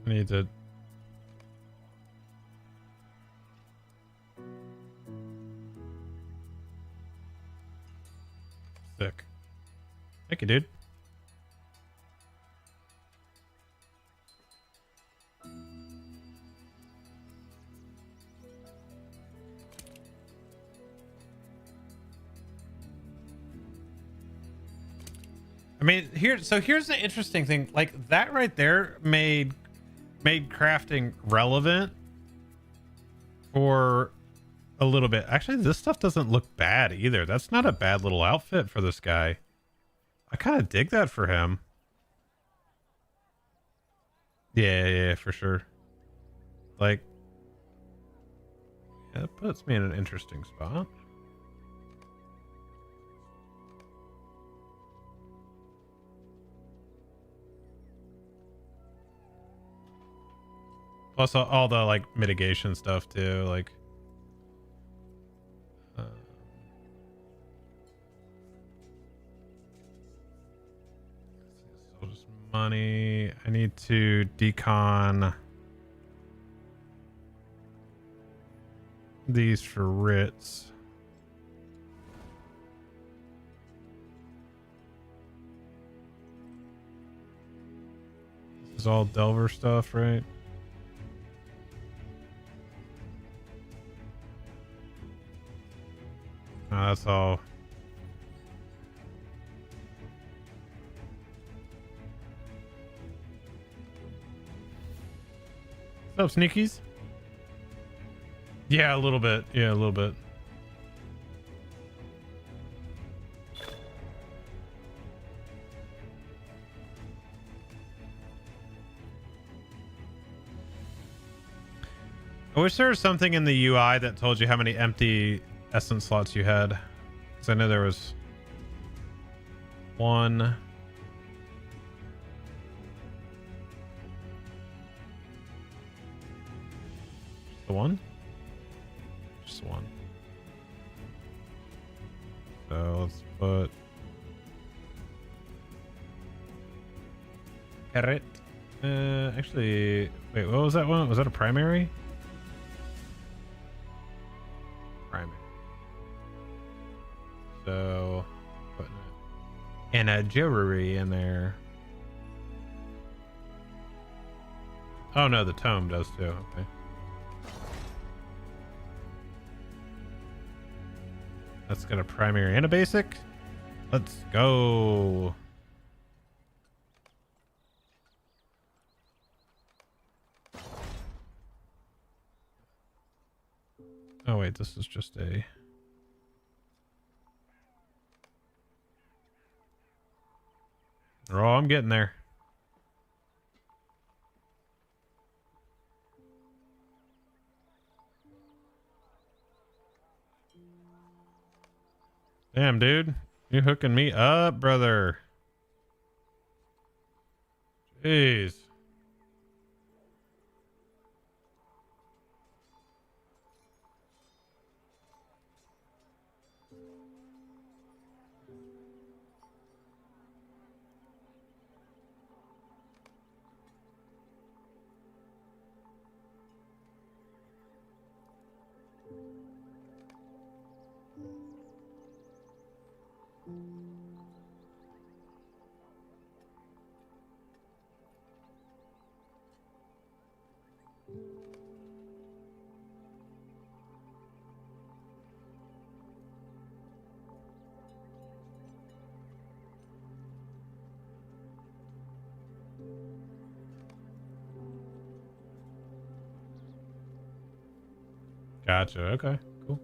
I need to... Sick. Thank you, dude. I mean, here's the interesting thing. Like that right there made crafting relevant for a little bit. Actually, this stuff doesn't look bad either. That's not a bad little outfit for this guy. I kind of dig that for him. Yeah, for sure. Like, yeah, that puts me in an interesting spot. Plus all the like mitigation stuff too, like so just money. I need to decon these for writs. This is all Delver stuff, right? That's all. What's up, sneakies? Yeah, a little bit. Yeah, a little bit. I wish there was something in the UI that told you how many empty essence slots you had, because I know there was one. The one? Just one. So let's put carrot. Actually, wait, what was that one? Was that a primary? Primary. So putting it and a jewelry in there. Oh no, the tome does too. Okay. That's got a primary and a basic. Let's go. Oh wait, this is just a... Oh, I'm getting there. Damn, dude. You're hooking me up, brother. Jeez. Gotcha. Okay, cool.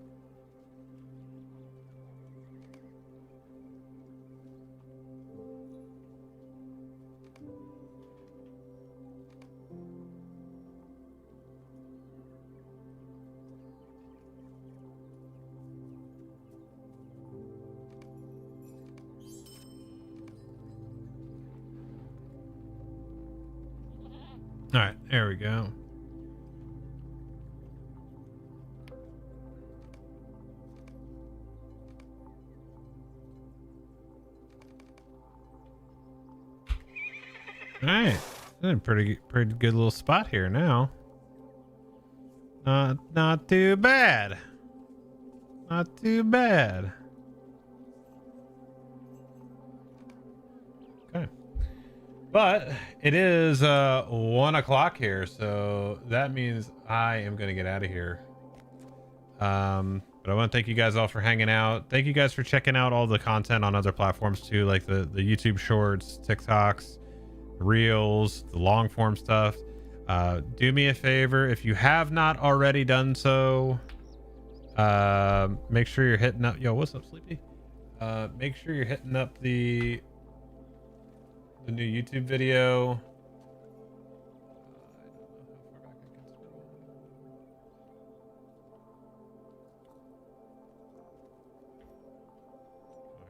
All right, there we go. All right, in a pretty good little spot here now. Not too bad. Not too bad. Okay, but it is 1 o'clock here, so that means I am gonna get out of here. But I want to thank you guys all for hanging out. Thank you guys for checking out all the content on other platforms too, like the YouTube Shorts, TikToks, Reels, the long form stuff. Do me a favor, if you have not already done so, make sure you're hitting up. Yo, what's up, Sleepy? Make sure you're hitting up the new YouTube video.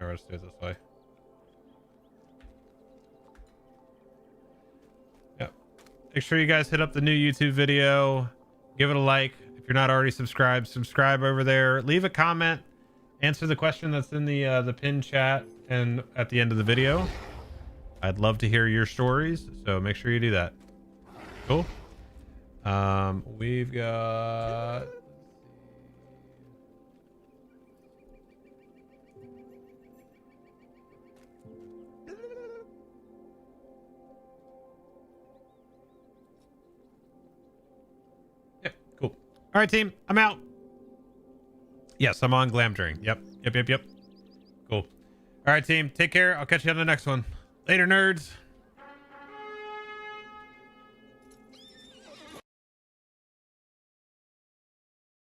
Let's do it this way. Yep. Make sure you guys hit up the new YouTube video. Give it a like. If you're not already subscribed, subscribe over there. Leave a comment. Answer the question that's in the pinned chat and at the end of the video. I'd love to hear your stories, so make sure you do that. Cool. We've got... All right, team, I'm out. Yes, I'm on Glamdring. Yep. Cool. All right, team, take care. I'll catch you on the next one. Later, nerds.